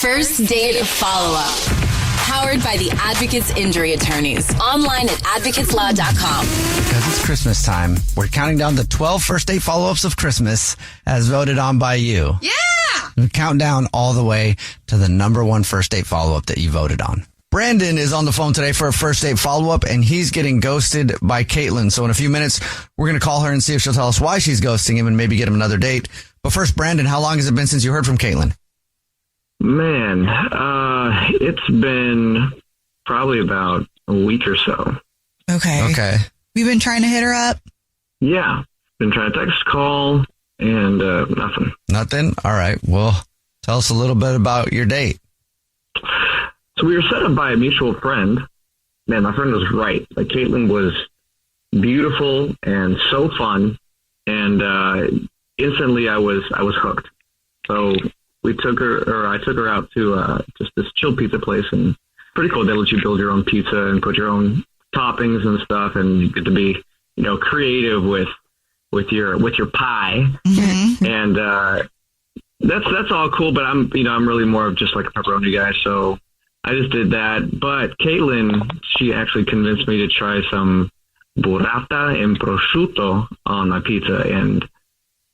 First Date Follow-Up. Powered by the Advocates Injury Attorneys. Online at advocateslaw.com. Because it's Christmas time, we're counting down the 12 first date follow-ups of Christmas as voted on by you. Yeah! We count down all the way to the number one first date follow-up that you voted on. Brandon is on the phone today for a first date follow-up, and he's getting ghosted by Caitlin. So in a few minutes, we're going to call her and see if she'll tell us why she's ghosting him and maybe get him another date. But first, Brandon, how long has it been since you heard from Caitlin? Man, it's been probably about a week or so. Okay. We've been trying to hit her up. Yeah. Been trying to text, call, and nothing. Nothing? All right. Well, tell us a little bit about your date. So we were set up by a mutual friend. Man, my friend was right. Like, Caitlin was beautiful and so fun. And instantly I was hooked. So I took her out to just this chill pizza place, and pretty cool. They let you build your own pizza and put your own toppings and stuff, and you get to be, creative with your pie. Mm-hmm. And that's all cool. But I'm really more of just like a pepperoni guy, so I just did that. But Caitlin, she actually convinced me to try some burrata and prosciutto on my pizza, and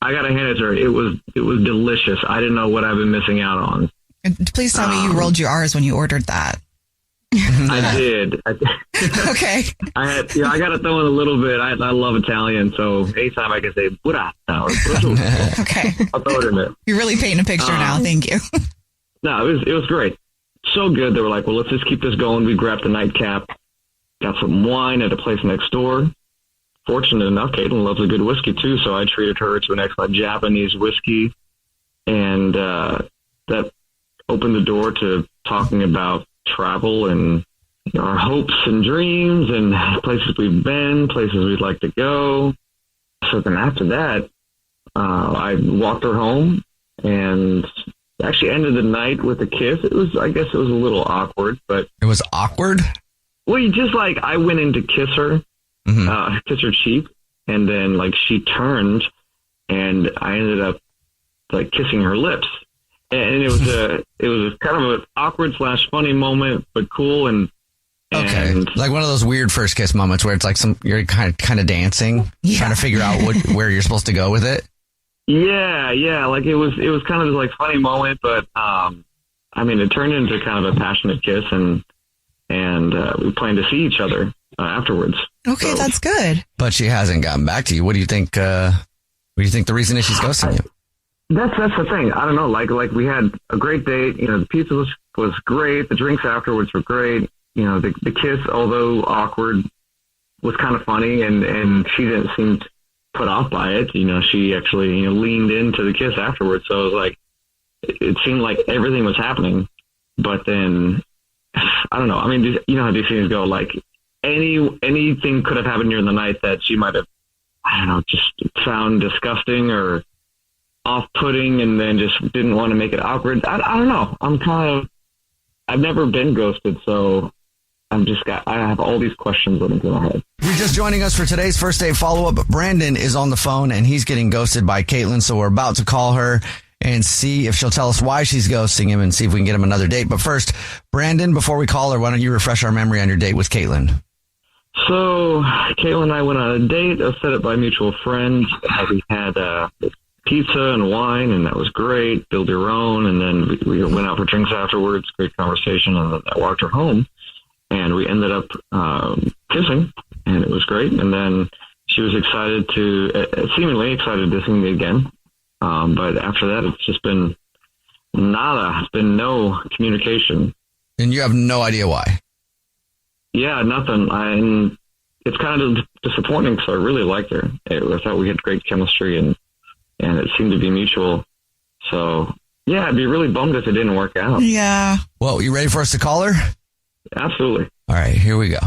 I gotta hand it to her. It was delicious. I didn't know what I've been missing out on. Please tell me you rolled your R's when you ordered that. I did. Okay. I gotta throw in a little bit. I love Italian, so anytime I can say burrata or prosciutto, okay, I'll throw it in there. You're really painting a picture now. Thank you. No, it was great. So good. They were like, well, let's just keep this going. We grabbed the nightcap, got some wine at a place next door. Fortunate enough, Caitlin loves a good whiskey too, so I treated her to an excellent Japanese whiskey, and that opened the door to talking about travel and our hopes and dreams and places we've been, places we'd like to go. So then after that, I walked her home and actually ended the night with a kiss. I guess it was a little awkward, but it was awkward. Well, you just I went in to kiss her. Mm-hmm. Kiss her cheek, and then she turned, and I ended up kissing her lips, and it was kind of an awkward / funny moment, but cool and okay, like one of those weird first kiss moments where it's like you're kind of dancing, trying to figure out where you're supposed to go with it. Yeah, it was kind of this funny moment, but it turned into kind of a passionate kiss, and we plan to see each other afterwards. Okay, so, that's good. But she hasn't gotten back to you. What do you think? What do you think the reason is she's ghosting you? That's the thing. I don't know. Like we had a great date. The pizza was great. The drinks afterwards were great. The kiss, although awkward, was kind of funny, and she didn't seem put off by it. She actually leaned into the kiss afterwards. So it was like it seemed like everything was happening, but then I don't know. I mean, how these things go. Anything could have happened during the night that she might have, I don't know, just found disgusting or off-putting, and then just didn't want to make it awkward. I don't know. I've never been ghosted, so I have all these questions running through my head. If you're just joining us for today's first date follow-up, Brandon is on the phone, and he's getting ghosted by Caitlin, so we're about to call her and see if she'll tell us why she's ghosting him and see if we can get him another date. But first, Brandon, before we call her, why don't you refresh our memory on your date with Caitlin? So Caitlin and I went on a date. I was set up by a mutual friend. We had pizza and wine, and that was great. Build your own, and then we went out for drinks afterwards. Great conversation, and then I walked her home, and we ended up kissing, and it was great. And then she was seemingly excited to see me again. But after that, it's just been nada. It's been no communication. And you have no idea why? Yeah, nothing. It's kind of disappointing because I really liked her. I thought we had great chemistry, and it seemed to be mutual. So, yeah, I'd be really bummed if it didn't work out. Yeah. Well, you ready for us to call her? Absolutely. All right, here we go.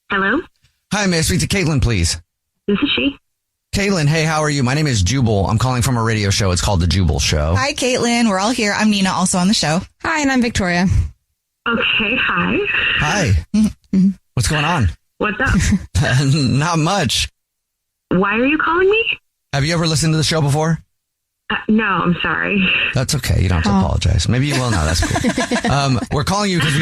Hello? Hi, may I speak to Caitlin, please? This is she. Caitlin, hey, how are you? My name is Jubal. I'm calling from a radio show. It's called The Jubal Show. Hi, Caitlin. We're all here. I'm Nina, also on the show. Hi, and I'm Victoria. Okay, hi. Hi. What's going on? What's up? Not much. Why are you calling me? Have you ever listened to the show before? No, I'm sorry. That's okay. You don't have to apologize. Maybe you will now. That's cool. We're calling you because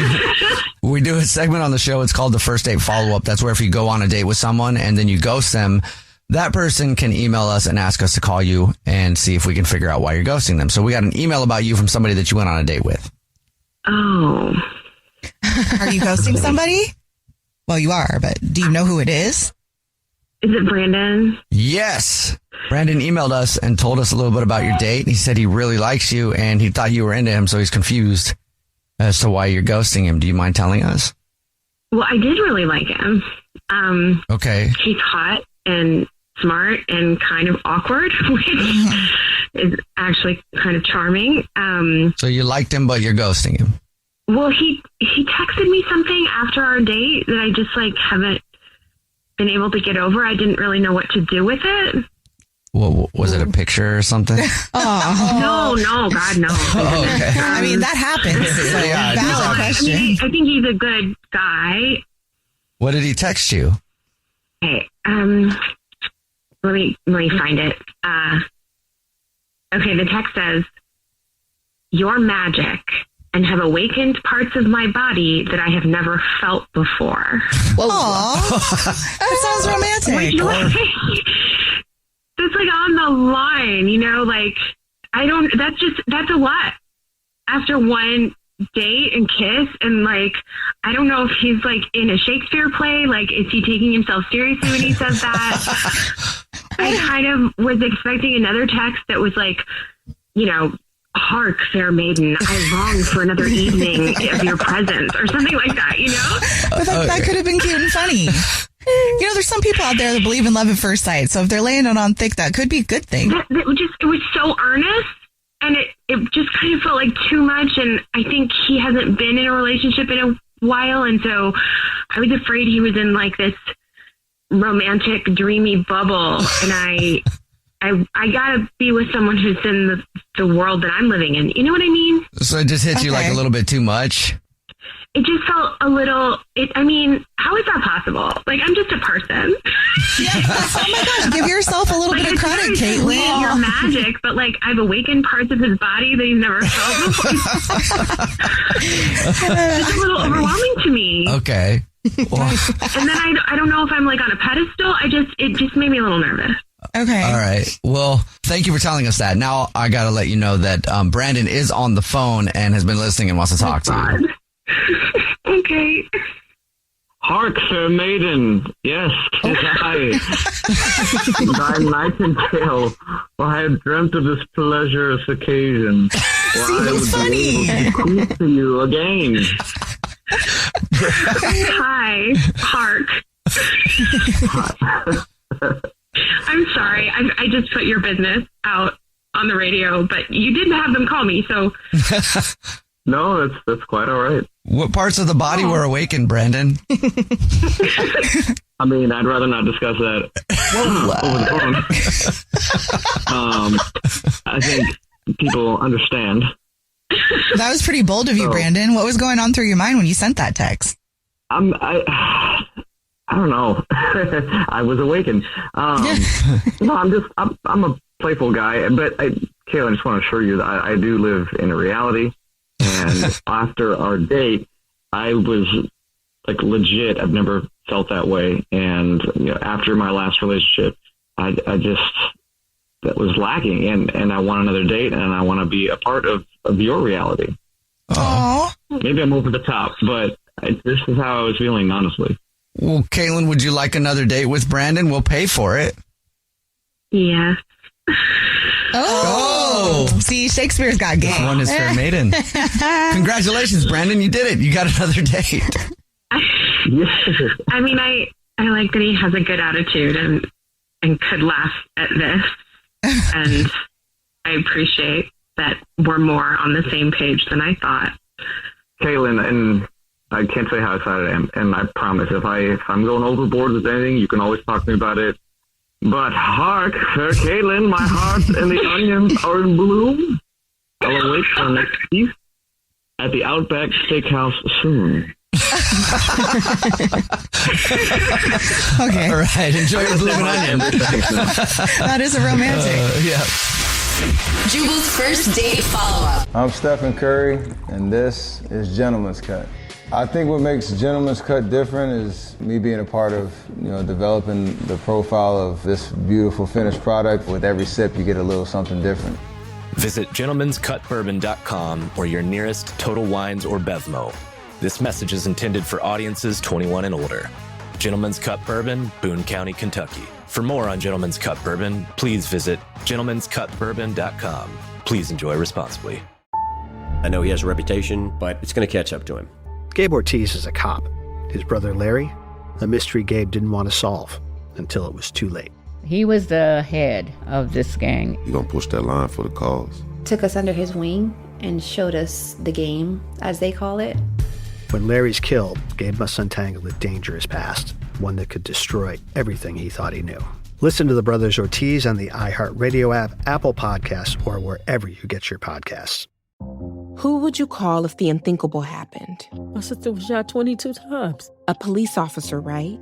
we do a segment on the show. It's called the First Date Follow-Up. That's where if you go on a date with someone and then you ghost them, that person can email us and ask us to call you and see if we can figure out why you're ghosting them. So we got an email about you from somebody that you went on a date with. Oh. Are you ghosting somebody? Well, you are, but do you know who it is? Is it Brandon? Yes. Brandon emailed us and told us a little bit about your date. He said he really likes you and he thought you were into him, so he's confused as to why you're ghosting him. Do you mind telling us? Well, I did really like him. Okay. He's hot and smart and kind of awkward, which is actually kind of charming. So you liked him, but you're ghosting him. Well, he texted me something after our date that I just haven't been able to get over. I didn't really know what to do with it. Well, was it a picture or something? No, God, no. Oh, okay. I mean, that happens. So Yeah, valid question. I think he's a good guy. What did he text you? Okay, let me find it. Okay, the text says, "You're magic and have awakened parts of my body that I have never felt before." Aw, that sounds romantic. That's on the line, that's a lot. After one date and kiss, and I don't know if he's in a Shakespeare play. Is he taking himself seriously when he says that? I kind of was expecting another text that was "Hark, fair maiden, I long for another evening of your presence," or something like that, But that could have been cute and funny. There's some people out there that believe in love at first sight. So if they're laying it on thick, that could be a good thing. It was so earnest, and it just kind of felt like too much. And I think he hasn't been in a relationship in a while, and so I was afraid he was in this romantic, dreamy bubble. And I gotta be with someone who's in the world that I'm living in. You know what I mean? So it just hit you a little bit too much? It just felt a little, how is that possible? I'm just a person. Oh my gosh, give yourself a little bit of credit, Caitlin. You're magic, but I've awakened parts of his body that he's never felt before. It's a little overwhelming to me. Okay. Well, and then I don't know if I'm on a pedestal. It just made me a little nervous. Okay. all right. Well, thank you for telling us that. Now I got to let you know that Brandon is on the phone and has been listening and wants to talk to you. Okay. Hark, fair maiden. Yes, 'tis I. Thy nightingale. Well, I had dreamt of this pleasurous occasion. Well, I would be able to call to you again. Hi, Hark. I'm sorry. I just put your business out on the radio, but you didn't have them call me, so. No, that's quite all right. What parts of the body were awakened, Brandon? I mean, I'd rather not discuss that over the phone. I think people understand. That was pretty bold of you, Brandon. What was going on through your mind when you sent that text? I don't know. I was awakened. No, I'm a playful guy, but Kayla, I just want to assure you that I do live in a reality. And after our date, I was legit. I've never felt that way. And after my last relationship, I just that was lacking. And I want another date, and I want to be a part of your reality. Oh, maybe I'm over the top, but this is how I was feeling, honestly. Well, Caitlin, would you like another date with Brandon? We'll pay for it. Yeah. Oh. See, Shakespeare's got game. One is fair maiden. Congratulations, Brandon. You did it. You got another date. I mean, I like that he has a good attitude and could laugh at this. And I appreciate that we're more on the same page than I thought. Caitlin, and I can't say how excited I am. And I promise, if I'm going overboard with anything, you can always talk to me about it. But hark, fair Caitlin, my heart and the onions are in bloom. I'll await for the next piece. at the Outback Steakhouse soon. Okay. All right. Enjoy your blooming onion. That is a romantic. Yeah. Jubal's first date follow-up. I'm Stephen Curry, and this is Gentleman's Cut. I think what makes Gentleman's Cut different is me being a part of, developing the profile of this beautiful finished product. With every sip, you get a little something different. Visit gentleman'scutbourbon.com or your nearest Total Wines or Bevmo. This message is intended for audiences 21 and older. Gentleman's Cut Bourbon, Boone County, Kentucky. For more on Gentleman's Cut Bourbon, please visit gentleman'scutbourbon.com. Please enjoy responsibly. I know he has a reputation, but it's going to catch up to him. Gabe Ortiz is a cop. His brother Larry, a mystery Gabe didn't want to solve until it was too late. He was the head of this gang. You're going to push that line for the cause. Took us under his wing and showed us the game, as they call it. When Larry's killed, Gabe must untangle a dangerous past, one that could destroy everything he thought he knew. Listen to the Brothers Ortiz on the iHeartRadio app, Apple Podcasts, or wherever you get your podcasts. Who would you call if the unthinkable happened? My sister was shot 22 times. A police officer, right?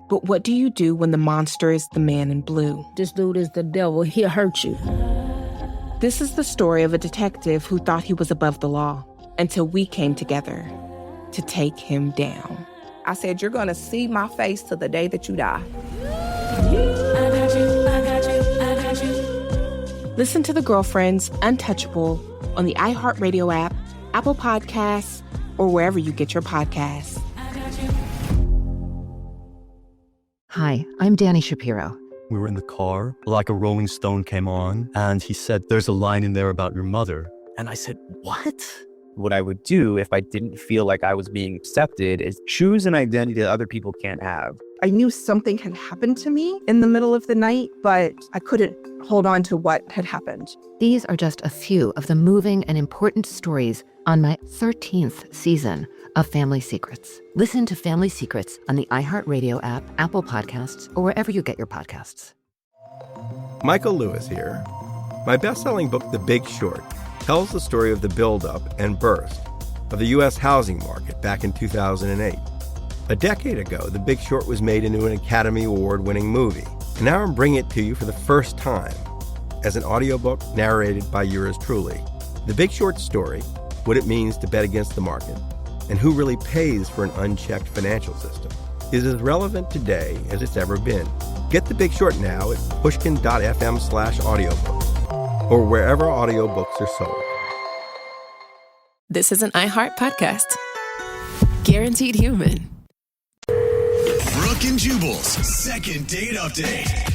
But what do you do when the monster is the man in blue? This dude is the devil. He'll hurt you. This is the story of a detective who thought he was above the law until we came together to take him down. I said, you're going to see my face till the day that you die. Listen to The Girlfriends, Untouchable on the iHeartRadio app, Apple Podcasts, or wherever you get your podcasts. Hi, I'm Danny Shapiro. We were in the car, like a Rolling Stone came on, and he said, there's a line in there about your mother. And I said, what? What I would do if I didn't feel like I was being accepted is choose an identity that other people can't have. I knew something had happened to me in the middle of the night, but I couldn't hold on to what had happened. These are just a few of the moving and important stories on my 13th season of Family Secrets. Listen to Family Secrets on the iHeartRadio app, Apple Podcasts, or wherever you get your podcasts. Michael Lewis here. My best-selling book, The Big Short, tells the story of the buildup and burst of the U.S. housing market back in 2008. A decade ago, The Big Short was made into an Academy Award-winning movie, and now I'm bringing it to you for the first time as an audiobook narrated by yours truly. The Big Short story, what it means to bet against the market, and who really pays for an unchecked financial system, is as relevant today as it's ever been. Get The Big Short now at pushkin.fm/audiobook or wherever audiobooks are sold. This is an iHeart podcast. Guaranteed human. Brooke and Jubal's second date update.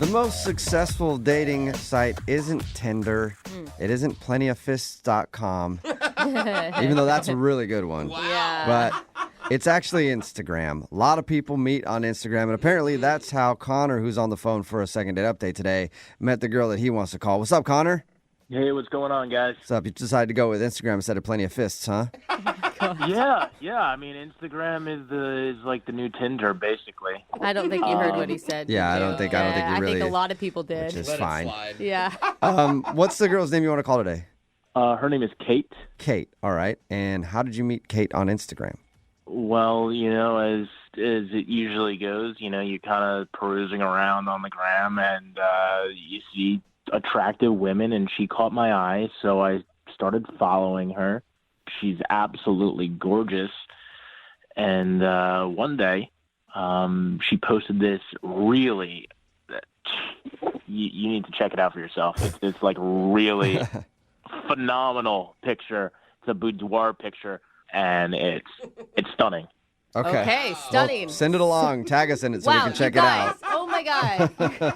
The most successful dating site isn't Tinder. It isn't plentyoffists.com. Even though that's a really good one. Wow. Yeah. But it's actually Instagram. A lot of people meet on Instagram, and apparently that's how Connor, who's on the phone for a second date update today, met the girl that he wants to call. What's up, Connor? Hey, what's going on, guys? What's up? You decided to go with Instagram instead of Plenty of Fists, huh? Yeah. I mean, Instagram is like the new Tinder, basically. I don't think you heard what he said. Yeah, I don't think you really. I think a lot of people did. Which is fine. Yeah. What's the girl's name you want to call today? Her name is Kate. Kate. All right. And how did you meet Kate on Instagram? Well, as it usually goes, you kind of perusing around on the gram and you see attractive women, and she caught my eye, so I started following her. She's absolutely gorgeous. And one day, she posted this really, you need to check it out for yourself. It's like really phenomenal picture. It's a boudoir picture, and it's stunning. Okay, stunning. Well, send it along. Tag us in it so we can check it out. Oh my God.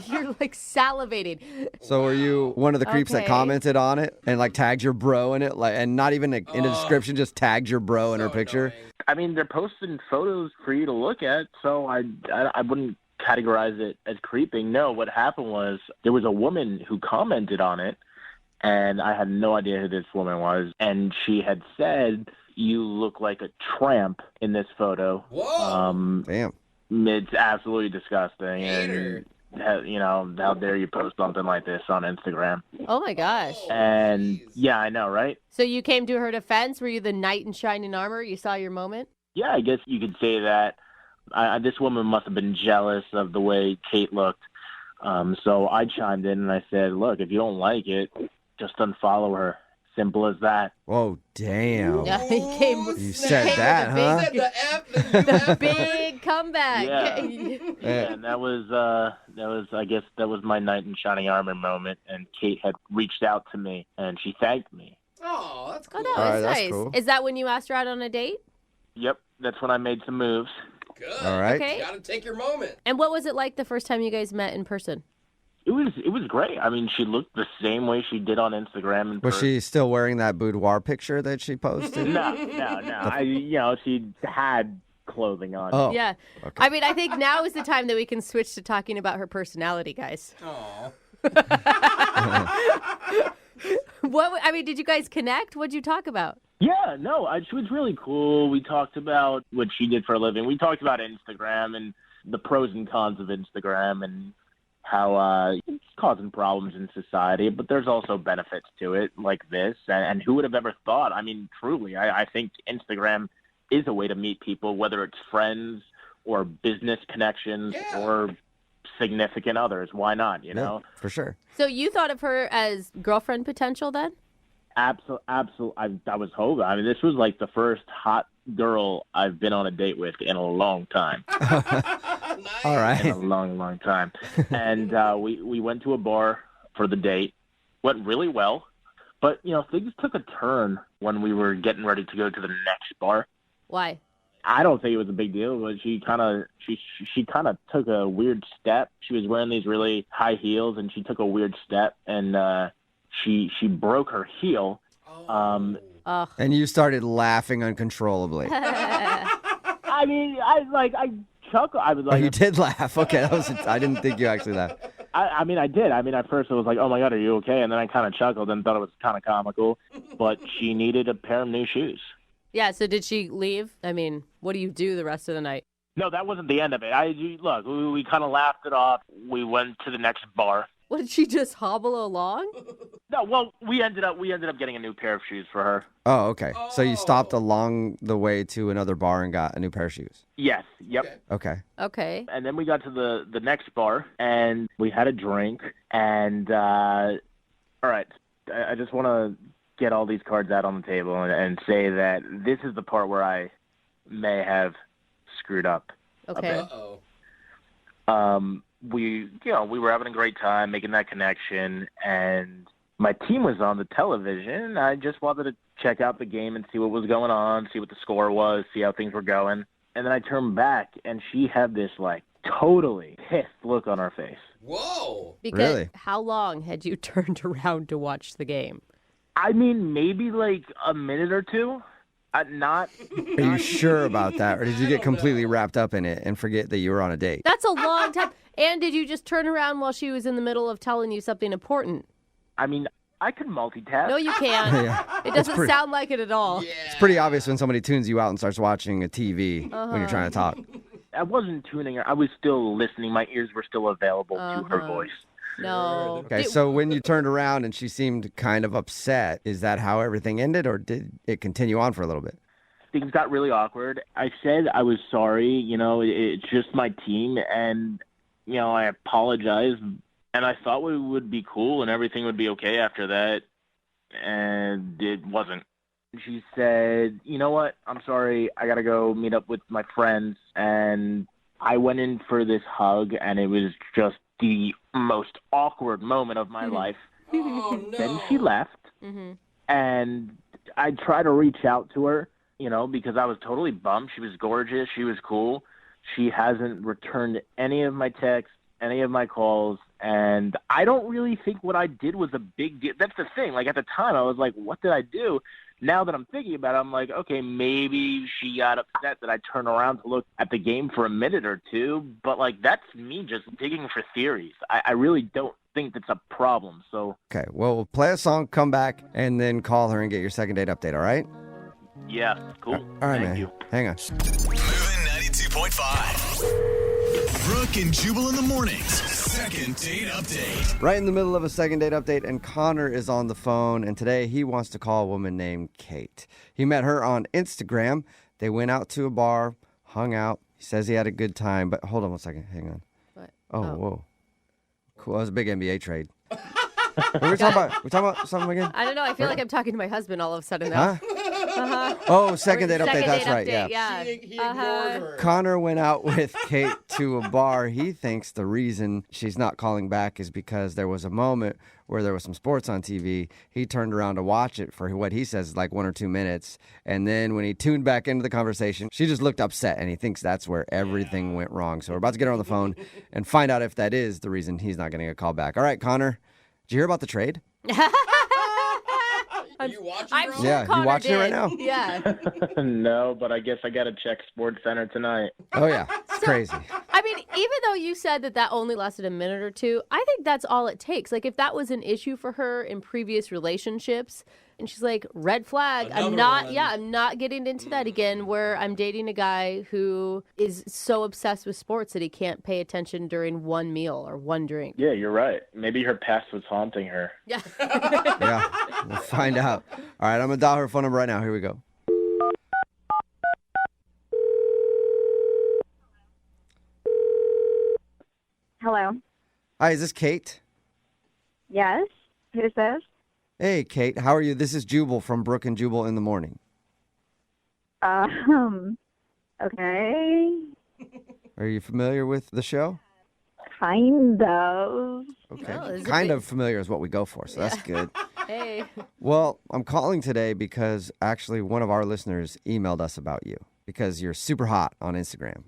You're like salivating. So were you one of the creeps that commented on it and like tagged your bro in it, and not even in the description, just tagged your bro in her picture? I mean, they're posting photos for you to look at, so I wouldn't categorize it as creeping. No, what happened was there was a woman who commented on it, and I had no idea who this woman was, and she had said, "You look like a tramp in this photo." Whoa! Damn. It's absolutely disgusting. And how dare you post something like this on Instagram? Oh my gosh. And yeah, I know, right? So you came to her defense. Were you the knight in shining armor? You saw your moment? Yeah, I guess you could say that. This woman must have been jealous of the way Kate looked. So I chimed in and I said, look, if you don't like it, just unfollow her. Simple as that. Whoa, damn. Yeah, he came. You said that, huh? The big comeback. Yeah. Yeah, and that was I guess that was my knight in shining armor moment. And Kate had reached out to me and she thanked me. Oh, that's cool. Oh, no, that's nice. Cool. Is that when you asked her out on a date? Yep, that's when I made some moves. Good. All right. Okay. You gotta take your moment. And what was it like the first time you guys met in person? It was great. I mean, she looked the same way she did on Instagram. Was she still wearing that boudoir picture that she posted? No. She had clothing on. Oh. Yeah. Okay. I mean, I think now is the time that we can switch to talking about her personality, guys. Aw. Did you guys connect? What'd you talk about? Yeah, no, she was really cool. We talked about what she did for a living. We talked about Instagram and the pros and cons of Instagram and how it's causing problems in society, but there's also benefits to it like this. And who would have ever thought? I mean, truly, I think Instagram is a way to meet people, whether it's friends or business connections or significant others. Why not, you know? For sure. So you thought of her as girlfriend potential then? Absolutely. I was hoping. I mean, this was like the first hot girl I've been on a date with in a long time. Nice. All right. In a long, long time. And we went to a bar for the date. Went really well. But, things took a turn when we were getting ready to go to the next bar. Why? I don't think it was a big deal, but she kind of took a weird step. She was wearing these really high heels, and she took a weird step, and she broke her heel. And you started laughing uncontrollably. I mean, I chuckled. I was like, you did laugh. Okay, I didn't think you actually laughed. I mean, I did. I mean, at first I was like, oh my God, are you okay? And then I kind of chuckled and thought it was kind of comical. But she needed a pair of new shoes. Yeah, so did she leave? I mean, what do you do the rest of the night? No, that wasn't the end of it. Look, we kind of laughed it off. We went to the next bar. What, did she just hobble along? No, well, we ended up getting a new pair of shoes for her. Oh, okay. So you stopped along the way to another bar and got a new pair of shoes? Yes. Yep. Okay. And then we got to the next bar, and we had a drink. And, all right, I just want to get all these cards out on the table and say that this is the part where I may have screwed up. Okay. Uh-oh. We were having a great time making that connection, and my team was on the television. I just wanted to check out the game and see what was going on, see what the score was, see how things were going. And then I turned back, and she had this, totally pissed look on her face. Whoa! Because really? How long had you turned around to watch the game? I mean, maybe, a minute or two. Not. Are you sure about that, or did you get completely wrapped up in it and forget that you were on a date? That's a long time. And did you just turn around while she was in the middle of telling you something important? I mean, I could multitask. No, you can't. Yeah. It doesn't sound like it at all. Yeah. It's pretty obvious when somebody tunes you out and starts watching a TV when you're trying to talk. I wasn't tuning her. I was still listening. My ears were still available to her voice. No. Okay, so when you turned around and she seemed kind of upset, is that how everything ended, or did it continue on for a little bit? Things got really awkward. I said I was sorry. It's just my team, and I apologized. And I thought we would be cool and everything would be okay after that, and it wasn't. She said, "You know what? I'm sorry. I gotta go meet up with my friends." And I went in for this hug, and it was just the most awkward moment of my life. Oh, no. Then she left, and I tried to reach out to her, because I was totally bummed. She was gorgeous. She was cool. She hasn't returned any of my texts, any of my calls, and I don't really think what I did was a big deal. That's the thing. At the time, I was like, what did I do? Now that I'm thinking about it, I'm like, okay, maybe she got upset that I turned around to look at the game for a minute or two, but, that's me just digging for theories. I really don't think that's a problem, so. Okay, well, we'll play a song, come back, and then call her and get your second date update, all right? Yeah, cool. All right, Thank man. you. Hang on. Moving 92.5. Brooke and Jubal in the mornings. Second date update. Right in the middle of a second date update, and Connor is on the phone, and today he wants to call a woman named Kate. He met her on Instagram. They went out to a bar, hung out. He says he had a good time, but hold on one second. Hang on. What? Oh, whoa. Cool. That was a big NBA trade. We're talking about something again? I don't know. I feel like I'm talking to my husband all of a sudden, though. Huh? Oh, second date update. That's right. Yeah. He ignored her. Connor went out with Kate to a bar. He thinks the reason she's not calling back is because there was a moment where there was some sports on TV. He turned around to watch it for what he says is like 1 or 2 minutes. And then when he tuned back into the conversation, she just looked upset, and he thinks that's where everything went wrong. So we're about to get her on the phone and find out if that is the reason he's not getting a call back. All right, Connor, did you hear about the trade? Are you watching, I'm bro? sure Yeah, you Connor watching it right did. now? Yeah. No, but I guess I got to check Sports Center tonight. Oh, yeah. It's crazy. I mean, even though you said that only lasted a minute or two, I think that's all it takes. Like, if that was an issue for her in previous relationships, and she's like, red flag, I'm not getting into that again, where I'm dating a guy who is so obsessed with sports that he can't pay attention during one meal or one drink. Yeah, you're right. Maybe her past was haunting her. Yeah. Yeah, we'll find out. All right, I'm going to dial her phone number right now. Here we go. Hello. Hi, is this Kate? Yes. Who's this? Hey, Kate. How are you? This is Jubal from Brooke and Jubal in the morning. Okay. Are you familiar with the show? Kind of. Okay. Oh, Kind of familiar is what we go for, so that's good. Hey. Well, I'm calling today because actually one of our listeners emailed us about you because you're super hot on Instagram.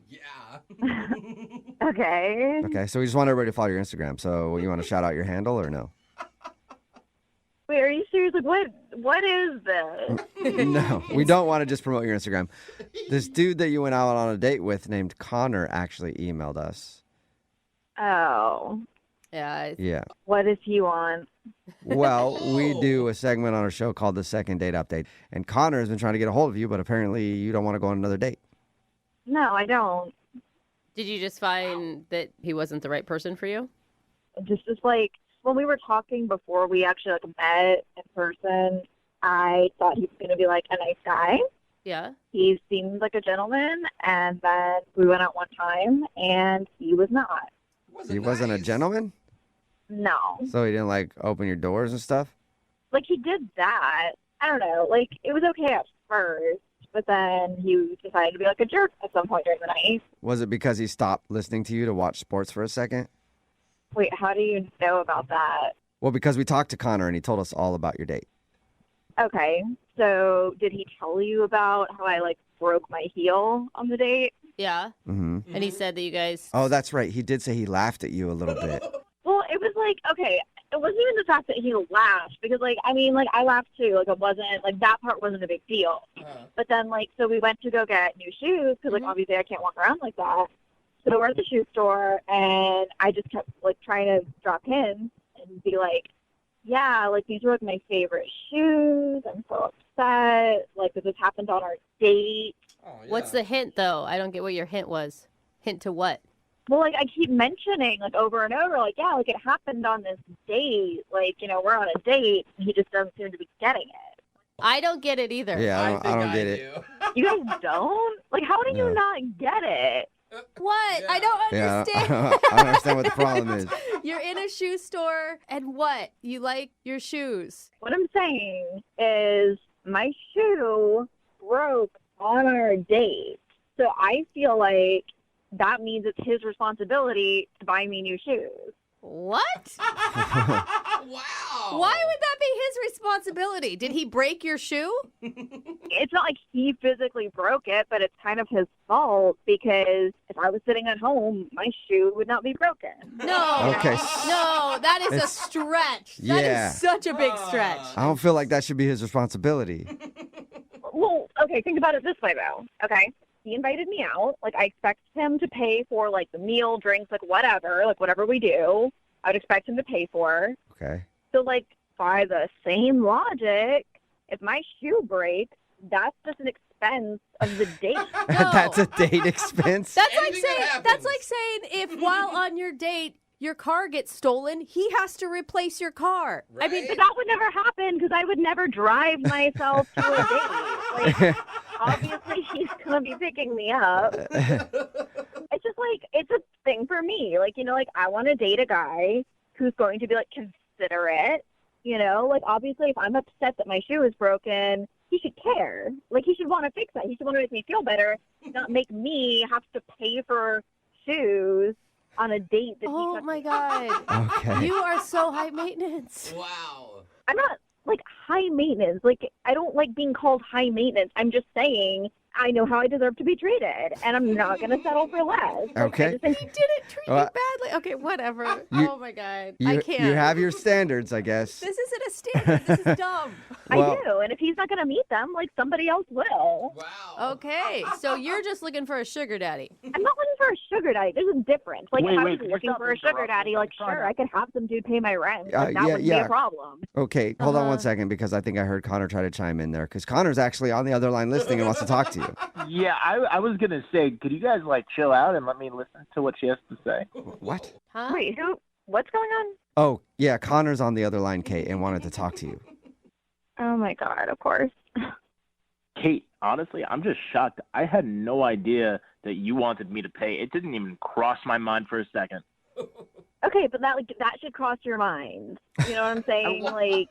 Okay. Okay, so we just want everybody to follow your Instagram. So you want to shout out your handle or no? Wait, are you serious? Like, what is this? No, we don't want to just promote your Instagram. This dude that you went out on a date with named Connor actually emailed us. Oh. Yeah. Yeah. What does he want? Well, we do a segment on our show called The Second Date Update. And Connor has been trying to get a hold of you, but apparently you don't want to go on another date. No, I don't. Did you just find that he wasn't the right person for you? Just like when we were talking before we actually met in person, I thought he was going to be like a nice guy. Yeah. He seemed like a gentleman, and then we went out one time, and he was not. He wasn't a gentleman? No. So he didn't like open your doors and stuff? Like, he did that. I don't know. Like, it was okay at first, but then he decided to be like a jerk at some point during the night. Was it because he stopped listening to you to watch sports for a second? Wait, how do you know about that? Well, because we talked to Connor and he told us all about your date. Okay, so did he tell you about how I, like, broke my heel on the date? Yeah. Mm-hmm. And he said that you guys... Oh, that's right. He did say he laughed at you a little bit. Well, it was like, okay, it wasn't even the fact that he laughed, because, like, I mean, like, I laughed too. Like, it wasn't, like, that part wasn't a big deal. But then, like, so we went to go get new shoes, because, like, obviously I can't walk around like that. So we're at the shoe store, and I just kept, like, trying to drop hints and be like, yeah, like, these were, like, my favorite shoes. I'm so upset. Like, this happened on our date. What's the hint, though? I don't get what your hint was. Hint to what? Well, like, I keep mentioning, like, over and over, like, yeah, like, it happened on this date. Like, you know, we're on a date, and he just doesn't seem to be getting it. I don't get it either. Yeah, I don't get it. You guys don't? Like, how do you not get it? What? I don't understand. Yeah, I don't understand what the problem is. You're in a shoe store, and what? You like your shoes. What I'm saying is my shoe broke on our date. So I feel like that means it's his responsibility to buy me new shoes. What? Wow. Why would that be his responsibility? Did he break your shoe? It's not like he physically broke it, but it's kind of his fault, because if I was sitting at home, my shoe would not be broken. No. Okay. No, that is a It's- stretch. Yeah. That is such a big stretch. I don't feel like that should be his responsibility. Well, okay, think about it this way, though, okay? He invited me out. Like, I expect him to pay for, like, the meal, drinks, like, whatever we do, I would expect him to pay for. Okay. So, like, by the same logic, if my shoe breaks, that's just an expense of the date. That's a date expense. That's like saying if while on your date your car gets stolen, he has to replace your car. Right? I mean, but that would never happen because I would never drive myself to a date. Like, obviously, he's going to be picking me up. It's just like, it's a thing for me. Like, you know, like, I want to date a guy who's going to be, like, considerate. You know, like, obviously, if I'm upset that my shoe is broken, he should care. Like, he should want to fix that. He should want to make me feel better, not make me have to pay for shoes on a date that oh my God. Okay. You are so high maintenance. Wow. I'm not like high maintenance. Like, I don't like being called high maintenance. I'm just saying I know how I deserve to be treated, and I'm not going to settle for less. Like, Okay. I just think He didn't treat you badly. Okay, whatever. Oh my God. I can't. You have your standards, I guess. This isn't a standard. This is dumb. Well- I do, and if he's not going to meet them, like, somebody else will. Wow. Okay, so you're just looking for a sugar daddy. I'm not looking for a sugar daddy. There's a difference. Like, Wait, if I wait, was can you looking stop for a sugar daddy, like, sure, I could have some dude pay my rent. Like, that wouldn't be a problem. Okay, hold on one second because I think I heard Connor try to chime in there because Connor's actually on the other line listening and wants to talk to you. Yeah, I was going to say, could you guys, like, chill out and let me listen to what she has to say? What? Huh? Wait, what's going on? Oh, yeah, Connor's on the other line, Kate, and wanted to talk to you. Oh, my God, of course. Kate, honestly, I'm just shocked. I had no idea that you wanted me to pay. It didn't even cross my mind for a second. Okay, but that should cross your mind. You know what I'm saying? Like,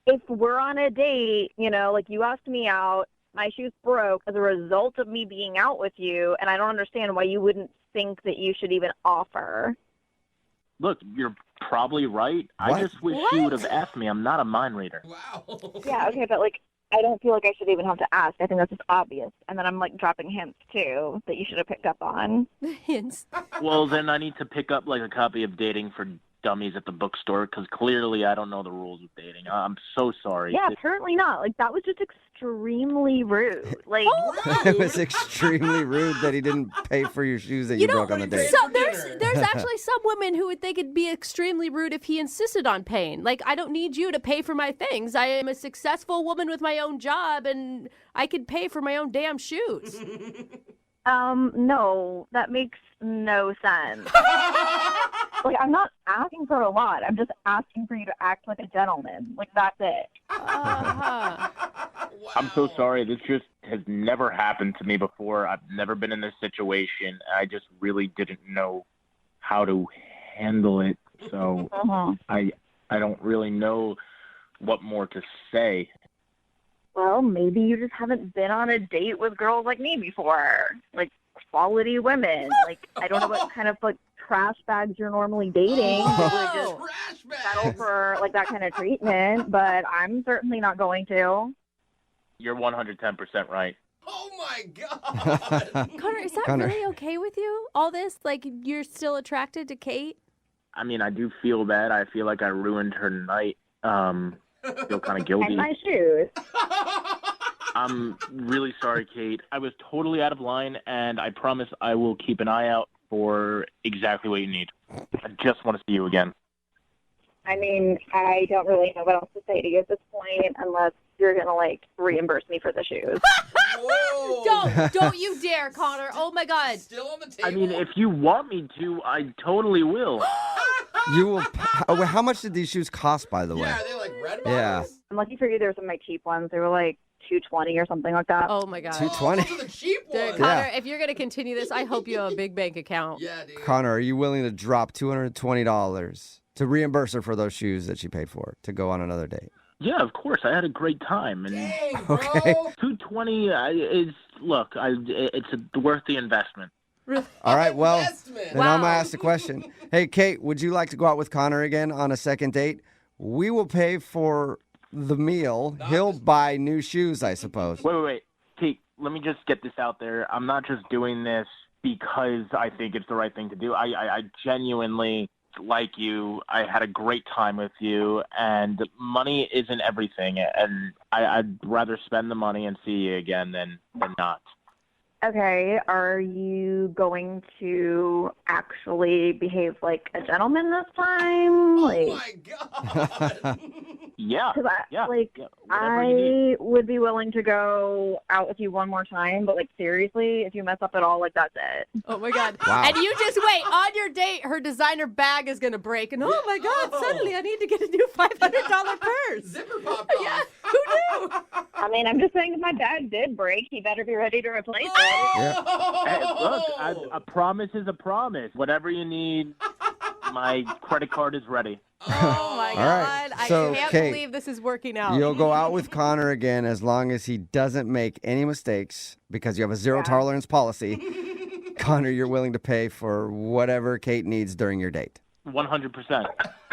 if we're on a date, you know, like, you asked me out, my shoes broke as a result of me being out with you, and I don't understand why you wouldn't think that you should even offer. Look, you're probably right. What? I just wish you would have asked me. I'm not a mind reader. Wow. Yeah, okay, but, like, I don't feel like I should even have to ask. I think that's just obvious. And then I'm, like, dropping hints, too, that you should have picked up on. Hints. Well, then I need to pick up, like, a copy of Dating for Dummies at the bookstore because clearly I don't know the rules of dating. I'm so sorry. Yeah, apparently not. Like, that was just extremely rude. Like, It was extremely rude that he didn't pay for your shoes that you broke on the date. So there's actually some women who would think it'd be extremely rude if he insisted on paying. Like, I don't need you to pay for my things. I am a successful woman with my own job, and I could pay for my own damn shoes. No, that makes no sense. Like, I'm not asking for a lot. I'm just asking for you to act like a gentleman. Like, that's it. I'm so sorry. This just has never happened to me before. I've never been in this situation. I just really didn't know how to handle it. So I don't really know what more to say. Well, maybe you just haven't been on a date with girls like me before. Like, quality women. Like, I don't know what kind of, like, trash bags you're normally dating. That would just settle for, like, that kind of treatment. But I'm certainly not going to. You're 110% right. Oh, my God. Connor, is that Connor. really okay with you? All this? Like, you're still attracted to Kate? I mean, I do feel bad. I feel like I ruined her night. I feel kind of guilty. And my shoes. I'm really sorry, Kate. I was totally out of line, and I promise I will keep an eye out for exactly what you need. I just want to see you again. I mean, I don't really know what else to say to you at this point unless you're going to, like, reimburse me for the shoes. Whoa. Don't you dare, Connor. Oh, my God. Still on the table? I mean, if you want me to, I totally will. You will. How much did these shoes cost, by the way? Yeah, are they like red Yeah. bottoms? I'm lucky for you, there were some of my cheap ones. They were, like, $220 or something like that. Oh, my God. $220. Those are the cheap ones. Connor, if you're going to continue this, I hope you have a big bank account. Yeah, dude. Connor, are you willing to drop $220 to reimburse her for those shoes that she paid for to go on another date? Yeah, of course. I had a great time. And Dang, bro. Okay. $220 is, look, it's worth the investment. All right, well, Investment. then I'm going to ask the question. Hey, Kate, would you like to go out with Connor again on a second date? We will pay for the meal. He'll buy new shoes, I suppose. Wait. Kate, let me just get this out there. I'm not just doing this because I think it's the right thing to do. I genuinely like you. I had a great time with you, and money isn't everything. And I'd rather spend the money and see you again than not. Okay, are you going to actually behave like a gentleman this time? Oh my God. Yeah. Because whatever you need. I would be willing to go out with you one more time, but like seriously, if you mess up at all, like that's it. Oh my God. Wow. And you just wait. On your date, her designer bag is going to break. And oh my God, suddenly I need to get a new $500 purse. Zipper popped off. Yeah, who knew? I mean, I'm just saying if my bag did break, he better be ready to replace it. Yeah. Hey, look, a promise is a promise. Whatever you need, my credit card is ready. Oh my All God. right. So, I can't Kate, believe this is working out. You'll go out with Connor again as long as he doesn't make any mistakes because you have a zero tolerance policy. Connor, you're willing to pay for whatever Kate needs during your date. 100%.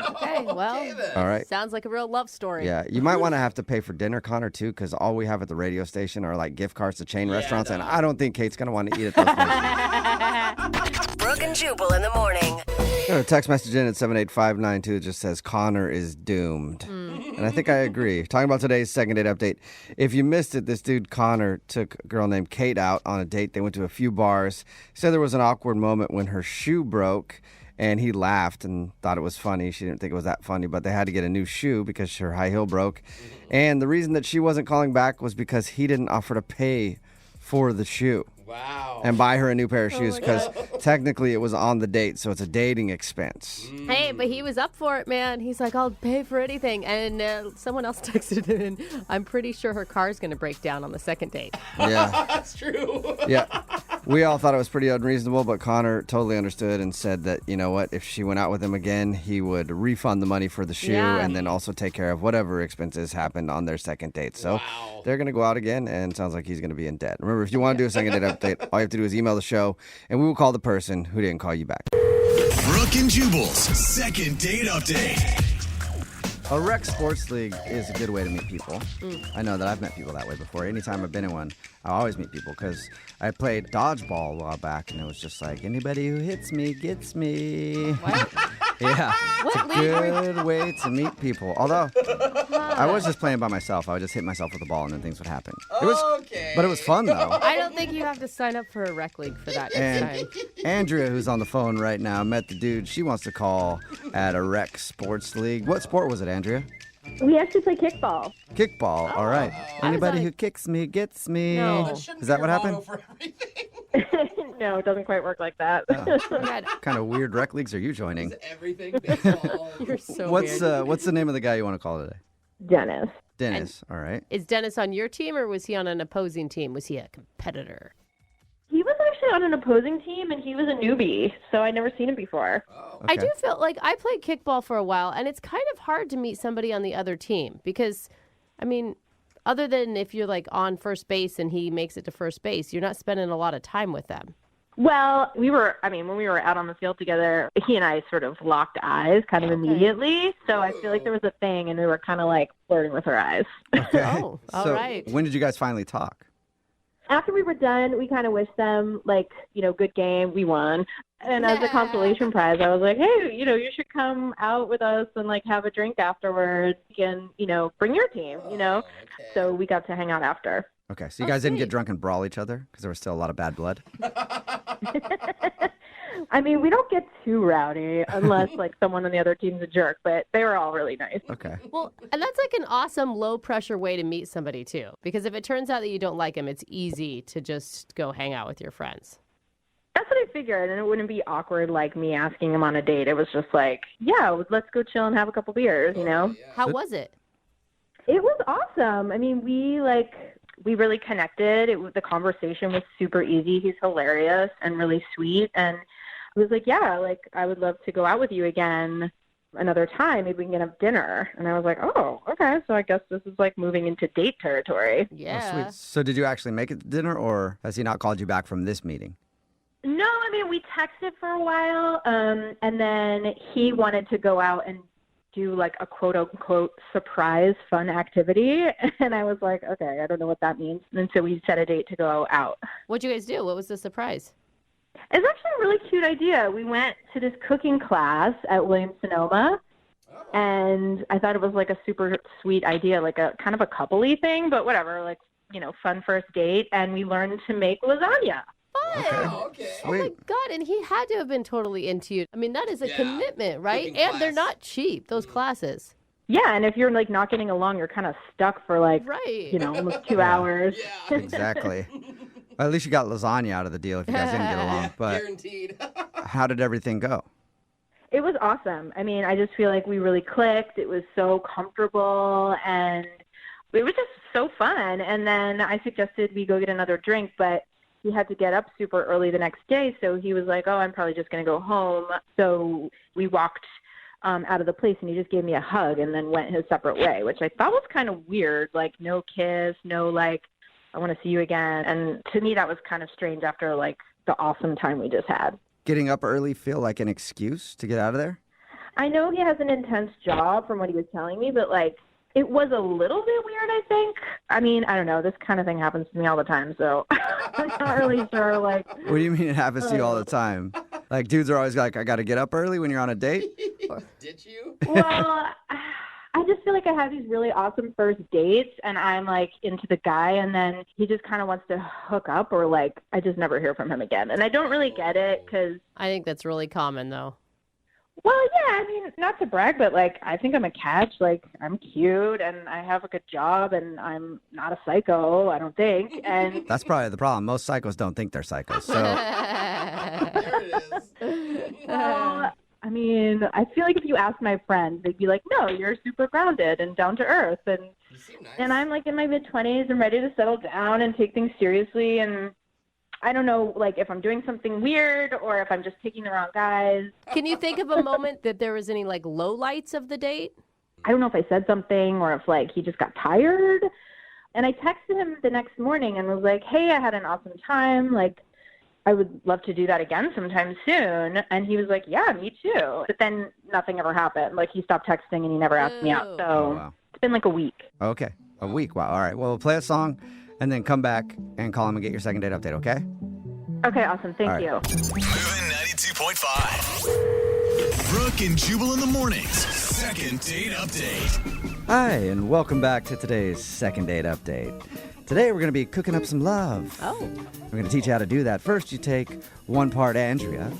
Okay, well, All right. sounds like a real love story. Yeah, you might want to have to pay for dinner, Connor, too, because all we have at the radio station are like gift cards to chain restaurants, and I don't think Kate's going to want to eat at those places. Brooke and Jubal in the morning. Got a text message in at 78592 that just says Connor is doomed. And I think I agree. Talking about today's second date update. If you missed it, this dude Connor took a girl named Kate out on a date. They went to a few bars. He said there was an awkward moment when her shoe broke. And he laughed and thought it was funny. She didn't think it was that funny, but they had to get a new shoe because her high heel broke. And the reason that she wasn't calling back was because he didn't offer to pay for the shoe. Wow. And buy her a new pair of shoes because technically it was on the date, so it's a dating expense. Hey, but he was up for it, man. He's like, I'll pay for anything. And someone else texted him, and I'm pretty sure her car's going to break down on the second date. Yeah. That's true. Yeah. We all thought it was pretty unreasonable, but Connor totally understood and said that, you know what, if she went out with him again, he would refund the money for the shoe and then also take care of whatever expenses happened on their second date. So they're going to go out again, and it sounds like he's going to be in debt. Remember, if you want to do a second date update, all you have to do is email the show, and we will call the person who didn't call you back. Brooke and Jubal's second date update. A rec sports league is a good way to meet people. I know that I've met people that way before. Anytime I've been in one, I always meet people because I played dodgeball a while back, and it was just like, anybody who hits me gets me. What? Yeah. What It's a league were good way to meet people. Although, I was just playing by myself. I would just hit myself with the ball, and then things would happen. But it was fun, though. I don't think you have to sign up for a rec league for that next And time. Andrea, who's on the phone right now, met the dude. She wants to call at a rec sports league. What sport was it, Andrea? We actually play kickball. Kickball. All right. Anybody who kicks me gets me. No. Is that what happened? No, it doesn't quite work like that. What kind of weird rec leagues are you joining? Everything baseball. You're so What's weird. what's the name of the guy you want to call today? Dennis. Dennis. All right. Is Dennis on your team, or was he on an opposing team? Was he a competitor? He was actually on an opposing team, and he was a newbie, so I'd never seen him before. I do feel like I played kickball for a while, and it's kind of hard to meet somebody on the other team because, I mean, other than if you're like on first base and he makes it to first base, you're not spending a lot of time with them. Well, when we were out on the field together, he and I sort of locked eyes kind of immediately, so I feel like there was a thing, and we were kind of like flirting with our eyes. Okay. Oh, all so right. when did you guys finally talk? After we were done, we kind of wished them, like, good game, we won. And as a consolation prize, I was like, hey, you should come out with us and, like, have a drink afterwards and, bring your team, So we got to hang out after. Okay, so you guys didn't get drunk and brawl each other because there was still a lot of bad blood? I mean, we don't get too rowdy unless, like, someone on the other team's a jerk, but they were all really nice. Okay. Well, and that's like an awesome low-pressure way to meet somebody, too. Because if it turns out that you don't like him, it's easy to just go hang out with your friends. That's what I figured, and it wouldn't be awkward like me asking him on a date. It was just like, yeah, let's go chill and have a couple beers, How was it? It was awesome. I mean, we really connected. The conversation was super easy. He's hilarious and really sweet, and I was like, yeah, like, I would love to go out with you again another time. Maybe we can have dinner. And I was like, oh, okay. So I guess this is like moving into date territory. Yeah. Oh, sweet. So did you actually make it to dinner, or has he not called you back from this meeting? No, I mean, we texted for a while, and then he wanted to go out and do like a quote-unquote surprise fun activity. And I was like, okay, I don't know what that means. And so we set a date to go out. What'd you guys do? What was the surprise? It's actually a really cute idea. We went to this cooking class at Williams-Sonoma, and I thought it was like a super sweet idea, like a kind of a couple-y thing, but whatever. Like, fun first date, and we learned to make lasagna. Okay. Oh my God, and he had to have been totally into you. I mean, that is a commitment, right? And they're not cheap, those classes. Yeah, and if you're not getting along, you're kind of stuck for almost 2 hours. Yeah. Exactly. Well, at least you got lasagna out of the deal if you guys didn't get along. But guaranteed. How did everything go? It was awesome. I mean, I just feel like we really clicked. It was so comfortable, and it was just so fun. And then I suggested we go get another drink, but he had to get up super early the next day, so he was like, I'm probably just going to go home. So we walked out of the place, and he just gave me a hug and then went his separate way, which I thought was kind of weird, like no kiss, no I want to see you again. And to me, that was kind of strange after the awesome time we just had. Getting up early feel like an excuse to get out of there? I know he has an intense job from what he was telling me, but it was a little bit weird, I think. I mean, I don't know. This kind of thing happens to me all the time, so I'm not really sure. What do you mean it happens to you all the time? Dudes are always like, I got to get up early when you're on a date? Did you? Well, I just feel like I have these really awesome first dates, and I'm into the guy, and then he just kind of wants to hook up, or I just never hear from him again. And I don't really get it because I think that's really common, though. Well, yeah, I mean, not to brag, but I think I'm a catch. I'm cute, and I have a good job, and I'm not a psycho, I don't think. And that's probably the problem. Most psychos don't think they're psychos. So There it is. well, I mean, I feel like if you ask my friends, they'd be like, no, you're super grounded and down to earth. And You seem nice. and I'm in my mid-20s and ready to settle down and take things seriously. And I don't know, if I'm doing something weird or if I'm just picking the wrong guys. Can you think of a moment that there was any low lights of the date? I don't know if I said something or if he just got tired. And I texted him the next morning and was like, hey, I had an awesome time. I would love to do that again sometime soon. And he was like, yeah, me too. But then nothing ever happened. He stopped texting and he never asked me out. So It's been a week. Okay. A week. Wow. All right. Well, we'll play a song and then come back and call him and get your second date update, okay? Okay, awesome. Thank you. Moving 92.5. Brooke and Jubal in the mornings. Second date update. Hi, and welcome back to today's second date update. Today we're going to be cooking up some love. Oh. We're going to teach you how to do that. First, you take 1 part Andrea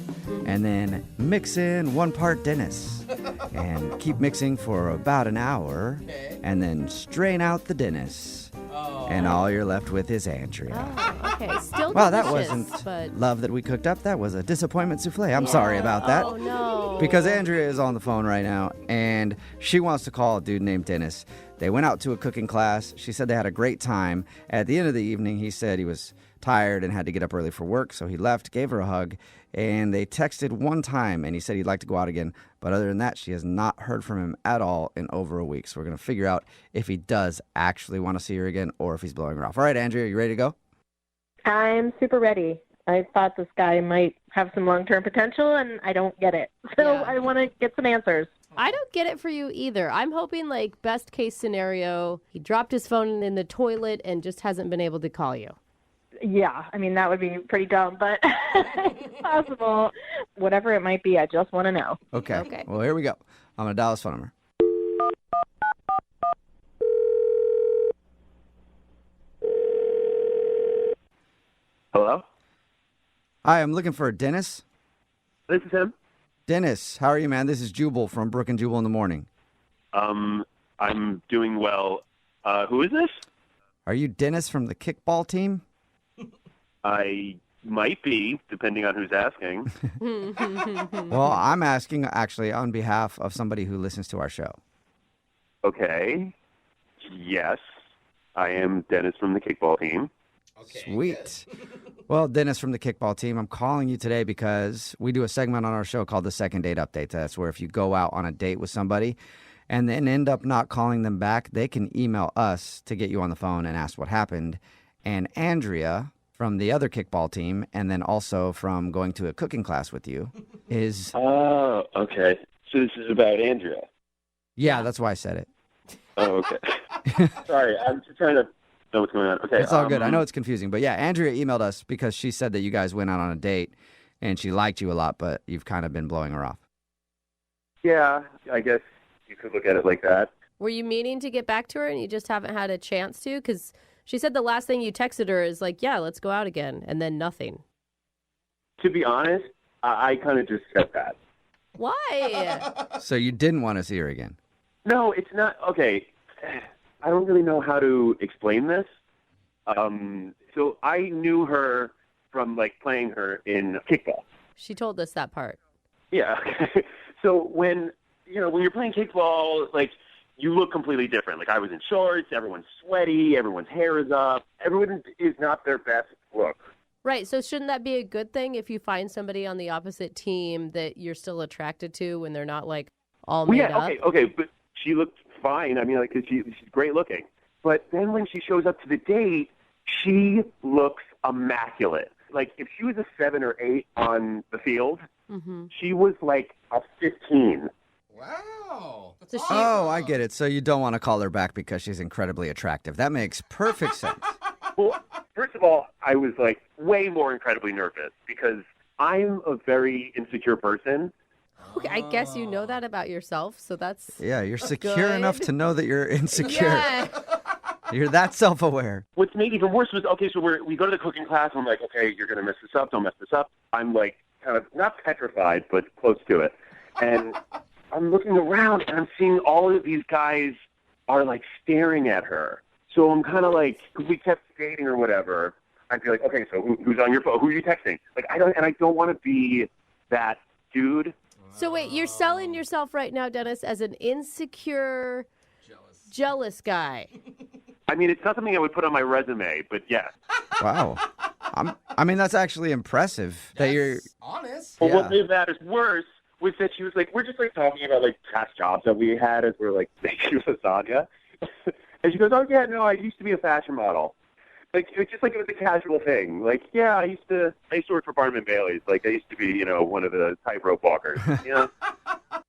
and then mix in 1 part Dennis. And keep mixing for about an hour and then strain out the Dennis. And all you're left with is Andrea. Oh, okay. Still Well, that delicious, wasn't but... love that we cooked up. That was a disappointment souffle. I'm sorry about that. Oh, no. Because Andrea is on the phone right now, and she wants to call a dude named Dennis. They went out to a cooking class. She said they had a great time. At the end of the evening, he said he was tired and had to get up early for work, so he left, gave her a hug, and they texted one time, and he said he'd like to go out again. But other than that, she has not heard from him at all in over a week. So we're going to figure out if he does actually want to see her again or if he's blowing her off. All right, Andrea, you ready to go? I'm super ready. I thought this guy might have some long-term potential, and I don't get it. So I want to get some answers. I don't get it for you either. I'm hoping best case scenario, he dropped his phone in the toilet and just hasn't been able to call you. Yeah, I mean, that would be pretty dumb, but it's possible. Whatever it might be, I just want to know. Okay. Well, here we go. I'm going to dial his phone number. Hello? Hi, I'm looking for Dennis. This is him. Dennis, how are you, man? This is Jubal from Brooke and Jubal in the morning. I'm doing well. Who is this? Are you Dennis from the kickball team? I might be, depending on who's asking. Well, I'm asking actually on behalf of somebody who listens to our show. Okay. Yes, I am Dennis from the kickball team. Sweet. Well, Dennis from the kickball team, I'm calling you today because we do a segment on our show called the Second Date Update. That's where if you go out on a date with somebody and then end up not calling them back, they can email us to get you on the phone and ask what happened. And Andrea from the other kickball team, and then also from going to a cooking class with you, is... Oh, okay. So this is about Andrea. Yeah, that's why I said it. Oh, okay. Sorry, I'm just trying to know what's going on. Okay, it's all good. I know it's confusing, but yeah, Andrea emailed us because she said that you guys went out on a date and she liked you a lot, but you've kind of been blowing her off. Yeah, I guess you could look at it like that. Were you meaning to get back to her and you just haven't had a chance to? Because She said the last thing you texted her is like, yeah, let's go out again, and then nothing. To be honest, I kind of just said that. Why? So you didn't want to see her again? No, it's not. Okay, I don't really know how to explain this. So I knew her from, like, playing her in kickball. She told us that part. Yeah. So when you're playing kickball, like, you look completely different. Like, I was in shorts, everyone's sweaty, everyone's hair is up. Everyone is not their best look. Right, so shouldn't that be a good thing if you find somebody on the opposite team that you're still attracted to when they're not, like, all made up? Okay, but she looked fine. I mean, like, 'cause she's great looking. But then when she shows up to the date, she looks immaculate. Like, if she was a 7 or 8 on the field, she was like a 15. Wow. Oh, I get it. So you don't want to call her back because she's incredibly attractive. That makes perfect sense. Well, first of all, I was, like, way more incredibly nervous because I'm a very insecure person. Okay, I guess you know that about yourself, so that's Yeah, you're secure good. enough to know that you're insecure. Yeah. You're that self-aware. What's made even worse was, okay, so we go to the cooking class, and I'm like, okay, you're going to mess this up, don't mess this up. I'm, like, kind of not petrified, but close to it. And I'm looking around, and I'm seeing all of these guys are, like, staring at her. So I'm kind of like, if we kept dating or whatever, I'd be like, okay, so who's on your phone? Who are you texting? Like, I don't want to be that dude. So wait, you're selling yourself right now, Dennis, as an insecure, jealous guy. I mean, it's not something I would put on my resume, but yeah. Wow. I mean, that's actually impressive that you're honest. But what made matters worse was that she was like, we're just, like, talking about, like, past jobs that we had as we're, like, making lasagna. And she goes, oh, yeah, no, I used to be a fashion model. Like, it was just like it was a casual thing. Like, yeah, I used to work for Barnum & Bailey's. Like, I used to be, one of the tightrope walkers,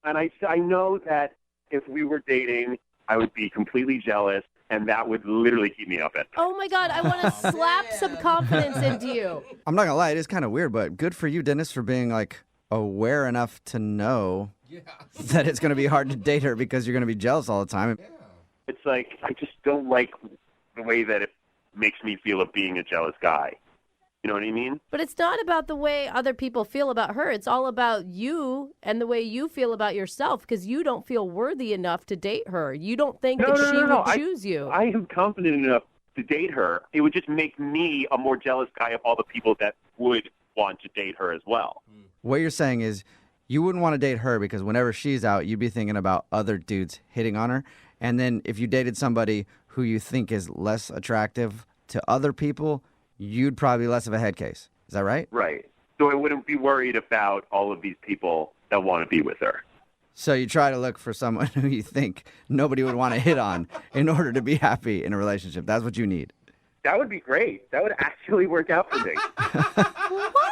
And I know that if we were dating, I would be completely jealous, and that would literally keep me up at night. Oh, my God, I want to slap some confidence into you. I'm not going to lie, it is kind of weird, but good for you, Dennis, for being, like, aware enough to know that it's going to be hard to date her because you're going to be jealous all the time. Yeah. It's like, I just don't like the way that it makes me feel of being a jealous guy. You know what I mean? But it's not about the way other people feel about her. It's all about you and the way you feel about yourself because you don't feel worthy enough to date her. You don't think that she would choose you. I am confident enough to date her. It would just make me a more jealous guy of all the people that would want to date her as well. What you're saying is you wouldn't want to date her because whenever she's out, you'd be thinking about other dudes hitting on her. And then if you dated somebody who you think is less attractive to other people, you'd probably be less of a head case. Is that right? Right. So I wouldn't be worried about all of these people that want to be with her. So you try to look for someone who you think nobody would want to hit on in order to be happy in a relationship. That's what you need. That would be great. That would actually work out for me.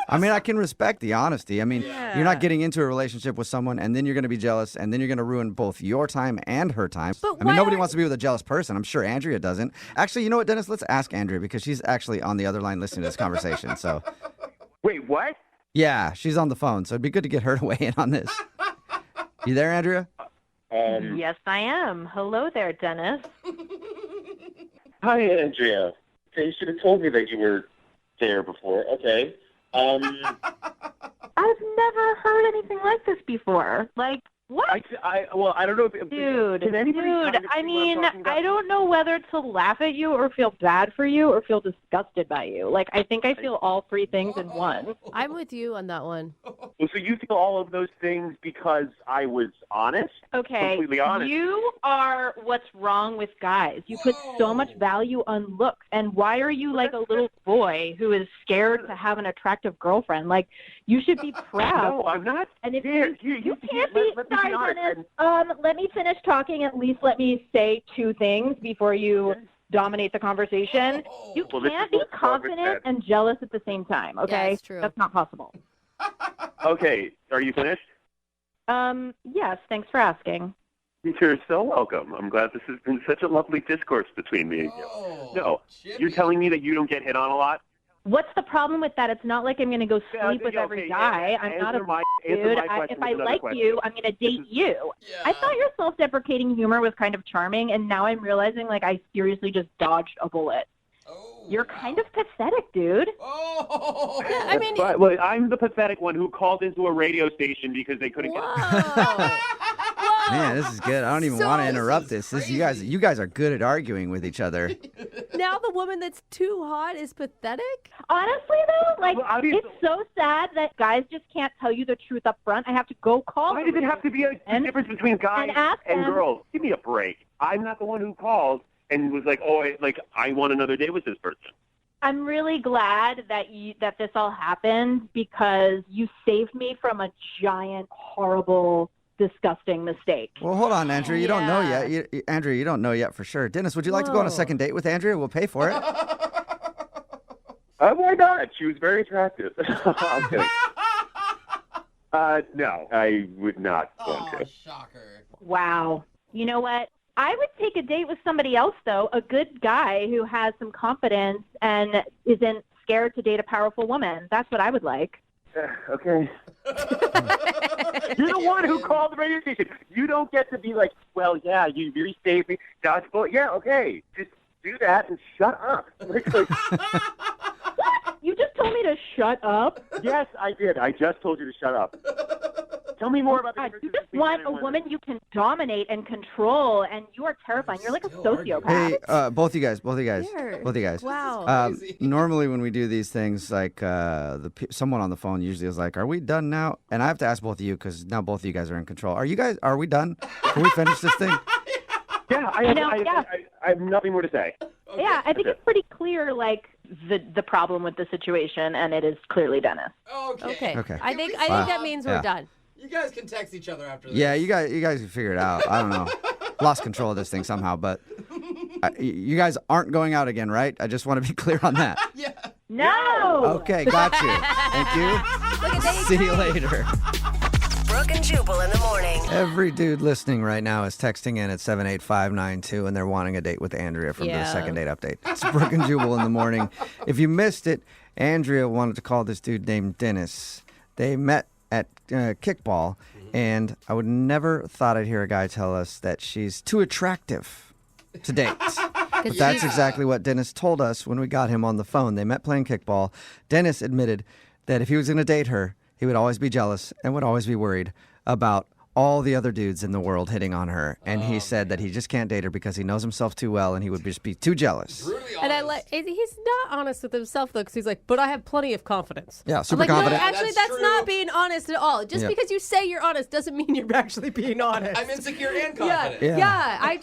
I mean, I can respect the honesty. I mean, you're not getting into a relationship with someone and then you're going to be jealous and then you're going to ruin both your time and her time. I mean, nobody wants to be with a jealous person. I'm sure Andrea doesn't. Actually, you know what, Dennis? Let's ask Andrea because she's actually on the other line listening to this conversation. So, wait, what? Yeah, she's on the phone. So it'd be good to get her to weigh in on this. You there, Andrea? Yes, I am. Hello there, Dennis. Hi, Andrea. You should have told me that you were there before. Okay. I've never heard anything like this before. Like, what? I don't know. Dude, can anybody kind of I see what I'm mean, talking about? I don't know whether to laugh at you or feel bad for you or feel disgusted by you. Like, I think I feel all three things in one. I'm with you on that one. Well, so you feel all of those things because I was honest? Okay, Completely honest. you are what's wrong with guys. You put so much value on looks, and why are you like a little boy who is scared to have an attractive girlfriend? Like, you should be proud. No, I'm not. And if scared. you can't be, let me sorry, be honest. Dennis, let me finish talking. At least let me say two things before you dominate the conversation. You Well, this can't is be what Congress confident said. and jealous at the same time, okay? it's true. That's not possible. Okay, are you finished? Yes, thanks for asking. You're so welcome. I'm glad this has been such a lovely discourse between me and you. No, you're telling me that you don't get hit on a lot? What's the problem with that? It's not like I'm going to go sleep with every guy. I'm not a dude. If I like you, I'm going to date you. I thought your self-deprecating humor was kind of charming, and now I'm realizing, like, I seriously just dodged a bullet. You're kind of pathetic, dude. Oh. Yeah, I mean, Well, I'm the pathetic one who called into a radio station because they couldn't get. Man, this is good. I don't even want to interrupt this. You guys are good at arguing with each other. now the woman that's too hot is pathetic? Honestly, though, like, Well, obviously- it's so sad that guys just can't tell you the truth up front. I have to go call Why does it have to be a difference between guys and girls? Give me a break. I'm not the one who called and was like, I want another day with this person. I'm really glad that this all happened because you saved me from a giant, horrible, disgusting mistake. Well, hold on, Andrea. You don't know yet. Andrea, you don't know yet for sure. Dennis, would you like to go on a second date with Andrea? We'll pay for it. Why not? She was very attractive. I'm kidding. No, I would not want to. Shocker. Wow. You know what? I would take a date with somebody else, though, a good guy who has some confidence and isn't scared to date a powerful woman. That's what I would like. Okay. You're the one who called the radio station. You don't get to be like, well, yeah, you really saved me. Dodgeball. Yeah, okay. Just do that and shut up. What? You just told me to shut up? Yes, I did. I just told you to shut up. Tell me more about the You just want a woman you can dominate and control, and you are terrifying. You're like a sociopath. Hey, both you guys. Wow. Normally when we do these things, like someone on the phone usually is like, "Are we done now?" And I have to ask both of you because now both of you guys are in control. Are we done? Can we finish this thing? Yeah, I have nothing more to say. Okay. Yeah, I think it's pretty clear, like, the problem with the situation, and it is clearly Dennis. Okay. Okay. I think that means we're done. You guys can text each other after this. Yeah, you guys can figure it out. I don't know. Lost control of this thing somehow, but you guys aren't going out again, right? I just want to be clear on that. Yeah. No! Okay, got you. Thank you. See you later. Brooke and Jubal in the morning. Every dude listening right now is texting in at 78592, and they're wanting a date with Andrea from the second date update. It's Brooke and Jubal in the morning. If you missed it, Andrea wanted to call this dude named Dennis. They met at kickball, and I would never thought I'd hear a guy tell us that she's too attractive to date. But that's exactly what Dennis told us when we got him on the phone. They met playing kickball. Dennis admitted that if he was going to date her, he would always be jealous and would always be worried about all the other dudes in the world hitting on her. And he said that he just can't date her because he knows himself too well and he would just be too jealous. And he's not honest with himself, though, because he's like, but I have plenty of confidence. Yeah, super I'm like, confident. No, actually, that's not being honest at all. Just because you say you're honest doesn't mean you're actually being honest. I'm insecure and confident. Yeah. I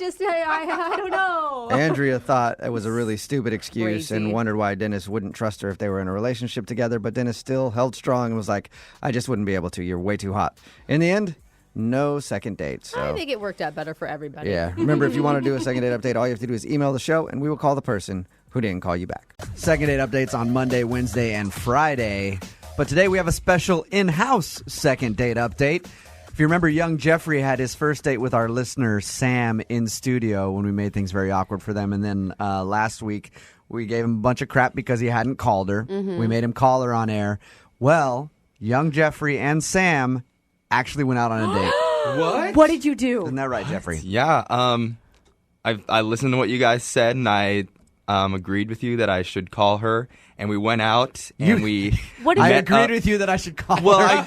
don't know. Andrea thought it was a really stupid excuse Crazy. and wondered why Dennis wouldn't trust her if they were in a relationship together. But Dennis still held strong and was like, I just wouldn't be able to. You're way too hot. In the end, no second date. So. I think it worked out better for everybody. Yeah. Remember, if you want to do a second date update, all you have to do is email the show and we will call the person who didn't call you back. Second date updates on Monday, Wednesday, and Friday. But today we have a special in-house second date update. If you remember, young Jeffrey had his first date with our listener, Sam, in studio when we made things very awkward for them. And then last week, we gave him a bunch of crap because he hadn't called her. Mm-hmm. We made him call her on air. Well, young Jeffrey and Sam actually went out on a date. What? What did you do? Isn't that right, Jeffrey? Yeah. I listened to what you guys said, and I agreed with you that I should call her. And we went out, and I agreed with you that I should call her.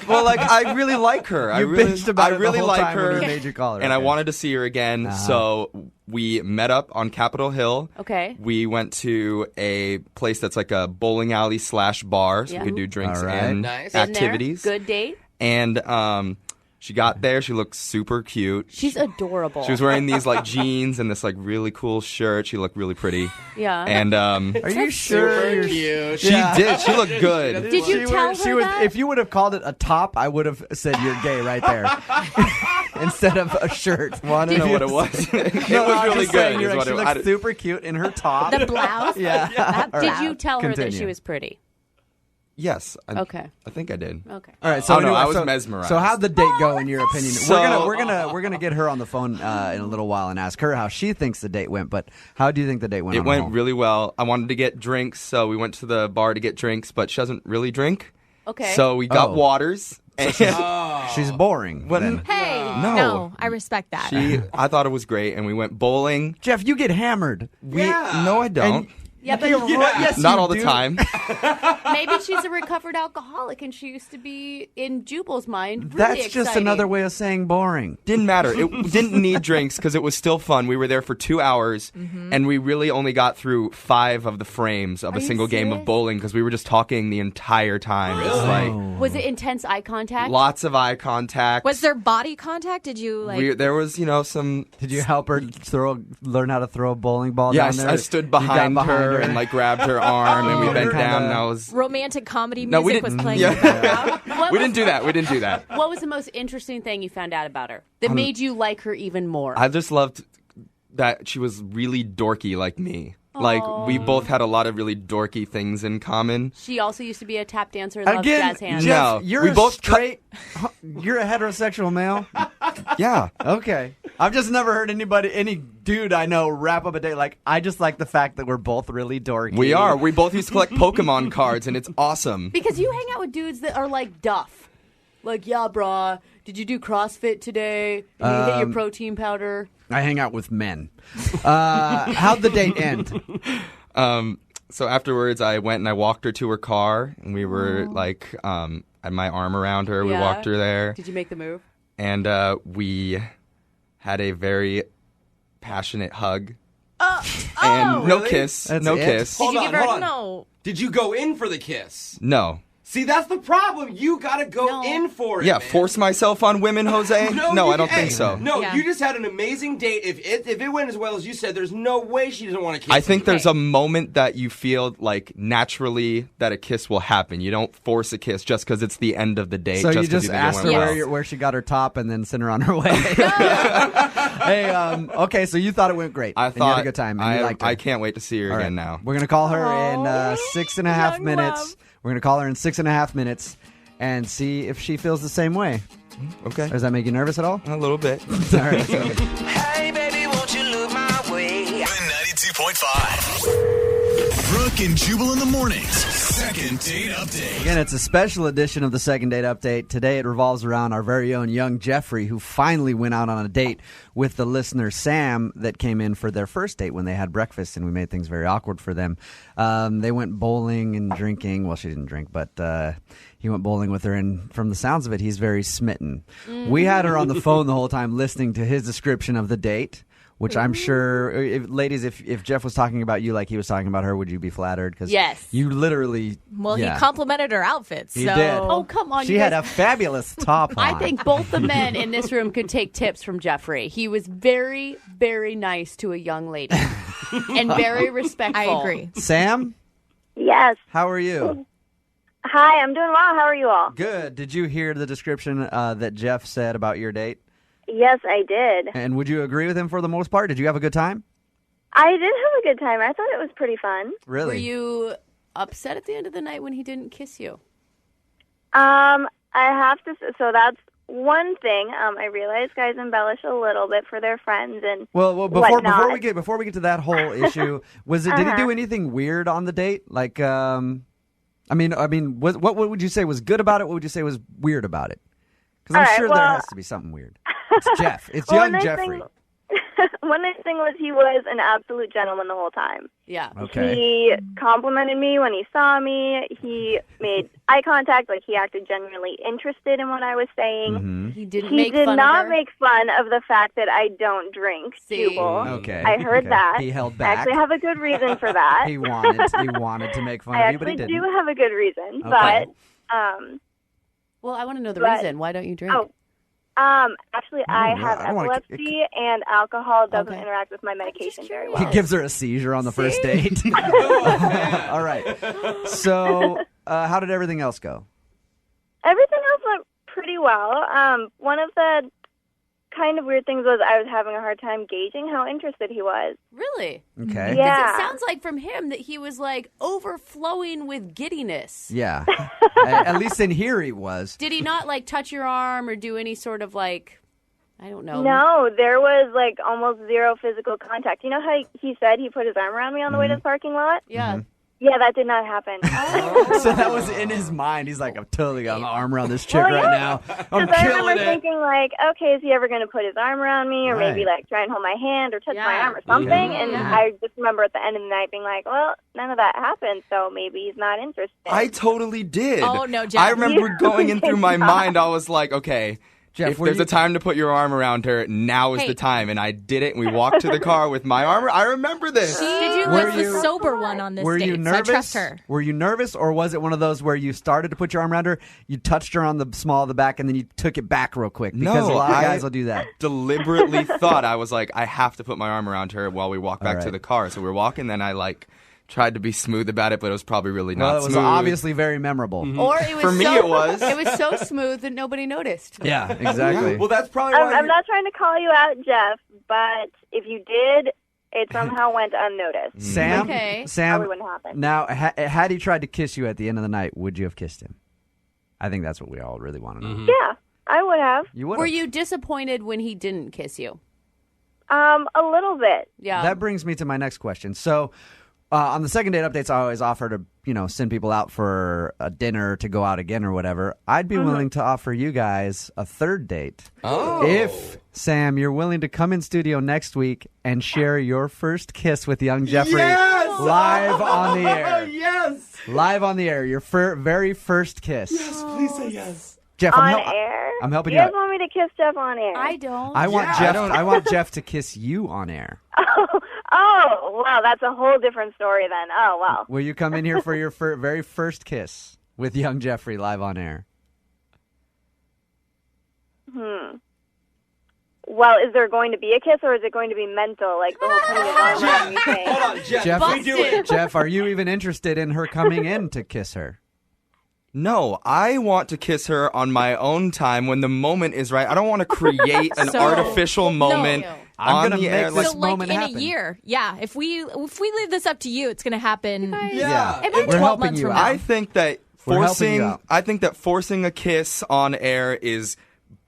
I really like her. I bitched about it the really whole like time when her, we made you call her. and I Okay. wanted to see her again. So we met up on Capitol Hill. Okay. We went to a place that's like a bowling alley / bar, so Yeah. we could do drinks All right. and Nice. Been there. activities. Good date. And she got there. She looked super cute. She's adorable. She was wearing these like jeans and this like really cool shirt. She looked really pretty. Yeah. And Are you sure? Super cute. she did. She looked good. Did you tell her that? If you would have called it a top, I would have said you're gay right there. Instead of a shirt. Well, I don't know what it was. It was really good. is what She it- looked super cute in her top. The blouse? Yeah. Did you tell her that Continue. she was pretty? Yes. Okay. I think I did. Okay. All right, so Oh, no, anyway, I was so- mesmerized. So how'd the date go in your opinion? So- we're gonna get her on the phone in a little while and ask her how she thinks the date went. But how do you think the date went? It on the went whole? really well. I wanted to get drinks, so we went to the bar to get drinks, but she doesn't really drink. Okay. So we got Oh. waters. And She's boring. What- then. Hey. No. I respect that. I thought it was great, and we went bowling. Jeff, you get hammered. No, I don't. Yeah, but Yes, not all the time. maybe she's a recovered alcoholic and she used to be, in Jubal's mind, really That's just exciting. another way of saying boring. Didn't matter. It didn't need drinks because it was still fun. We were there for 2 hours, and we really only got through 5 of the frames of Are a you single game of serious? bowling because we were just talking the entire time. It's like Was it intense eye contact? lots of eye contact. Was there body contact? Did you like? There was, some. Did you help her learn how to throw a bowling ball Yeah, down there? I stood You got behind her and like grabbed her arm, and we bent down, and I was. Romantic comedy No, we music was didn't. playing Yeah. in the background. We didn't do that. We didn't do that. What was the most interesting thing you found out about her that made you like her even more? I just loved that she was really dorky like me. Like, we both had a lot of really dorky things in common. She also used to be a tap dancer, loves jazz hands. Jeff, No, you're we a both you're a heterosexual male? Yeah. Okay. I've just never heard any dude I know wrap up a day like, I just like the fact that we're both really dorky. We are. We both used to collect Pokemon cards, and it's awesome. Because you hang out with dudes that are like Duff. Like, yeah, brah, did you do CrossFit today? Did you hit your protein powder? I hang out with men. How'd the date end? So afterwards, I went and I walked her to her car, and we were like, had my arm around her. We Yeah. walked her there. Did you make the move? And we had a very passionate hug. And no Really? kiss. That's no it? kiss. Did you give her hold on. no? Did you go in for the kiss? No. See, that's the problem. You gotta go in for it. Yeah, man. force myself on women, Jose? No, No, you- I don't think hey, so. No, Yeah. you just had an amazing date. If it went as well as you said, there's no way she doesn't want to kiss I think you. there's a moment that you feel like naturally that a kiss will happen. You don't force a kiss just because it's the end of the date. So you 'cause just think it asked went her well. where she got her top and then sent her on her way. Hey, okay, so you thought it went great. I and you thought had a good time. And you liked her. I can't wait to see her All again right. now. We're going to call her in 6.5 minutes. love. We're going to call her in 6.5 minutes and see if she feels the same way. Okay. Does that make you nervous at all? A little bit. All right. So, Hey, baby, won't you look my way? 92.5. Brooke and Jubal in the mornings. Second date update. again, it's a special edition of the Second Date Update. Today it revolves around our very own young Jeffrey, who finally went out on a date with the listener Sam that came in for their first date when they had breakfast, and we made things very awkward for them. They went bowling and drinking. Well, she didn't drink, but he went bowling with her, and from the sounds of it, he's very smitten. We had her on the phone the whole time listening to his description of the date, which I'm sure, ladies, if Jeff was talking about you like he was talking about her, would you be flattered? Because Yes. you literally, Well, yeah. he complimented her outfit. He so. did. Oh, come on. She you had guys. a fabulous top on. I think both the men in this room could take tips from Jeffrey. He was very, very nice to a young lady and very respectful. I agree. Sam, Yes. how are you? Hi, I'm doing well. How are you all? Good. Did you hear the description that Jeff said about your date? Yes, I did. And would you agree with him for the most part? Did you have a good time? I did have a good time. I thought it was pretty fun. Really? Were you upset at the end of the night when he didn't kiss you? I have to. So that's one thing. I realize guys embellish a little bit for their friends and Well, whatnot. before we get to that whole issue, did he do Uh-huh. anything weird on the date? Like, what would you say was good about it? What would you say was weird about it? Because I'm All right, sure there well- has to be something weird. It's Jeff. It's Well, young nice Jeffrey. One nice thing was he was an absolute gentleman the whole time. Yeah. Okay. He complimented me when he saw me. He made eye contact, like he acted genuinely interested in what I was saying. Mhm. He didn't He make did fun not of her. make fun of the fact that I don't drink, See? Jubal. Okay. I heard Okay. that. He held I back. actually have a good reason for that. He wanted to make fun I of you, but he actually didn't. do have a good reason, Okay. but Well, I want to know the But- reason. Why don't you drink? actually, I have I don't wanna- epilepsy, and alcohol doesn't Okay. interact with my medication very He well. gives her a seizure on the first date. All right. So, how did everything else go? Everything else went pretty well. One of the kind of weird things was I was having a hard time gauging how interested he was. Really? Okay. Yeah. Because it sounds like from him that he was like overflowing with giddiness. Yeah. At least in here he was. Did he not like touch your arm or do any sort of like, I don't know. No, there was like almost zero physical contact. You know how he said he put his arm around me on the way to the parking lot? Yeah. Yeah, that did not happen. So that was in his mind. He's like, I'm totally got my arm around this chick Well, right yeah. now. I'm Because I killing remember it. thinking, like, okay, is he ever going to put his arm around me or maybe, Right. like, try and hold my hand or touch my Yeah. arm or something? Okay. And Yeah. I just remember at the end of the night being like, well, none of that happened, so maybe he's not interested. I totally did. Oh, no, Jeff. I remember You going in through my did mind, I was like, okay, Jeff, if were there's you- a time to put your arm around her, now is Hey. the time. And I did it, and we walked to the car with my arm. I remember this. Did you Were was you- the sober one on this Were date? you So I nervous? trust her. Were you nervous, or was it one of those where you started to put your arm around her, you touched her on the small of the back, and then you took it back real quick? Because No, a lot of I- guys will do that. Deliberately thought, I was like, I have to put my arm around her while we walk back All to right. the car. So we're walking, then I tried to be smooth about it, but it was probably really not Well, it was smooth. obviously very memorable. Or it was For me, so, it was. It was so smooth that nobody noticed. Yeah, exactly. Well, that's probably why. I'm not trying to call you out, Jeff, but if you did, it somehow went unnoticed. Sam, Okay. Sam. Probably wouldn't happen. Now, had he tried to kiss you at the end of the night, would you have kissed him? I think that's what we all really want to know. Yeah, I would have. You would. Were you disappointed when he didn't kiss you? A little bit. Yeah. That brings me to my next question. So, on the second date updates, I always offer to, send people out for a dinner to go out again or whatever. I'd be willing to offer you guys a third date. Oh. If, Sam, you're willing to come in studio next week and share your first kiss with young Jeffrey Yes! live on the air. Yes! Live on the air, your very first kiss. Yes, please say yes. Jeff, On I'm air? I'm helping you you guys out. want me to kiss Jeff on air? I don't. I want Yeah, Jeff. I don't- I want Jeff to kiss you on air. Oh, wow, that's a whole different story then. Oh, wow. Will you come in here for your very first kiss with young Jeffrey live on air? Well, is there going to be a kiss or is it going to be mental? Like the whole thing is arm around me thing? Hold on, Jeff. Jeff, we do it. Jeff, are you even interested in her coming in to kiss her? No, I want to kiss her on my own time when the moment is right. I don't want to create an So- artificial moment I'm on gonna the air. make Like, this So, like, moment in happen. a year, yeah. If we leave this up to you, it's going to happen. yeah. It might be We're 12 helping months you from out. now. I think that We're helping you out. forcing a kiss on air is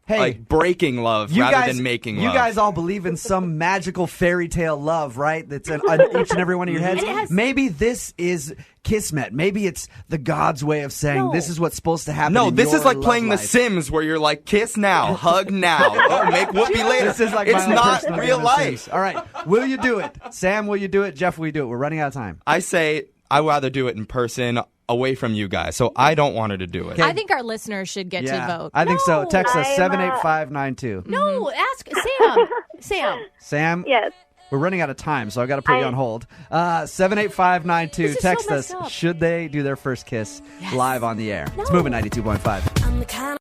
Hey, like breaking love you rather guys, than making you love. guys all believe in some magical fairy tale love, right? That's in each and every one of your heads. And it has- Maybe this is Kismet. Maybe it's the God's way of saying No. this is what's supposed to happen. No, in this your is like love playing The life. Sims where you're like, kiss now, hug now, oh, make whoopee later. This is like it's my own not personal real game of life. Sims. All right, will you do it? Sam, will you do it? Jeff, will you do it? We're running out of time. I say I'd rather do it in person away from you guys, so I don't want her to do it. I think our listeners should get to vote. I think so. No, Text us I'm, 78592. No, ask Sam. Sam. Sam, Yes. we're running out of time, so I got to put you on hold. 78592. This is so Text us. messed up. Should they do their first kiss live on the air? It's moving 92.5.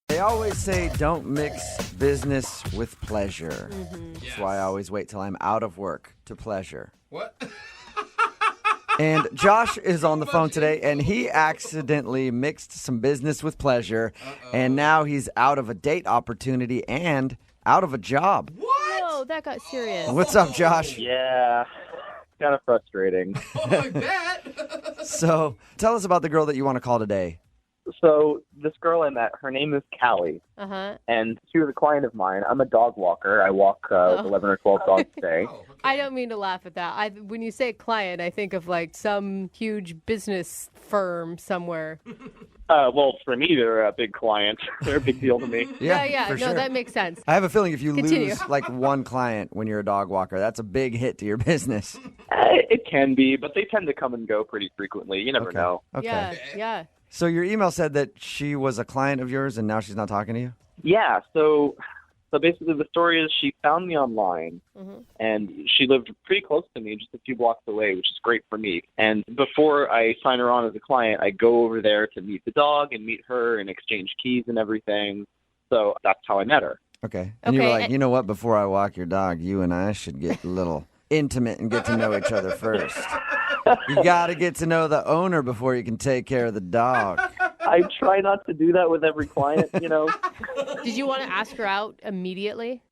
They always say don't mix business with pleasure. That's why I always wait till I'm out of work to pleasure. What? And Josh is on the phone today, and he accidentally mixed some business with pleasure, and now he's out of a date opportunity and out of a job. Whoa, that got serious. What's up, Josh? Yeah, kind of frustrating. So tell us about the girl that you want to call today. So this girl I met, her name is Callie, Uh-huh. and she was a client of mine. I'm a dog walker. I walk 11 or 12 dogs a day. I don't mean to laugh at that. When you say client, I think of like some huge business firm somewhere. Well, for me, they're a big client. They're a big deal to me. Yeah. for No, sure. that makes sense. I have a feeling if you Continue. lose like one client when you're a dog walker, that's a big hit to your business. It can be, but they tend to come and go pretty frequently. You never know. Okay. Yeah. So your email said that she was a client of yours and now she's not talking to you? Yeah, so basically the story is she found me online, and she lived pretty close to me, just a few blocks away, which is great for me. And before I sign her on as a client, I go over there to meet the dog and meet her and exchange keys and everything. So that's how I met her. Okay. And you were Okay, like, and- you know what? Before I walk your dog, you and I should get a little intimate and get to know each other first. You got to get to know the owner before you can take care of the dog. I try not to do that with every client, you know. Did you want to ask her out immediately?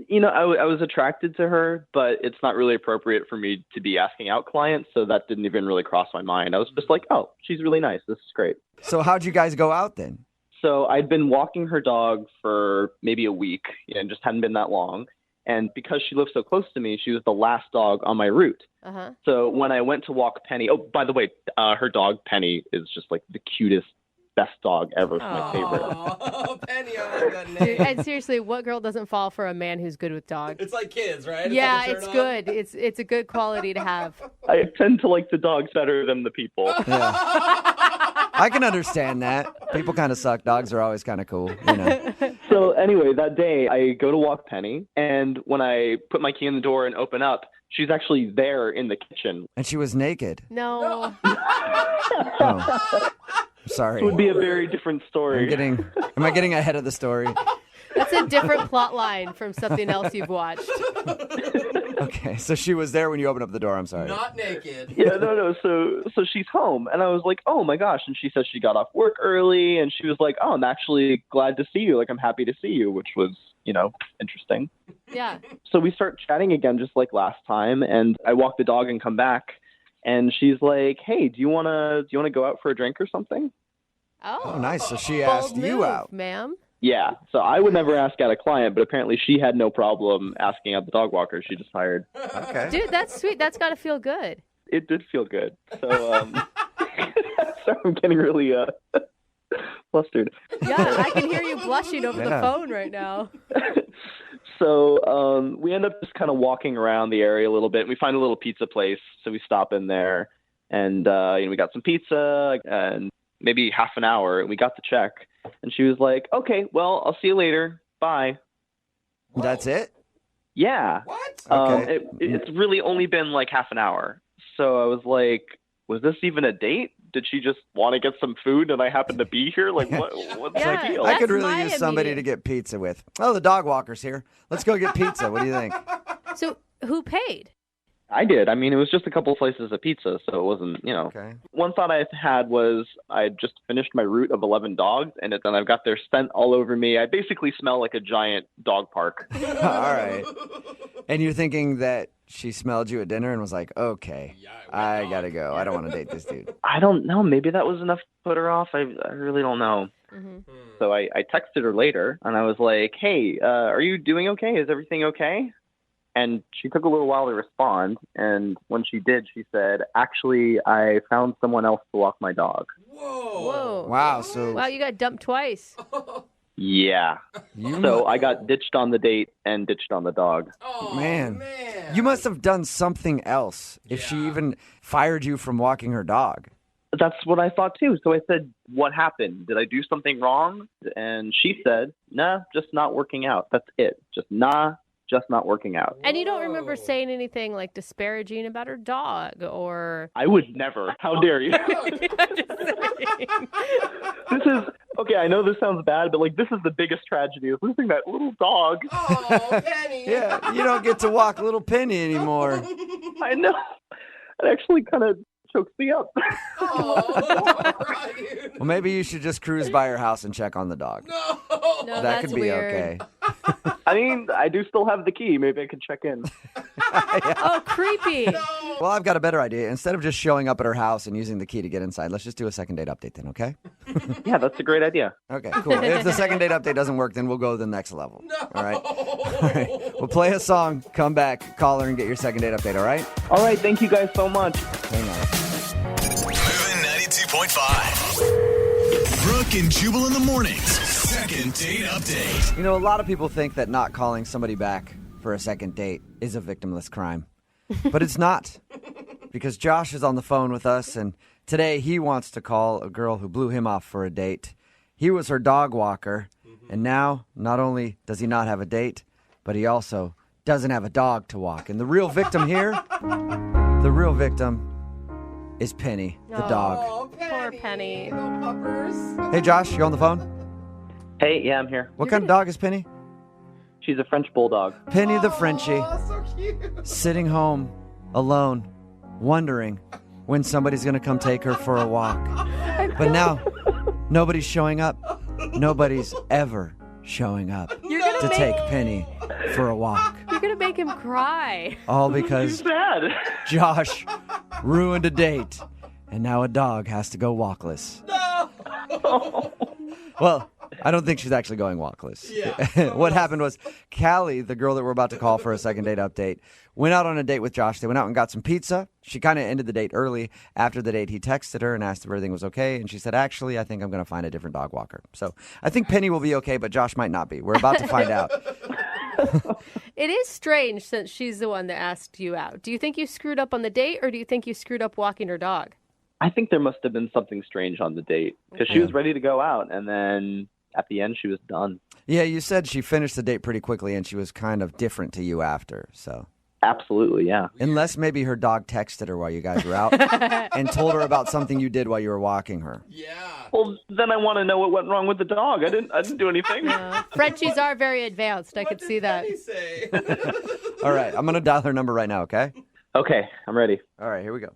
You know, I was attracted to her, but it's not really appropriate for me to be asking out clients, so that didn't even really cross my mind. I was just like, oh, she's really nice. This is great. So how'd you guys go out then? So I'd been walking her dog for maybe a week, and just hadn't been that long. And because she lived so close to me, she was the last dog on my route. Uh-huh. So when I went to walk Penny, oh, by the way, her dog Penny is just like the cutest, best dog ever. It's my favorite. Oh, Penny, I like that name. Dude, and seriously, what girl doesn't fall for a man who's good with dogs? It's like kids, right? Yeah, it's good. It's a good quality to have. I tend to like the dogs better than the people. Yeah. I can understand that. People kind of suck. Dogs are always kind of cool, you know. So anyway, that day I go to walk Penny, and when I put my key in the door and open up, she's actually there in the kitchen. And she was naked. No. Oh. Sorry. It would be a very different story. Am I getting ahead of the story? That's a different plot line from something else you've watched. Okay, so she was there when you opened up the door. I'm sorry. Not naked. Yeah, no. So she's home, and I was like, oh my gosh. And she said she got off work early, and she was like, oh, I'm actually glad to see you. Like, I'm happy to see you, which was, interesting. Yeah. So we start chatting again, just like last time, and I walk the dog and come back, and she's like, hey, do you wanna go out for a drink or something? Oh, nice. So she asked bold you move, out. ma'am. Yeah, so I would never ask out a client, but apparently she had no problem asking out the dog walker she just hired. Okay. Dude, that's sweet. That's got to feel good. It did feel good. So sorry, I'm getting really flustered. Yeah, I can hear you blushing over the Yeah. phone right now. So we end up just kind of walking around the area a little bit. We find a little pizza place, so we stop in there, and we got some pizza, and maybe half an hour, and we got the check. And she was like, okay, well, I'll see you later. Bye. That's it? Yeah. What? Okay. It's really only been like half an hour. So I was like, was this even a date? Did she just want to get some food and I happen to be here? Like, what's Yeah, the deal? I could really my use somebody immediate- to get pizza with. Oh, the dog walker's here. Let's go get pizza. What do you think? So who paid? I did. I mean, it was just a couple slices of pizza, so it wasn't, Okay. One thought I had was I just finished my route of 11 dogs, and then I've got their scent all over me. I basically smell like a giant dog park. All right. And you're thinking that she smelled you at dinner and was like, okay, I got to go. I don't want to date this dude. I don't know. Maybe that was enough to put her off. I really don't know. Mm-hmm. So I texted her later, and I was like, hey, are you doing okay? Is everything okay? And she took a little while to respond, and when she did, she said, actually, I found someone else to walk my dog. Whoa. Wow. So Wow, you got dumped twice. Yeah. So I got ditched on the date and ditched on the dog. Oh, man, you must have done something else if she even fired you from walking her dog. That's what I thought, too. So I said, what happened? Did I do something wrong? And she said, nah, just not working out. That's it. Just not working out. And you don't remember saying anything like disparaging about her dog or... I would never. How dare you? This is, okay, I know this sounds bad, but like this is the biggest tragedy is losing that little dog. Oh, Penny. Yeah, you don't get to walk little Penny anymore. I know. It actually kind of chokes me up. Well, maybe you should just cruise by her house and check on the dog. No, That that's could be weird. okay. I mean, I do still have the key. Maybe I could check in. Oh, creepy. Well, I've got a better idea. Instead of just showing up at her house and using the key to get inside, let's just do a second date update then, okay? Yeah, that's a great idea. Okay, cool. If the second date update doesn't work, then we'll go to the next level. All right? All right. We'll play a song, come back, call her, and get your second date update, all right? All right, thank you guys so much. Hang on. Moving 92.5. Brooke and Jubal in the mornings. Second date update. You know, a lot of people think that not calling somebody back for a second date is a victimless crime. But it's not. Because Josh is on the phone with us, and today he wants to call a girl who blew him off for a date. He was her dog walker, and now not only does he not have a date, but he also doesn't have a dog to walk. And the real victim here, is Penny, the dog. Oh, Poor Penny. No puppers. Hey, Josh, you on the phone? Hey, yeah, I'm here. What kind of dog is Penny? She's a French bulldog. Penny the Frenchie, Oh, so cute. sitting home alone, wondering when somebody's going to come take her for a walk. But now, nobody's showing up. Nobody's ever showing up to take Penny for a walk. You're going to make him cry. All because Sad. Josh ruined a date, and now a dog has to go walkless. No. Well, I don't think she's actually going walkless. Yeah. What happened was Callie, the girl that we're about to call for a second date update, went out on a date with Josh. They went out and got some pizza. She kind of ended the date early. After the date, he texted her and asked if everything was okay. And she said, actually, I think I'm going to find a different dog walker. So I think Penny will be okay, but Josh might not be. We're about to find out. It is strange since she's the one that asked you out. Do you think you screwed up on the date, or do you think you screwed up walking her dog? I think there must have been something strange on the date because she was ready to go out, and then at the end she was done. Yeah, you said she finished the date pretty quickly, and she was kind of different to you after. So absolutely, yeah. Unless maybe her dog texted her while you guys were out and told her about something you did while you were walking her. Yeah. Well, then I want to know what went wrong with the dog. I didn't do anything. Frenchies are very advanced. I could see that. All right, I'm going to dial her number right now, okay? Okay, I'm ready. All right, here we go.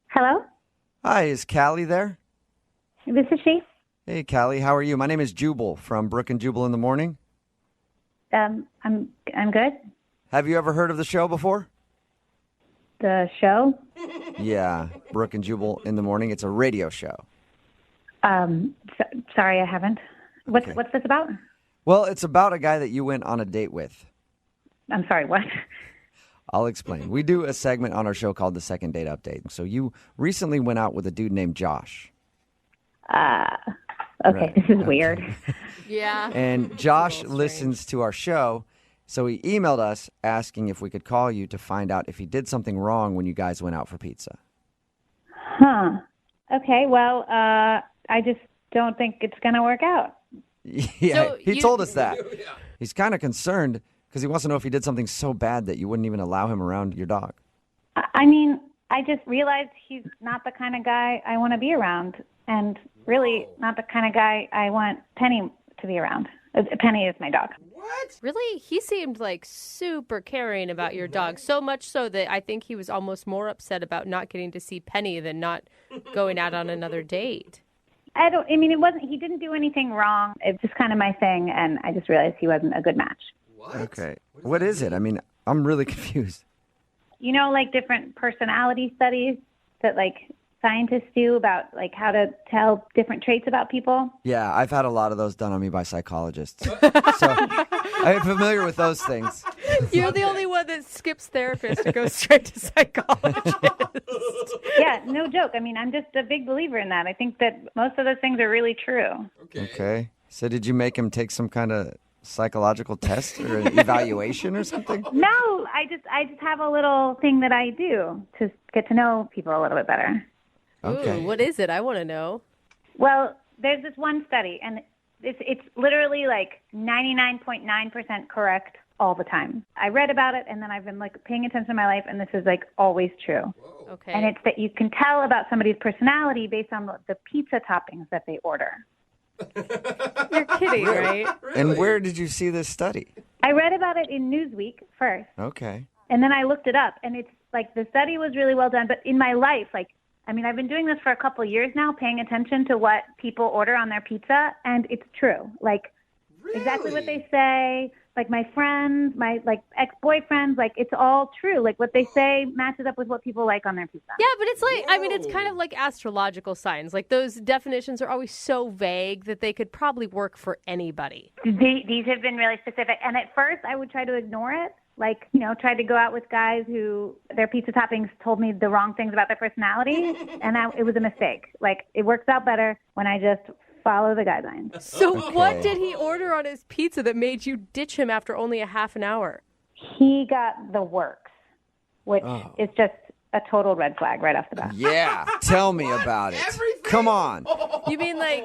Hello? Hi, is Callie there? This is she. Hey, Callie, how are you? My name is Jubal from Brooke and Jubal in the Morning. I'm good. Have you ever heard of the show before? The show? Yeah, Brooke and Jubal in the Morning. It's a radio show. Sorry, I haven't. What's this about? Well, it's about a guy that you went on a date with. I'm sorry, what? I'll explain. We do a segment on our show called The Second Date Update. So you recently went out with a dude named Josh. Okay, Right. this is weird. Yeah. And Josh listens to our show, so he emailed us asking if we could call you to find out if he did something wrong when you guys went out for pizza. Huh. Okay, well, I just don't think it's going to work out. Yeah, So he you- told us that. He's kind of concerned because he wants to know if he did something so bad that you wouldn't even allow him around your dog. I mean, I just realized he's not the kind of guy I want to be around, and really not the kind of guy I want Penny to be around. Penny is my dog. Really? He seemed like super caring about your dog, so much so that I think he was almost more upset about not getting to see Penny than not going out on another date. He didn't do anything wrong. It's just kind of my thing, and I just realized he wasn't a good match. Okay. What is it? I mean, I'm really confused. You know, like different personality studies that like scientists do about like how to tell different traits about people. Yeah, I've had a lot of those done on me by psychologists. So I'm familiar with those things. You're the only one that skips therapist and goes straight to psychologist. Yeah, no joke. I mean, I'm just a big believer in that. I think that most of those things are really true. Okay. So did you make him take some kind of psychological test or an evaluation or something? No, I just have a little thing that I do to get to know people a little bit better. Okay. Ooh, what is it? I want to know. Well, there's this one study, and it's literally like 99.9% correct all the time. I read about it, and then I've been like paying attention to my life, and this is like always true. Okay. And it's that you can tell about somebody's personality based on the pizza toppings that they order. You're kidding, right? And where did you see this study? I read about it in Newsweek first, Okay. and then I looked it up, and it's like the study was really well done. But in my life, like, I mean, I've been doing this for a couple of years now, paying attention to what people order on their pizza, and it's true. Like, exactly what they say. Like, my friends, my, like, ex-boyfriends, like, it's all true. Like, what they say matches up with what people like on their pizza. Yeah, but it's like, I mean, it's kind of like astrological signs. Like, those definitions are always so vague that they could probably work for anybody. These have been really specific. And at first, I would try to ignore it. Like, you know, tried to go out with guys who their pizza toppings told me the wrong things about their personality. And it was a mistake. Like, it works out better when I just follow the guidelines. So what did he order on his pizza that made you ditch him after only a half an hour? He got the works, which is just a total red flag right off the bat. Yeah. Tell me about it. Come on. You mean like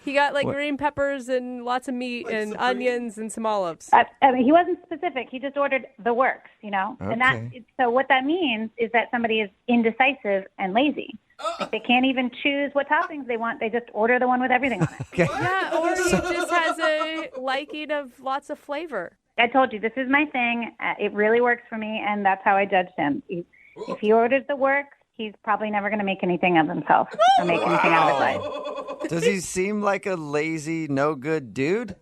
he got like green peppers and lots of meat and onions and some olives? I mean, he wasn't specific. He just ordered the works, you know? Okay. And so what that means is that somebody is indecisive and lazy. Like, they can't even choose what toppings they want. They just order the one with everything on it. Okay. Yeah, or he just has a liking of lots of flavor. I told you, this is my thing. It really works for me, and that's how I judged him. If he orders the works, he's probably never going to make anything of himself or make anything out of his life. Does he seem like a lazy, no good dude?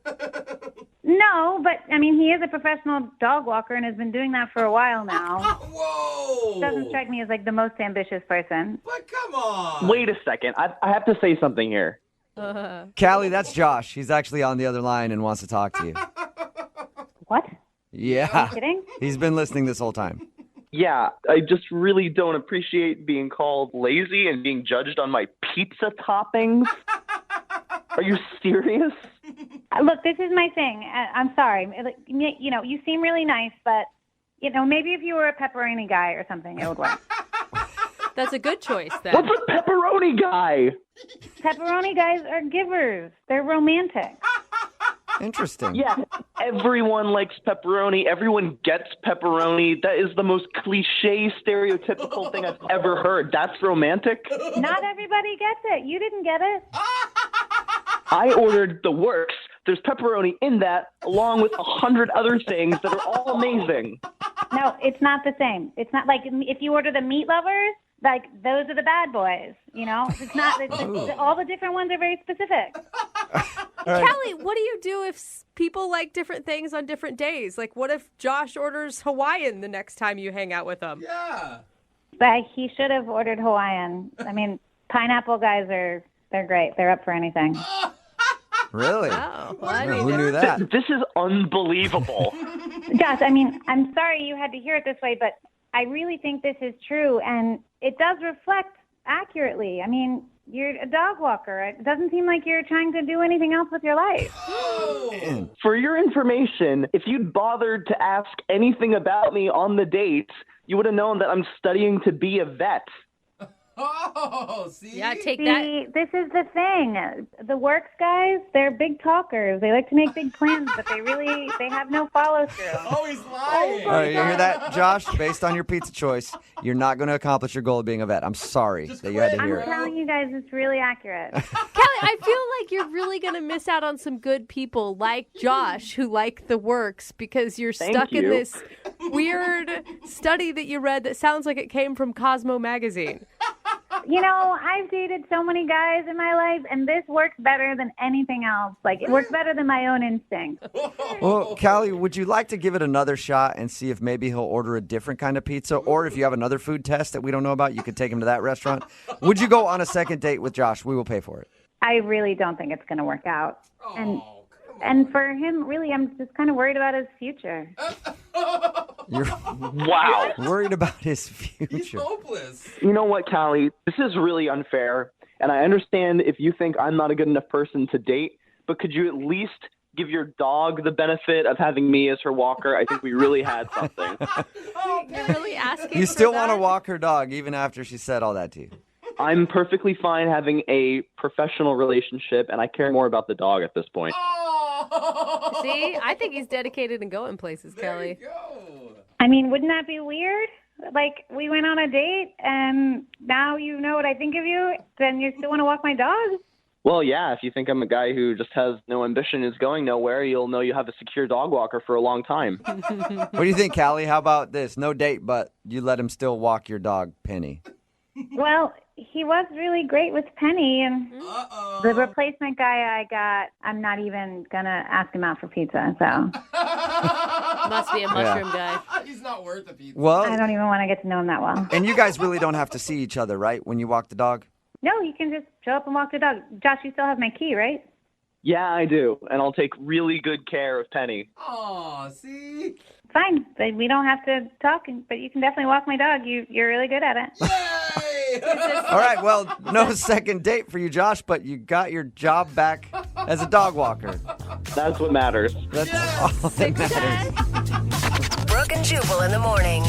No, but I mean, he is a professional dog walker and has been doing that for a while now. Whoa! Doesn't strike me as like the most ambitious person. But come on. Wait a second. I have to say something here. Callie, that's Josh. He's actually on the other line and wants to talk to you. What? Yeah. Are you kidding? He's been listening this whole time. Yeah, I just really don't appreciate being called lazy and being judged on my pizza toppings. Are you serious? Look, this is my thing. I'm sorry. You know, you seem really nice, but, you know, maybe if you were a pepperoni guy or something, it would work. That's a good choice, then. What's a pepperoni guy? Pepperoni guys are givers. They're romantic. Interesting. Yeah, everyone likes pepperoni. Everyone gets pepperoni. That is the most cliche, stereotypical thing I've ever heard. That's romantic? Not everybody gets it. You didn't get it. I ordered the works. There's pepperoni in that, along with 100 other things that are all amazing. No, it's not the same. It's not like if you order the meat lovers, like those are the bad boys. You know, it's not. All the different ones are very specific. Right. Callie, what do you do if people like different things on different days? Like, what if Josh orders Hawaiian the next time you hang out with him? Yeah. But he should have ordered Hawaiian. I mean, pineapple guys they're great. They're up for anything. Really? Oh, Yeah, who knew that? This is unbelievable. Josh, I mean, I'm sorry you had to hear it this way, but I really think this is true, and it does reflect accurately. I mean, you're a dog walker. It doesn't seem like you're trying to do anything else with your life. For your information, if you'd bothered to ask anything about me on the date, you would have known that I'm studying to be a vet. Oh, see? Yeah, take See, that. this is the thing. The works guys, they're big talkers. They like to make big plans, but they have no follow through. Oh, he's lying. All right, you hear that, Josh? Based on your pizza choice, you're not going to accomplish your goal of being a vet. I'm sorry that you had to hear I'm it. telling you guys, it's really accurate. Callie, I feel like you're really going to miss out on some good people like Josh who like the works because you're stuck in this weird study that you read that sounds like it came from Cosmo magazine. You know, I've dated so many guys in my life, and this works better than anything else. Like, it works better than my own instinct. Well, Callie, would you like to give it another shot and see if maybe he'll order a different kind of pizza? Or if you have another food test that we don't know about, you could take him to that restaurant. Would you go on a second date with Josh? We will pay for it. I really don't think it's going to work out. And for him, really, I'm just kind of worried about his future. You're Wow. worried about his future. He's hopeless. You know what, Callie? This is really unfair, and I understand if you think I'm not a good enough person to date, but could you at least give your dog the benefit of having me as her walker? I think we really had something. You're really asking You for still want to that? walk her dog even after she said all that to you. I'm perfectly fine having a professional relationship, and I care more about the dog at this point. See, I think he's dedicated and going places, Kelly. I mean, wouldn't that be weird? Like, we went on a date, and now you know what I think of you, then you still want to walk my dog? Well, yeah, if you think I'm a guy who just has no ambition, is going nowhere, you'll know you have a secure dog walker for a long time. What do you think, Callie? How about this? No date, but you let him still walk your dog, Penny. Well, he was really great with Penny, and the replacement guy I got, I'm not even going to ask him out for pizza, so. Must be a mushroom guy. He's not worth a pizza. Well, I don't even want to get to know him that well. and you guys really don't have to see each other, right, when you walk the dog? No, you can just show up and walk the dog. Josh, you still have my key, right? Yeah, I do, and I'll take really good care of Penny. Aw, see? Fine, but we don't have to talk, but you can definitely walk my dog. You're really good at it. All right, well, no second date for you, Josh, but you got your job back as a dog walker. That's what matters. That's all that matters. Brooke and Jubal in the morning.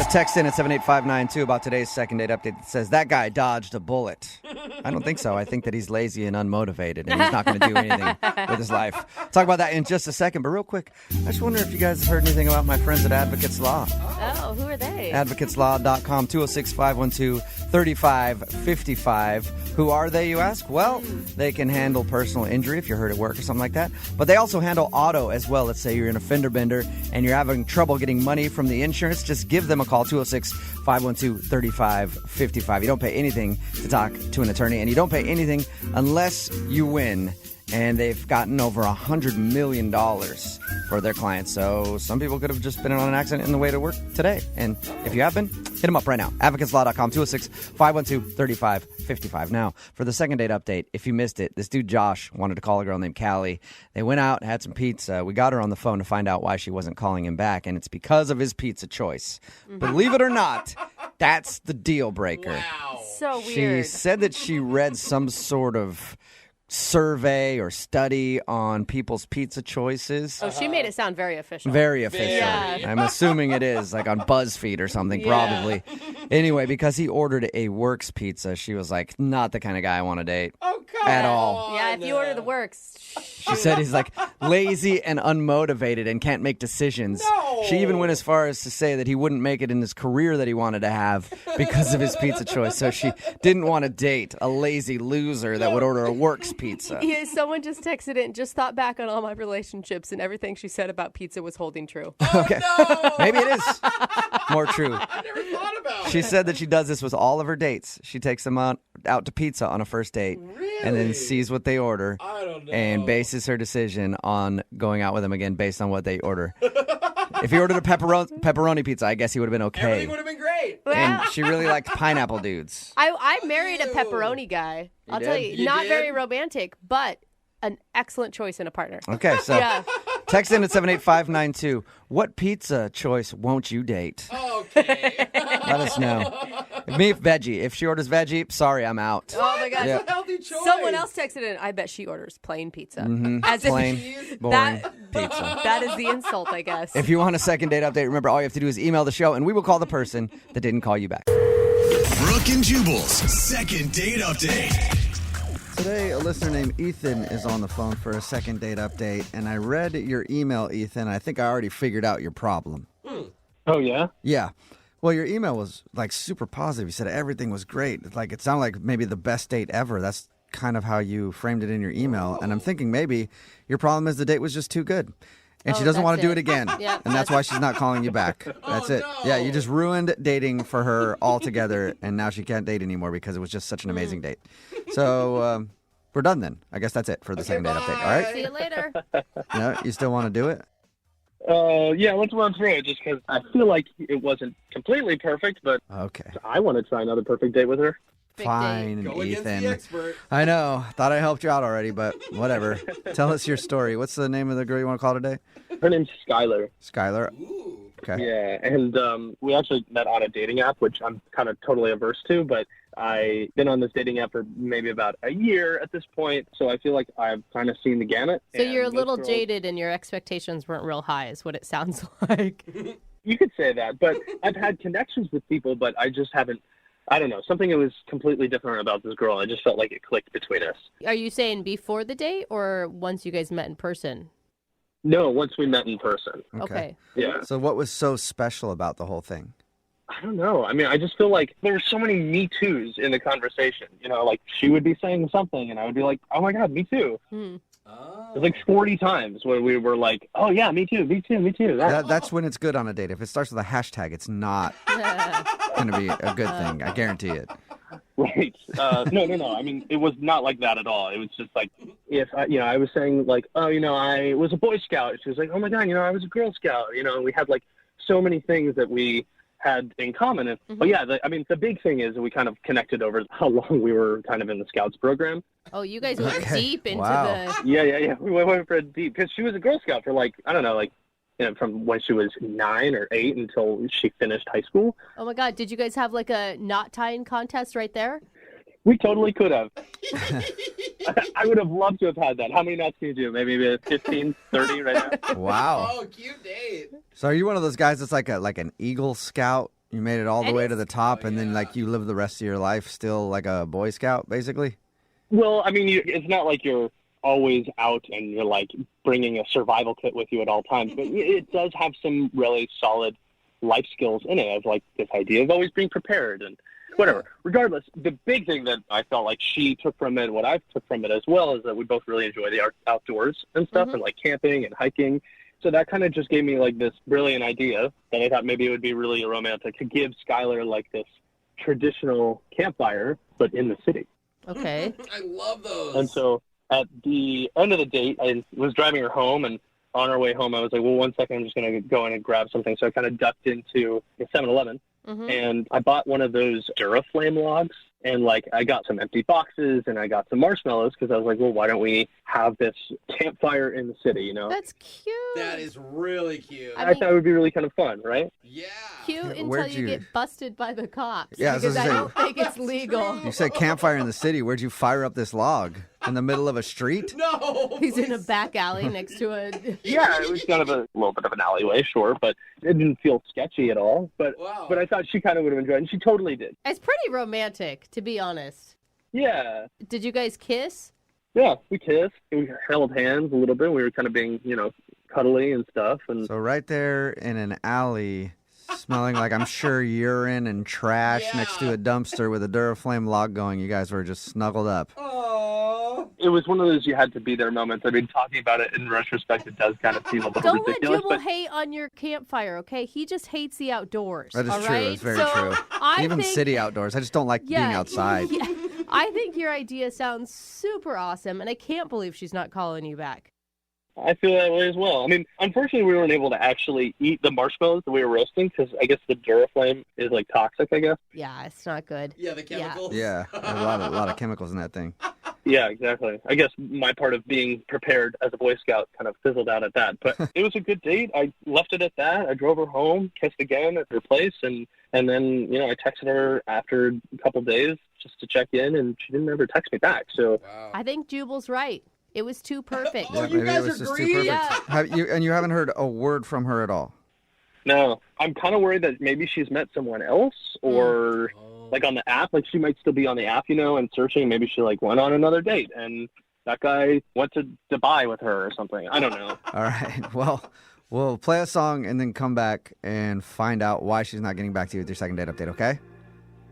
A text in at 78592 about today's second date update that says, that guy dodged a bullet. I don't think so. I think that he's lazy and unmotivated, and he's not going to do anything with his life. Talk about that in just a second, but real quick, I just wonder if you guys heard anything about my friends at Advocates Law. Oh, who are they? AdvocatesLaw.com, 206-512-3555. Who are they, you ask? Well, they can handle personal injury if you're hurt at work or something like that. But they also handle auto as well. Let's say you're in a fender bender and you're having trouble getting money from the insurance. Just give them a call, 206-512-3555. You don't pay anything to talk to an attorney, and you don't pay anything unless you win. and they've gotten over $100 million for their clients. So some people could have just been in on an accident in the way to work today. And if you have been, hit them up right now. AdvocatesLaw.com, 206-512-3555. Now, for the second date update, if you missed it, this dude Josh wanted to call a girl named Callie. They went out, had some pizza. We got her on the phone to find out why she wasn't calling him back, and it's because of his pizza choice. Believe it or not, that's the deal breaker. Wow. So She weird. said that she read some sort of survey or study on people's pizza choices. Oh, she made it sound very official. Very official. Yeah. I'm assuming it is, like on BuzzFeed or something, probably. Anyway, because he ordered a Works pizza, she was like, not the kind of guy I want to date. At all. Yeah, if you order the Works. She said he's like lazy and unmotivated and can't make decisions. She even went as far as to say that he wouldn't make it in his career that he wanted to have because of his pizza choice. So she didn't want to date a lazy loser that would order a Works pizza. Yeah, someone just texted in, just thought back on all my relationships and everything she said about pizza was holding true. Okay. Maybe it is more true. I never thought about it. She said that she does this with all of her dates. She takes them out to pizza on a first date and then sees what they order and bases her decision on going out with them again based on what they order. If he ordered a pepperoni pizza, I guess he would have been okay. Everything would have been great. And she really liked pineapple dudes. I married a pepperoni guy. I'll tell you, You not did? very romantic, but an excellent choice in a partner. Okay, so Yeah. text in at 78592. What pizza choice won't you date? Okay. Let us know. Me, veggie. If she orders veggie, sorry, I'm out. Oh my gosh. Yeah. Healthy choice. Someone else texted in, I bet she orders plain pizza. Mhm. As if Plain, boring pizza. That is the insult, I guess. If you want a second date update, remember all you have to do is email the show, and we will call the person that didn't call you back. Brooke and Jubal's second date update. Today, a listener named Ethan is on the phone for a second date update, and I read your email, Ethan. I think I already figured out your problem. Oh, yeah? Yeah. Well, your email was like super positive. You said everything was great. Like it sounded like maybe the best date ever. That's kind of how you framed it in your email. And I'm thinking maybe your problem is the date was just too good. And she doesn't want to do it again. Yep, And that's why she's not calling you back. That's it. Yeah, you just ruined dating for her altogether, and now she can't date anymore because it was just such an amazing date. So we're done then. I guess that's it for the second date update. All right? See you later. No, you still want to do it? Yeah, let's run through it just because I feel like it wasn't completely perfect, but Okay. I want to try another perfect date with her. Fine, Go against the Ethan. expert. I know. Thought I helped you out already, but whatever. Tell us your story. What's the name of the girl you want to call today? Her name's Skylar. Skylar. Okay. Yeah, and we actually met on a dating app, which I'm kind of totally averse to, but I've been on this dating app for maybe about a year at this point, so I feel like I've kind of seen the gamut. So and you're a this little girl- jaded and your expectations weren't real high is what it sounds like. You could say that, but I've had connections with people, but I just haven't, I don't know, something that was completely different about this girl. I just felt like it clicked between us. Are you saying before the date or once you guys met in person? No, once we met in person. Okay. Yeah. So what was so special about the whole thing? I don't know. I mean, I just feel like there were so many Me Too's in the conversation. You know, like she would be saying something and I would be like, oh my God, me too. Hmm. It was like 40 times where we were like, oh yeah, me too, me too, me too. That's when it's good on a date. If it starts with a hashtag, it's not going to be a good thing. I guarantee it. Right. No. I mean, it was not like that at all. It was just like, if, I was saying like, oh, I was a Boy Scout. She was like, oh my God, I was a Girl Scout. We had like so many things that we had in common. And, But yeah, the big thing is we kind of connected over how long we were kind of in the Scouts program. Oh, you guys went deep into Wow. the... Yeah. We went for deep because she was a Girl Scout for like, I don't know, like, from when she was 9 or 8 until she finished high school. Oh my God, did you guys have like a knot tying contest right there? We totally could have. I would have loved to have had that. How many knots can you do? Maybe 15, 30 right now? Wow. Oh, cute date. So are you one of those guys that's like an Eagle Scout? You made it all the way to the top, and then like you live the rest of your life still like a Boy Scout, basically? Well, I mean, it's not like you're always out and you're like bringing a survival kit with you at all times, but it does have some really solid life skills in it, of like this idea of always being prepared and whatever. Regardless, the big thing that I felt like she took from it, what I took from it as well, is that we both really enjoy the outdoors and stuff, and like camping and hiking. So that kind of just gave me like this brilliant idea that I thought maybe it would be really romantic to give Skylar like this traditional campfire, but in the city. Okay. I love those. And so at the end of the date, I was driving her home, and on our way home, I was like, well, 1 second, I'm just going to go in and grab something. So I kind of ducked into the 7-Eleven, and I bought one of those Duraflame logs. And, like, I got some empty boxes and I got some marshmallows because I was like, well, why don't we have this campfire in the city, you know? That's cute. That is really cute. I thought it would be really kind of fun, right? Yeah. Cute until Where'd you you- get busted by the cops. Yeah, I was because I gonna don't think it's legal. You said campfire in the city. Where'd you fire up this log? In the middle of a street? No. He's in a back alley next to a. Yeah, it was kind of a little bit of an alleyway, sure, but it didn't feel sketchy at all. But I thought she kind of would have enjoyed it, and she totally did. It's pretty romantic, to be honest. Yeah. Did you guys kiss? Yeah, we kissed. We held hands a little bit. We were kind of being, cuddly and stuff. And So right there in an alley, smelling like I'm sure urine and trash next to a dumpster with a Duraflame log going, you guys were just snuggled up. it was one of those you had to be there moments. I mean, talking about it in retrospect, it does kind of seem a little Don't ridiculous. let Jubal hate on your campfire, okay? He just hates the outdoors. That is all true. right? It's very So true. Even think, city outdoors. I just don't like being outside. Yeah, I think your idea sounds super awesome, and I can't believe she's not calling you back. I feel that way as well. I mean, unfortunately, we weren't able to actually eat the marshmallows that we were roasting because I guess the Duraflame is like toxic, I guess. Yeah, it's not good. Yeah, the chemicals. Yeah, there's a lot of chemicals in that thing. Yeah, exactly. I guess my part of being prepared as a Boy Scout kind of fizzled out at that. But it was a good date. I left it at that. I drove her home, kissed again at her place, and then, I texted her after a couple days just to check in, and she didn't ever text me back. So I think Jubal's right. It was too perfect. Yeah, maybe it was just too perfect. Yeah. You haven't heard a word from her at all? No. I'm kind of worried that maybe she's met someone else or like on the app. Like she might still be on the app, and searching. Maybe she like went on another date and that guy went to Dubai with her or something. I don't know. All right. Well, we'll play a song and then come back and find out why she's not getting back to you with your second date update, okay?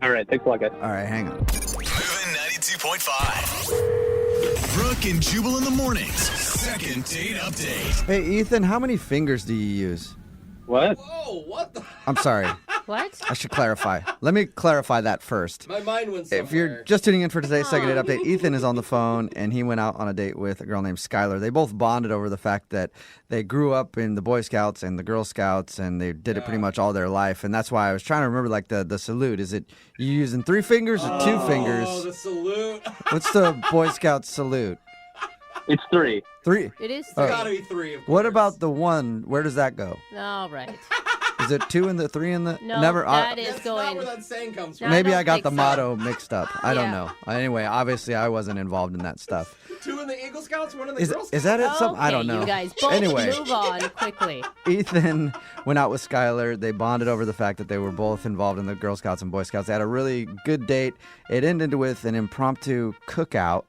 All right. Thanks a lot, guys. All right. Hang on. Moving 92.5. Brooke and Jubal in the mornings. Second date update. Hey, Ethan, how many fingers do you use? What? Whoa, what the? I'm sorry. What? I should clarify. Let me clarify that first. My mind went somewhere. If you're just tuning in for today's second date update, Ethan is on the phone, and he went out on a date with a girl named Skylar. They both bonded over the fact that they grew up in the Boy Scouts and the Girl Scouts, and they did it pretty much all their life. And that's why I was trying to remember, like, the salute. Is it you using 3 fingers or 2 fingers? Oh, the salute. What's the Boy Scout salute? It's 3. 3? It is 3. Oh. It's gotta be 3, of course. What about the 1? Where does that go? All right. Is it 2 in the 3 in the? No, Never. that is That's going. not where that saying comes from. Maybe don't I got think the so. motto mixed up. I don't Yeah. know. Anyway, obviously I wasn't involved in that stuff. 2 in the Eagle Scouts, 1 in the Is Girl Scouts. is that it? Some I Okay, don't know. You guys both Anyway, move on quickly. Ethan went out with Skylar. They bonded over the fact that they were both involved in the Girl Scouts and Boy Scouts. They had a really good date. It ended with an impromptu cookout,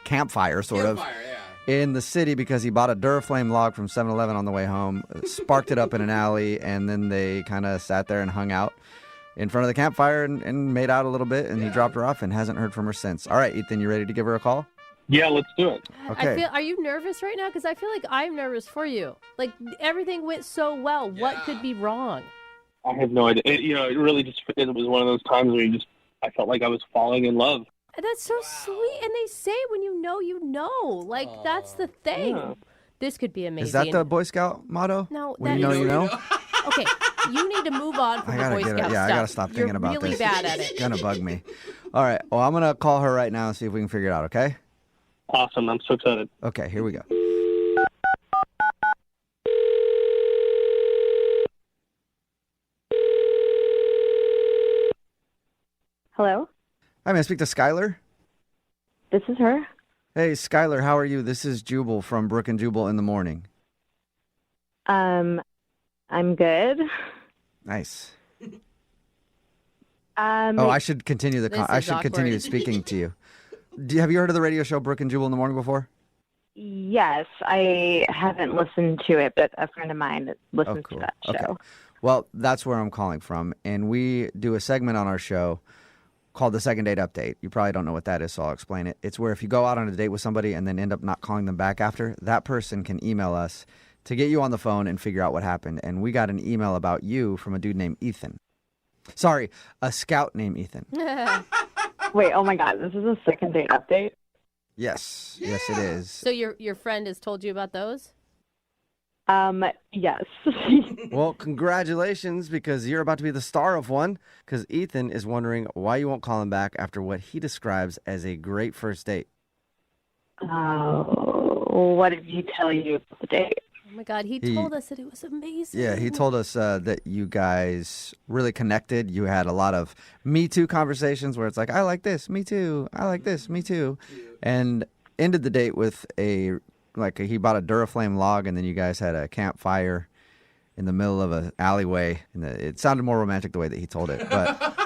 campfire sort of, Campfire, yeah. in the city because he bought a Duraflame log from 7-Eleven on the way home, sparked it up in an alley, and then they kind of sat there and hung out in front of the campfire and made out a little bit, and he dropped her off and hasn't heard from her since. All right, Ethan, you ready to give her a call? Yeah, let's do it. Okay. Are you nervous right now? Because I feel like I'm nervous for you. Like, everything went so well. What could be wrong? I have no idea. It really just, it was one of those times where I felt like I was falling in love. That's so sweet. And they say when you know, you know. Like, that's the thing. Yeah. This could be amazing. Is that the Boy Scout motto? No, When that you know, you know? Okay, you need to move on from the Boy Scout stuff. I gotta stop thinking You're about really this. bad at It's it. gonna bug me. All right. Well, I'm gonna call her right now and see if we can figure it out. Okay. Awesome. I'm so excited. Okay. Here we go. Hello, Hi, may I speak to Skylar? this is her. Hey, Skylar, how are you? This is Jubal from Brooke and Jubal in the morning. I'm good. Nice. Um, Oh, I should continue the. This I is should continue awkward. speaking to you. Have you heard of the radio show Brooke and Jubal in the morning before? yes, I haven't listened to it, but a friend of mine listens to that show. Okay. Well, that's where I'm calling from, and we do a segment on our show called the Second Date Update. You probably don't know what that is, so I'll explain it. It's where if you go out on a date with somebody and then end up not calling them back after, that person can email us to get you on the phone and figure out what happened. And we got an email about you from a dude named Ethan. Sorry, a scout named Ethan. Wait, oh my God, this is a second date update? Yes. Yes, it is. So your friend has told you about those? Yes. Well, congratulations, because you're about to be the star of one, because Ethan is wondering why you won't call him back after what he describes as a great first date. What did he tell you about the date? Oh my God, he told us that it was amazing. Yeah, he told us that you guys really connected. You had a lot of Me Too conversations where it's like, I like this, me too. I like this, me too. And ended the date with he bought a Duraflame log, and then you guys had a campfire in the middle of an alleyway. And it sounded more romantic the way that he told it. But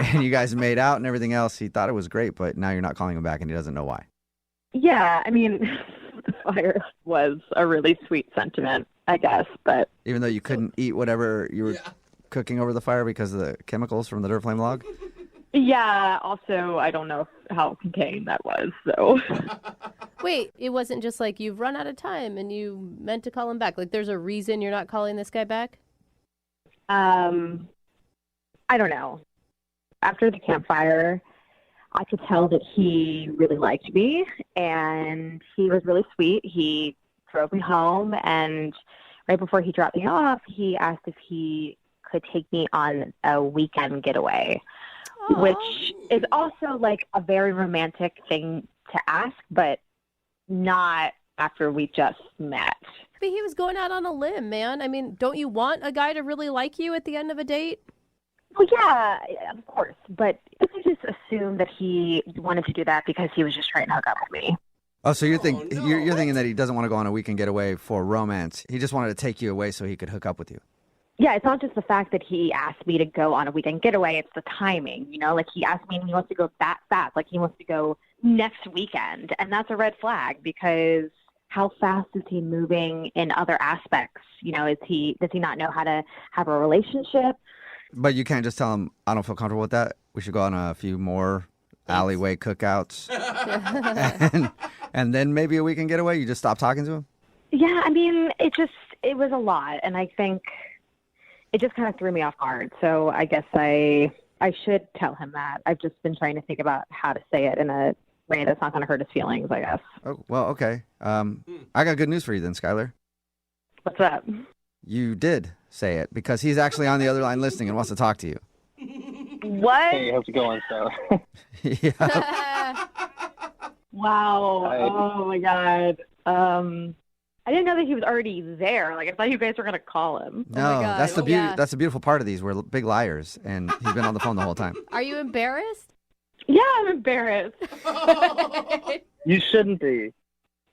and you guys made out and everything else. He thought it was great, but now you're not calling him back, and he doesn't know why. Yeah, I mean, the fire was a really sweet sentiment, I guess, but... Even though you couldn't eat whatever you were cooking over the fire because of the chemicals from the Duraflame log? Yeah, also, I don't know how contained that was, so... Wait, it wasn't just like you've run out of time and you meant to call him back. Like, there's a reason you're not calling this guy back? I don't know. After the campfire, I could tell that he really liked me, and he was really sweet. He drove me home, and right before he dropped me off, he asked if he could take me on a weekend getaway, which is also like a very romantic thing to ask, but not after we just met. But he was going out on a limb, man. I mean, don't you want a guy to really like you at the end of a date? Well, yeah, of course, but I just assumed that he wanted to do that because he was just trying to hook up with me. Oh, so you're thinking that he doesn't want to go on a weekend getaway for romance. He just wanted to take you away so he could hook up with you. Yeah, it's not just the fact that he asked me to go on a weekend getaway. It's the timing, you know? Like, he asked me and he wants to go that fast. Like, he wants to go next weekend. And that's a red flag because how fast is he moving in other aspects? You know, does he not know how to have a relationship? But you can't just tell him, I don't feel comfortable with that. We should go on a few more alleyway cookouts. and then maybe a weekend getaway. You just stop talking to him? Yeah, I mean, it was a lot. And I think it just kind of threw me off guard. So I guess I should tell him that. I've just been trying to think about how to say it in a way that's not going to hurt his feelings, I guess. Oh, well, okay. I got good news for you then, Skylar. What's that? You did say it because he's actually on the other line listening and wants to talk to you. What? Hey, how's it going, Skylar? Yeah. Wow. Oh, my God. I didn't know that he was already there. Like, I thought you guys were going to call him. No, oh my God. that's the beauty. That's the beautiful part of these. We're big liars, and he's been on the phone the whole time. Are you embarrassed? Yeah, I'm embarrassed. You shouldn't be.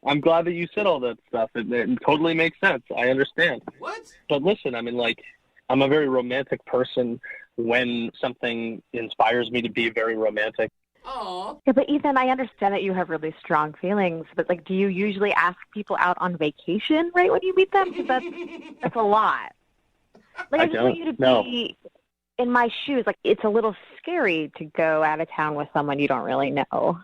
I'm glad that you said all that stuff. It totally makes sense. I understand. What? But listen, I mean, like, I'm a very romantic person when something inspires me to be very romantic. Yeah, but Ethan, I understand that you have really strong feelings, but like, do you usually ask people out on vacation right when you meet them? Because that's a lot. Like, I just want you to be in my shoes. Like, it's a little scary to go out of town with someone you don't really know.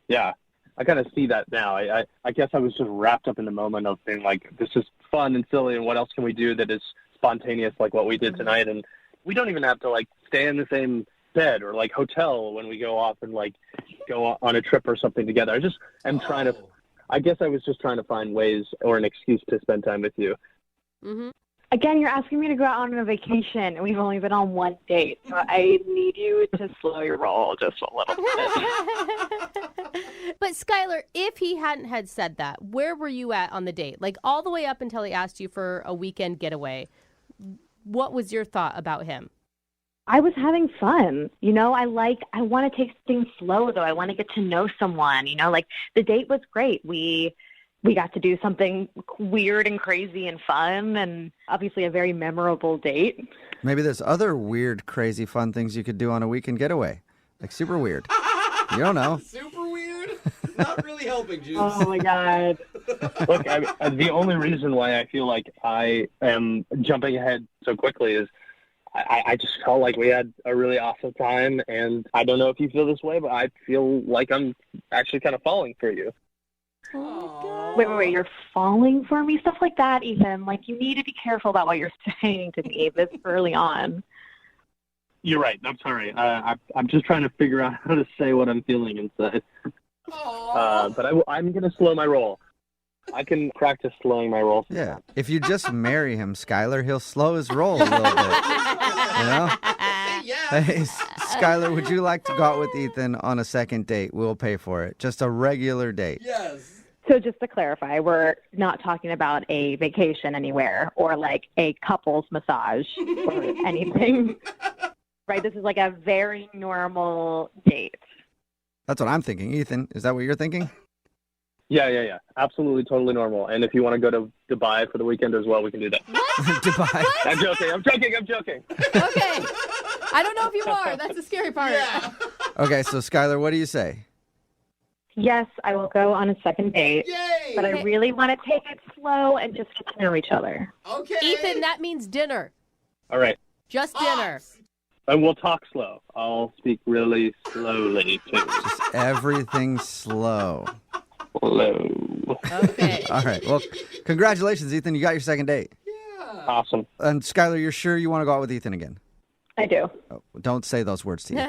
Yeah, I kind of see that now. I guess I was just wrapped up in the moment of being like, this is fun and silly, and what else can we do that is spontaneous like what we did tonight? And we don't even have to like stay in the same bed or like hotel when we go off and like go on a trip or something together. I guess I was just trying to find ways or an excuse to spend time with you. Mm-hmm. Again, you're asking me to go out on a vacation, and we've only been on one date. So I need you to slow your roll just a little bit. But Skylar, if he hadn't had said that, where were you at on the date? Like all the way up until he asked you for a weekend getaway. What was your thought about him? I was having fun. You know, I want to take things slow, though. I want to get to know someone. You know, like the date was great. We got to do something weird and crazy and fun, and obviously a very memorable date. Maybe there's other weird, crazy, fun things you could do on a weekend getaway. Like super weird. You don't know. Super weird? Not really helping, Juice. Oh, my God. Look, the only reason why I feel like I am jumping ahead so quickly is I just felt like we had a really awesome time, and I don't know if you feel this way, but I feel like I'm actually kind of falling for you. Oh my God. Wait, you're falling for me? Stuff like that, Ethan. Like, you need to be careful about what you're saying to me this early on. You're right. I'm sorry. I'm just trying to figure out how to say what I'm feeling inside. But I'm going to slow my roll. I can practice slowing my roll. Yeah. If you just marry him, Skylar, he'll slow his roll a little bit. You know? Hey, Skylar, would you like to go out with Ethan on a second date? We'll pay for it. Just a regular date. Yes. So just to clarify, we're not talking about a vacation anywhere or like a couples massage or anything. Right? This is like a very normal date. That's what I'm thinking. Ethan, is that what you're thinking? Yeah. Absolutely, totally normal. And if you want to go to Dubai for the weekend as well, we can do that. Dubai. I'm joking. Okay. I don't know if you are. That's the scary part. Yeah. Okay, so Skylar, what do you say? Yes, I will go on a second date. Yay! But I really want to take it slow and just get to know each other. Okay. Ethan, that means dinner. All right. Just dinner. And we'll talk slow. I'll speak really slowly, too. Just everything slow. Slow. Okay. All right. Well, congratulations, Ethan. You got your second date. Yeah. Awesome. And Skylar, you're sure you want to go out with Ethan again? I do. Oh, don't say those words to Ethan.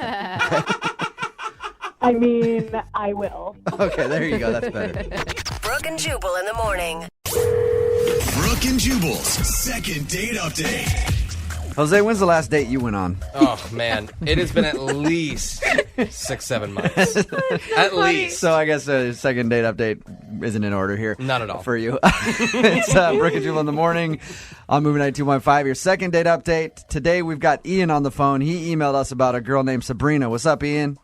I mean, I will. Okay, there you go. That's better. Brooke and Jubal in the morning. Brooke and Jubal's second date update. Jose, when's the last date you went on? Oh, man. It has been at least 6-7 months. At least. So I guess a second date update isn't in order here. Not at all. For you. It's Brooke and Jubal in the morning on Movie 92.5. Your second date update. Today we've got Ian on the phone. He emailed us about a girl named Sabrina. What's up, Ian?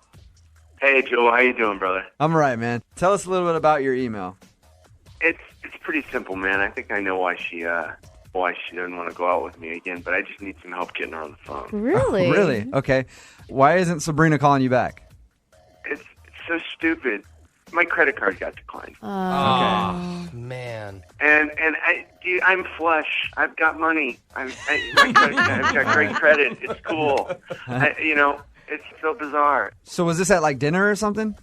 Hey, Joel. How you doing, brother? I'm all right, man. Tell us a little bit about your email. It's pretty simple, man. I think I know why she doesn't want to go out with me again, but I just need some help getting her on the phone. Really? Really? Okay. Why isn't Sabrina calling you back? It's so stupid. My credit card got declined. Oh, man. And I'm flush. I've got money. I've got great credit. It's cool. It's so bizarre. So was this at like dinner or something?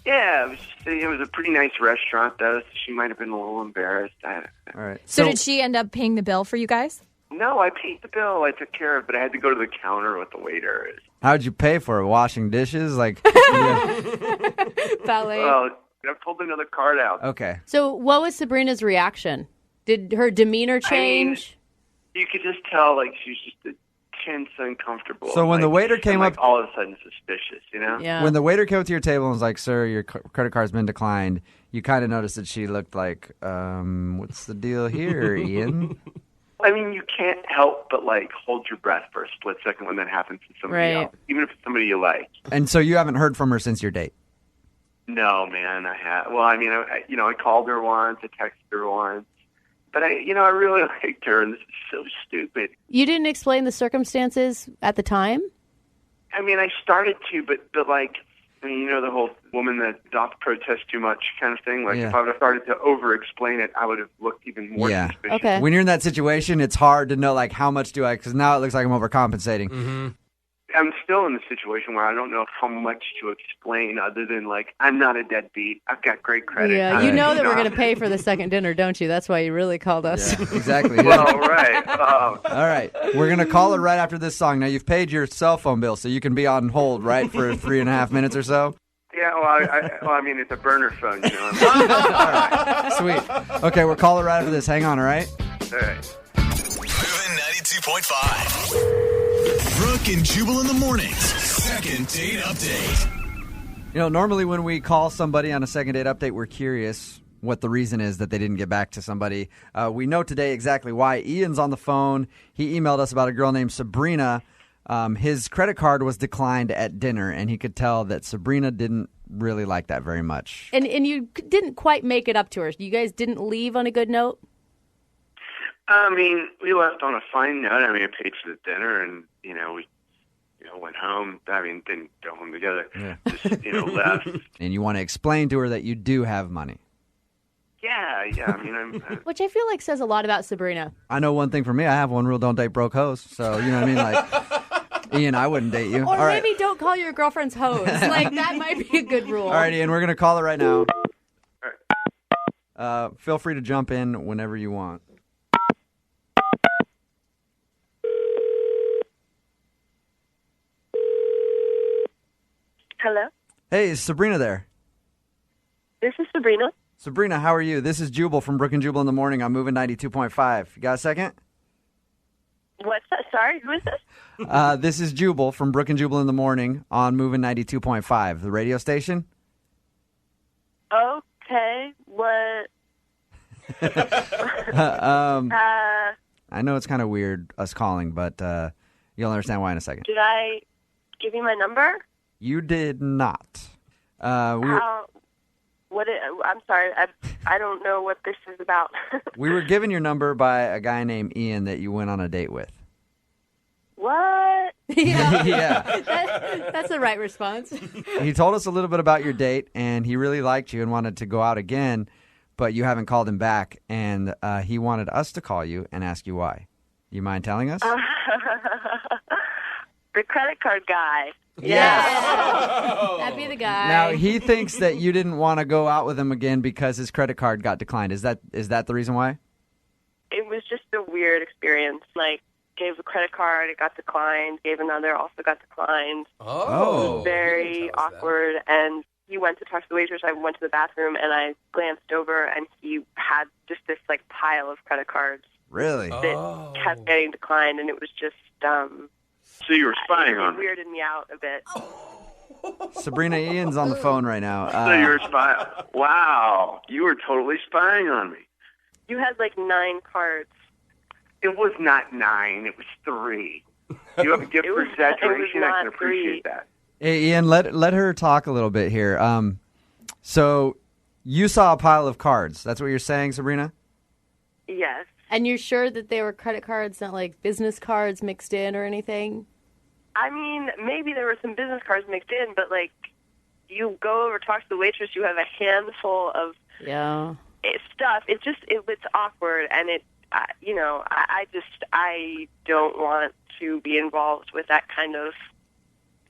Yeah, it was a pretty nice restaurant, though, so she might have been a little embarrassed. All right. So did she end up paying the bill for you guys? No, I paid the bill. I took care of it, but I had to go to the counter with the waiter. How'd you pay for it? Washing dishes? Like, Ballet. Well, I pulled another card out. Okay. So what was Sabrina's reaction? Did her demeanor change? You could just tell, like, she was just tense, uncomfortable. So when the waiter came up, all of a sudden suspicious, you know? Yeah. when the waiter came up to your table and was like, "Sir, your credit card's been declined," you kind of noticed that she looked like, "What's the deal here, Ian?" I mean, you can't help but, like, hold your breath for a split second when that happens to somebody else, even if it's somebody you like. And so you haven't heard from her since your date? No, man, I have. Well, I mean, I called her once, I texted her once, but I really liked her, and this is so stupid. You didn't explain the circumstances at the time? I mean, I started to, but like, I mean, the whole woman that doth protest too much kind of thing. Like, if I would have started to over-explain it, I would have looked even more suspicious. Okay. When you're in that situation, it's hard to know, like, how much do I, because now it looks like I'm overcompensating. Mm-hmm. I'm still in the situation where I don't know how much to explain other than, like, I'm not a deadbeat. I've got great credit. Yeah, you know that we're going to pay for the second dinner, don't you? That's why you really called us. Yeah, exactly. Well, right. All right. We're going to call her right after this song. Now, you've paid your cell phone bill, so you can be on hold, right, for 3.5 minutes or so? Yeah, I mean, it's a burner phone, you know. All right. Sweet. Okay, we'll call her right after this. Hang on, all right? All right. Moving 92.5. Brooke and Jubal in the mornings. Second date update. Normally when we call somebody on a second date update, we're curious what the reason is that they didn't get back to somebody. We know today exactly why. Ian's on the phone. He emailed us about a girl named Sabrina. His credit card was declined at dinner, and he could tell that Sabrina didn't really like that very much. And you didn't quite make it up to her. You guys didn't leave on a good note? I mean, we left on a fine note. I mean, I paid for the dinner, and, we went home. I mean, didn't go home together. Yeah. Just, left. And you want to explain to her that you do have money. Yeah. I mean, Which I feel like says a lot about Sabrina. I know one thing for me. I have one rule: don't date broke hoes. So, you know what I mean? Like, Ian, I wouldn't date you. Or All right. maybe don't call your girlfriend's hoes. Like, that might be a good rule. All right, Ian, we're going to call her right now. Feel free to jump in whenever you want. Hello? Hey, is Sabrina there? This is Sabrina. Sabrina, how are you? This is Jubal from Brooke and Jubal in the Morning. I'm moving 92.5. You got a second? What's that? Sorry, who is this? This is Jubal from Brooke and Jubal in the Morning on moving 92.5, the radio station. Okay, what? I know it's kind of weird us calling, but you'll understand why in a second. Did I give you my number? You did not. I'm sorry. I don't know what this is about. We were given your number by a guy named Ian that you went on a date with. What? Yeah. Yeah. That's the right response. He told us a little bit about your date, and he really liked you and wanted to go out again, but you haven't called him back, and he wanted us to call you and ask you why. You mind telling us? The credit card guy. Yes. That'd be the guy. Now, he thinks that you didn't want to go out with him again because his credit card got declined. Is that the reason why? It was just a weird experience. Like, gave a credit card, it got declined. Gave another, also got declined. Oh. It was very awkward. And he went to talk to the waitress. I went to the bathroom, and I glanced over, and he had just this, like, pile of credit cards. Really? That kept getting declined, and it was just... So you were spying on me? It weirded me out a bit. Sabrina, Ian's on the phone right now. So you were spying. Wow. You were totally spying on me. You had like 9 cards. It was not 9. It was 3. You have a gift for exaggeration. I can appreciate that. Hey, Ian, let her talk a little bit here. So you saw a pile of cards. That's what you're saying, Sabrina? Yes. And you're sure that they were credit cards, not like business cards mixed in or anything? I mean, maybe there were some business cards mixed in, but like, you go over, talk to the waitress, you have a handful of stuff. It's awkward, and I don't want to be involved with that kind of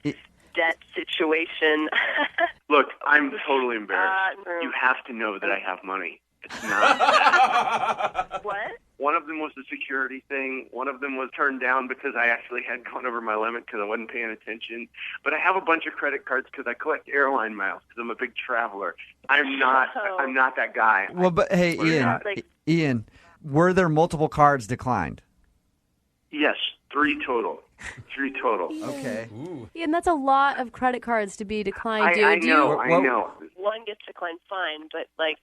debt situation. Look, I'm totally embarrassed. You have to know that I have money. It's not. What? One of them was the security thing. One of them was turned down because I actually had gone over my limit because I wasn't paying attention. But I have a bunch of credit cards because I collect airline miles because I'm a big traveler. I'm not that guy. Well, but hey, Ian, were there multiple cards declined? Yes, 3 total. 3 total. Okay. Ian, that's a lot of credit cards to be declined, dude. I know. One gets declined fine, but like,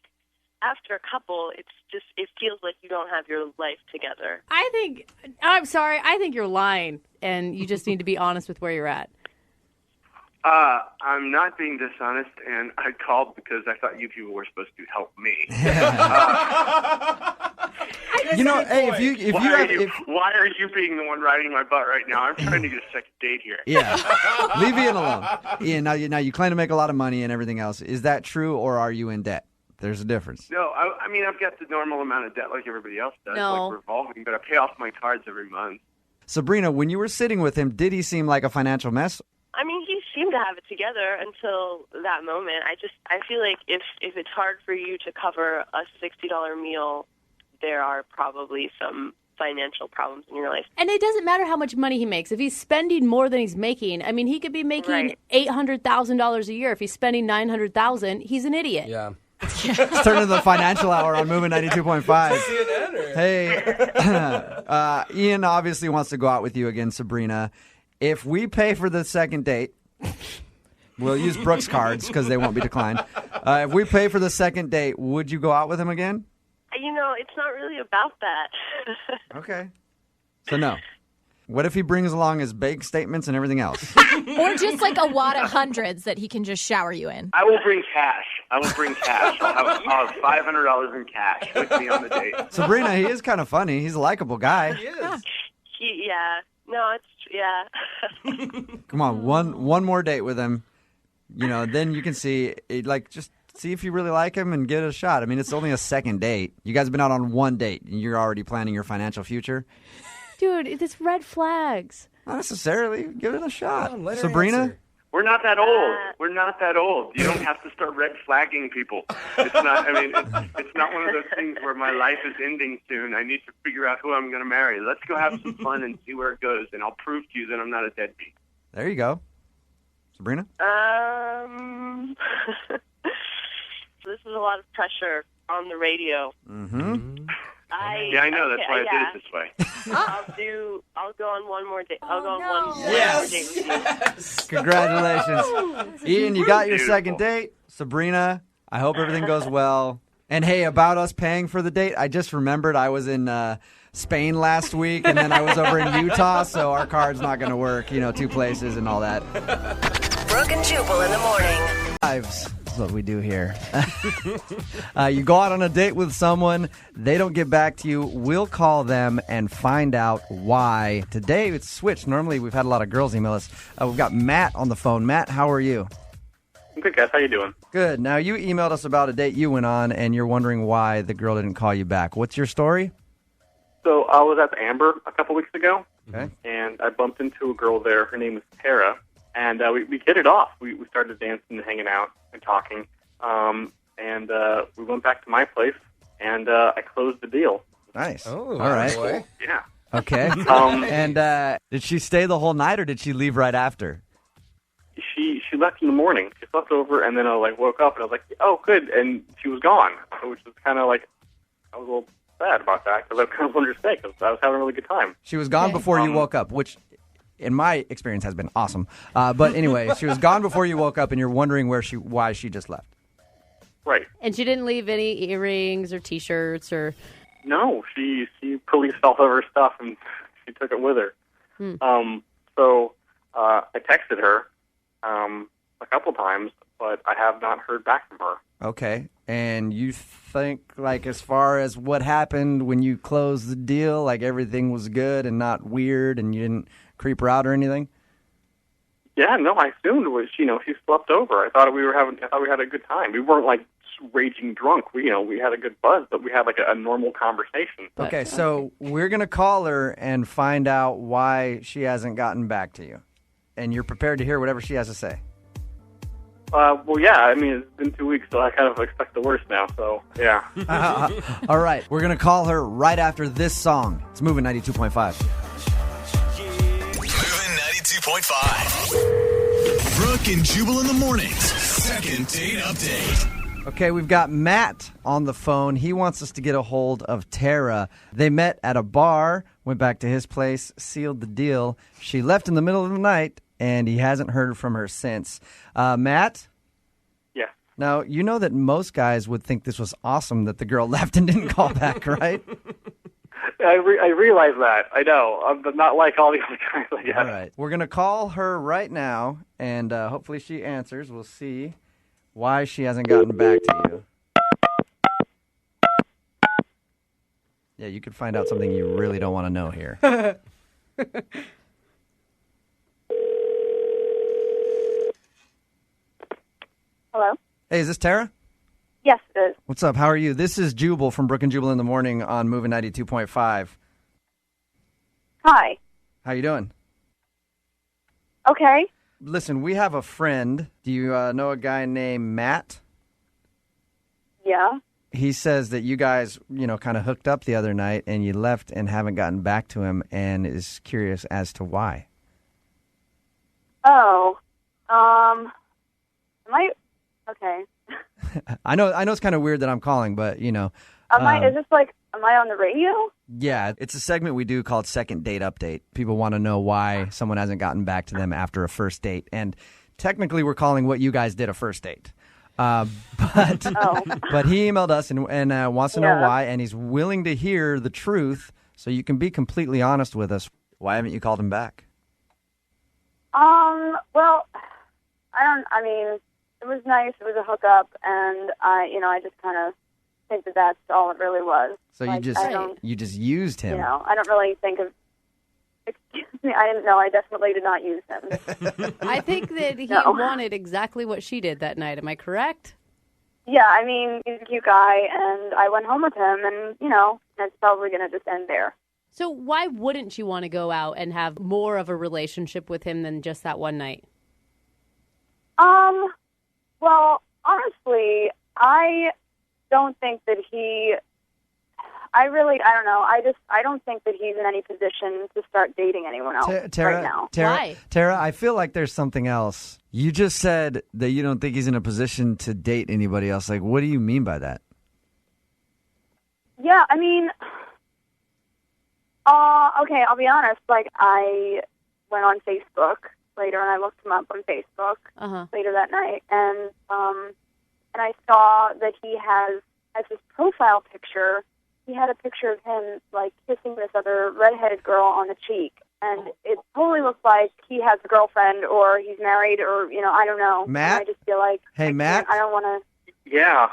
after a couple, it feels like you don't have your life together. I'm sorry, I think you're lying, and you just need to be honest with where you're at. I'm not being dishonest, and I called because I thought you people were supposed to help me. Why are you being the one riding my butt right now? I'm trying to get a second date here. Yeah. Leave Ian alone. Ian, now you claim to make a lot of money and everything else. Is that true, or are you in debt? There's a difference. No, I mean, I've got the normal amount of debt like everybody else does, No. like revolving, but I pay off my cards every month. Sabrina, when you were sitting with him, did he seem like a financial mess? I mean, he seemed to have it together until that moment. I feel like if it's hard for you to cover a $60 meal, there are probably some financial problems in your life. And it doesn't matter how much money he makes. If he's spending more than he's making, I mean, he could be making $800,000 a year. If he's spending $900,000, he's an idiot. Yeah. Let's turn to the financial hour on Moving 92.5. Hey, Ian obviously wants to go out with you again, Sabrina. If we pay for the second date, we'll use Brooke's cards because they won't be declined. If we pay for the second date, would you go out with him again? It's not really about that. Okay. So no. What if he brings along his bank statements and everything else? Or just like a wad of hundreds that he can just shower you in. I will bring cash. I'll have $500 in cash with me on the date. Sabrina, he is kind of funny. He's a likable guy. He is. Come on, one more date with him. Then you can see, just see if you really like him and give it a shot. I mean, it's only a second date. You guys have been out on one date, and you're already planning your financial future. Dude, it's red flags. Not necessarily. Give it a shot. Come on, let her Sabrina? answer. We're not that old. We're not that old. You don't have to start red flagging people. It's not. I mean, it's not one of those things where my life is ending soon. I need to figure out who I'm going to marry. Let's go have some fun and see where it goes, and I'll prove to you that I'm not a deadbeat. There you go. Sabrina? This lot of pressure on the radio. Mm-hmm. I know. That's why I did it this way. I'll go on one more date. I'll go on one more date with you. Congratulations. Ian, you got your second date. Sabrina, I hope everything goes well. And hey, about us paying for the date, I just remembered I was in Spain last week, and then I was over in Utah, so our card's not going to work, 2 places and all that. Brooke and Jubal in the morning. Lives. That's what we do here. You go out on a date with someone, they don't get back to you. We'll call them and find out why. Today it's switched. Normally we've had a lot of girls email us. We've got Matt on the phone. Matt, how are you? I'm good, guys. How you doing? Good. Now you emailed us about a date you went on, and you're wondering why the girl didn't call you back. What's your story? So I was at the Amber a couple weeks ago, Okay. and I bumped into a girl there. Her name was Tara, and we hit it off. We started dancing and hanging out and talking, and we went back to my place, and I closed the deal. Nice. Oh, all right. boy. Yeah. Okay. And did she stay the whole night, or did she leave right after? She left in the morning. She slept over, and then I woke up, and I was like, oh, good, and she was gone, which was kind of like, I was a little sad about that, because I kind of wanted her to stay, because I was having a really good time. She was gone before you woke up, which in my experience has been awesome. But anyway, she was gone before you woke up, and you're wondering why she just left. Right. And she didn't leave any earrings or T-shirts or... No, she policed all of her stuff, and she took it with her. So I texted her a couple times, but I have not heard back from her. Okay. And you think, as far as what happened when you closed the deal, everything was good and not weird, and you didn't creep her out or anything? Yeah, no, I assumed it was, she slept over. I thought we had a good time. We weren't raging drunk. We had a good buzz, but we had a normal conversation. Okay, so we're going to call her and find out why she hasn't gotten back to you. And you're prepared to hear whatever she has to say. Well, yeah, I mean, it's been 2 weeks, so I kind of expect the worst now, so, yeah. All right, we're going to call her right after this song. It's Moving 92.5. Moving 92.5. Brooke and Jubal in the mornings. Second date update. Okay, we've got Matt on the phone. He wants us to get a hold of Tara. They met at a bar, went back to his place, sealed the deal. She left in the middle of the night, and he hasn't heard from her since. Matt? Yeah. Now, you know that most guys would think this was awesome that the girl left and didn't call back, right? I realize that. I know. I'm not like all the other guys, I guess. All right. We're going to call her right now, and hopefully she answers. We'll see why she hasn't gotten back to you. Yeah, you could find out something you really don't want to know here. Hello? Hey, is this Tara? Yes, it is. What's up? How are you? This is Jubal from Brooke and Jubal in the morning on Moving 92.5. Hi. How you doing? Okay. Listen, we have a friend. Do you know a guy named Matt? Yeah. He says that you guys, kind of hooked up the other night and you left and haven't gotten back to him and is curious as to why. Oh. Okay. I know it's kind of weird that I'm calling, but, is this am I on the radio? Yeah, it's a segment we do called Second Date Update. People want to know why someone hasn't gotten back to them after a first date. And technically we're calling what you guys did a first date. But he emailed us and wants to know why, and he's willing to hear the truth, so you can be completely honest with us. Why haven't you called him back? Well, it was nice. It was a hookup, and I just kind of think that that's all it really was. So you just used him. I don't really think of. Excuse me, I definitely did not use him. I think that he wanted exactly what she did that night. Am I correct? Yeah, he's a cute guy, and I went home with him, and, it's probably going to just end there. So why wouldn't you want to go out and have more of a relationship with him than just that one night? Well, honestly, I don't think that I don't know. I don't think that he's in any position to start dating anyone else right now. Tara, I feel like there's something else. You just said that you don't think he's in a position to date anybody else. Like, what do you mean by that? Yeah, I mean, okay, I'll be honest. Like, I went on Facebook later, and I looked him up on Facebook later that night, and I saw that he has, as his profile picture, he had a picture of him, like, kissing this other redheaded girl on the cheek. And it totally looks like he has a girlfriend or he's married or, I don't know. Matt? And I just feel like, Hey, Matt? I don't want to. Yeah.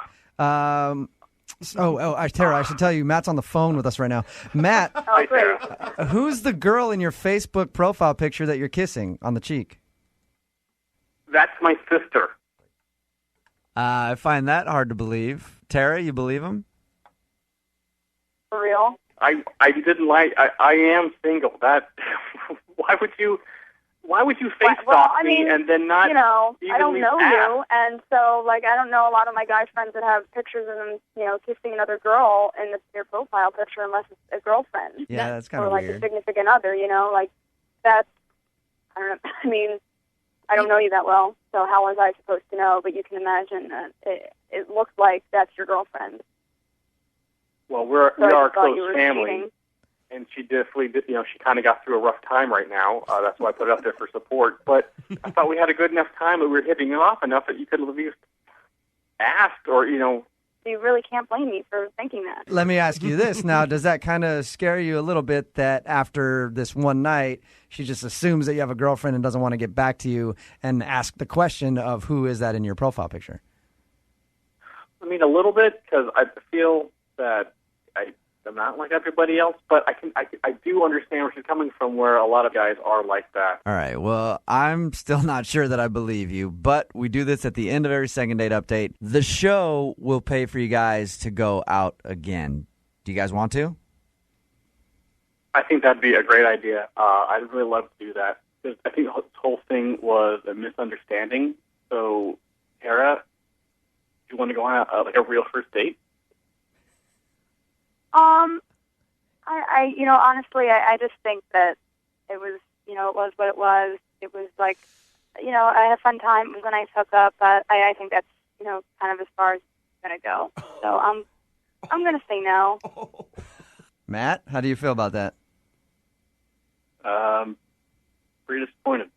Tara, I should tell you, Matt's on the phone with us right now. Matt, Oh, great. who's the girl in your Facebook profile picture that you're kissing on the cheek? That's my sister. I find that hard to believe. Tara, you believe him? For real? I didn't like. I am single. That why would you face stalk me and then not? I don't know you, and so like I don't know a lot of my guy friends that have pictures of them, kissing another girl in their profile picture, unless it's a girlfriend. Yeah, that's kind or of like weird. a significant other. Like that's. I don't know. I mean, I don't know you that well, so how was I supposed to know? But you can imagine that it looks like that's your girlfriend. Well, we are a close family, cheating. and she definitely did. She kind of got through a rough time right now. That's why I put it up there for support. But I thought we had a good enough time that we were hitting it off enough that you could at least ask, or You really can't blame me for thinking that. Let me ask you this now. Does that kind of scare you a little bit that after this one night, she just assumes that you have a girlfriend and doesn't want to get back to you and ask the question of who is that in your profile picture? I mean, a little bit, because I feel that I'm not like everybody else, but I do understand where she's coming from, where a lot of guys are like that. All right. Well, I'm still not sure that I believe you, but we do this at the end of every second date update. The show will pay for you guys to go out again. Do you guys want to? I think that'd be a great idea. I'd really love to do that. I think this whole thing was a misunderstanding. So, Tara, do you want to go on a real first date? Honestly, I just think that it was, it was what it was. It was like, I had a fun time. It was a nice hookup, but I think that's, kind of as far as it's going to go. So I'm going to say no. Matt, how do you feel about that? Pretty disappointed.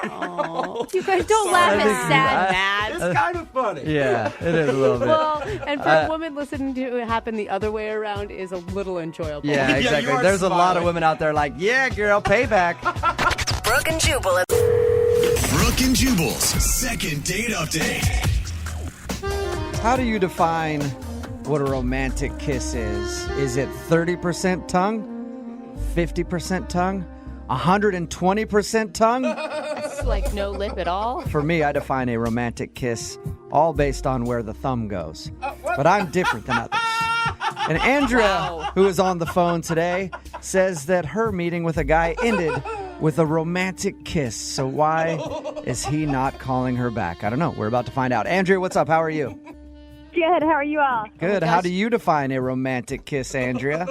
Oh, you guys don't laugh at sad, Matt. It's kind of funny. Yeah, it is a little bit. Well, and for a woman listening to it happen the other way around is a little enjoyable. Yeah, exactly. There's a lot of women out there like, yeah, girl, payback. Brooke and Jubal. Brooke and Jubal's second date update. How do you define what a romantic kiss is? Is it 30% tongue, 50% tongue, 120% tongue? It's like no lip at all. For me, I define a romantic kiss all based on where the thumb goes. But I'm different than others. And Andrea, who is on the phone today, says that her meeting with a guy ended with a romantic kiss. So why is he not calling her back? I don't know. We're about to find out. Andrea, what's up? How are you? Good. How are you all? Good. How do you define a romantic kiss, Andrea?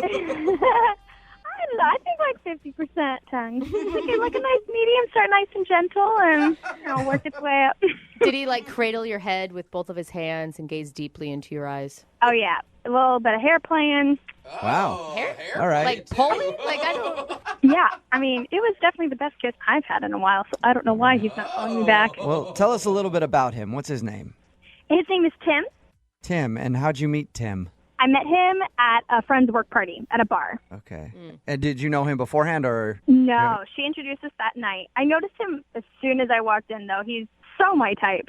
I think like 50% tongue. Like a nice medium, start nice and gentle, and work its way up. Did he cradle your head with both of his hands and gaze deeply into your eyes? Oh yeah, a little bit of hair playing. Wow. Hair? All right. Like pulling? I don't. Yeah, I mean it was definitely the best kiss I've had in a while. So I don't know why he's not calling me back. Well, tell us a little bit about him. What's his name? His name is Tim. Tim. And how'd you meet Tim? I met him at a friend's work party at a bar. Okay. And did you know him beforehand or? No, she introduced us that night. I noticed him as soon as I walked in, though. He's so my type.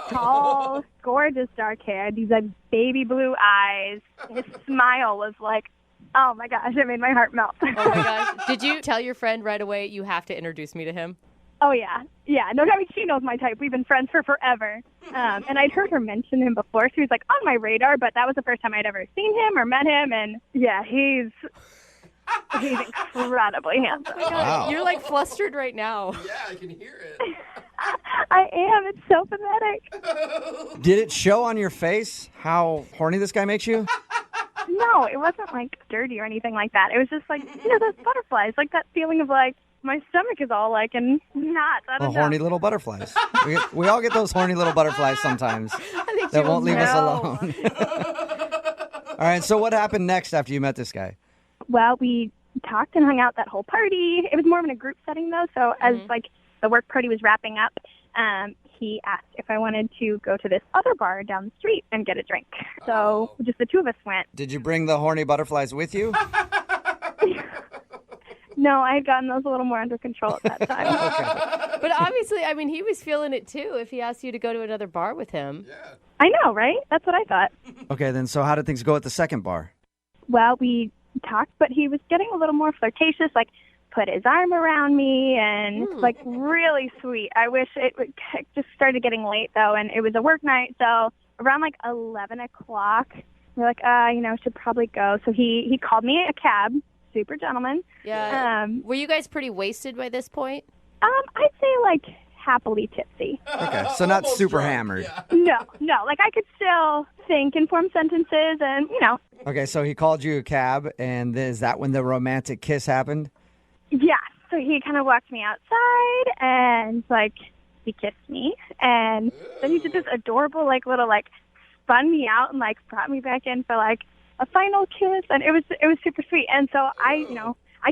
Tall, gorgeous dark hair, these baby blue eyes. His smile was like, oh my gosh, it made my heart melt. Oh my gosh. Did you tell your friend right away, you have to introduce me to him? Oh, yeah. Yeah. No, I mean, she knows my type. We've been friends for forever. And I'd heard her mention him before, so he was on my radar, but that was the first time I'd ever seen him or met him. And yeah, he's incredibly handsome. Wow. You're flustered right now. Yeah, I can hear it. I am. It's so pathetic. Did it show on your face how horny this guy makes you? No, No, it wasn't like dirty or anything like that. It was just like, those butterflies, like that feeling of like my stomach is all like in knots. I don't know. Horny little butterflies. we all get those horny little butterflies sometimes that won't leave us alone. All right, so what happened next after you met this guy? Well, we talked and hung out that whole party. It was more of in a group setting though, so as like the work party was wrapping up, he asked if I wanted to go to this other bar down the street and get a drink. So just the two of us went. Did you bring the horny butterflies with you? No, I had gotten those a little more under control at that time. Okay. But obviously, I mean, he was feeling it too if he asked you to go to another bar with him. Yeah. I know, right? That's what I thought. Okay, then so how did things go at the second bar? Well, we talked, but he was getting a little more flirtatious, like put his arm around me and like really sweet. I wish it just started getting late though, and it was a work night, so around like 11 o'clock, we're like, should probably go. So he called me a cab, super gentleman. Yeah. Were you guys pretty wasted by this point? I'd say like happily tipsy. Okay, so not super hammered. No, like I could still think and form sentences and, Okay, so he called you a cab, and is that when the romantic kiss happened? Yeah, so he kind of walked me outside and, like, he kissed me. And then he did this adorable, like, little, like, spun me out and, like, brought me back in for, like, a final kiss. And it was super sweet. And so I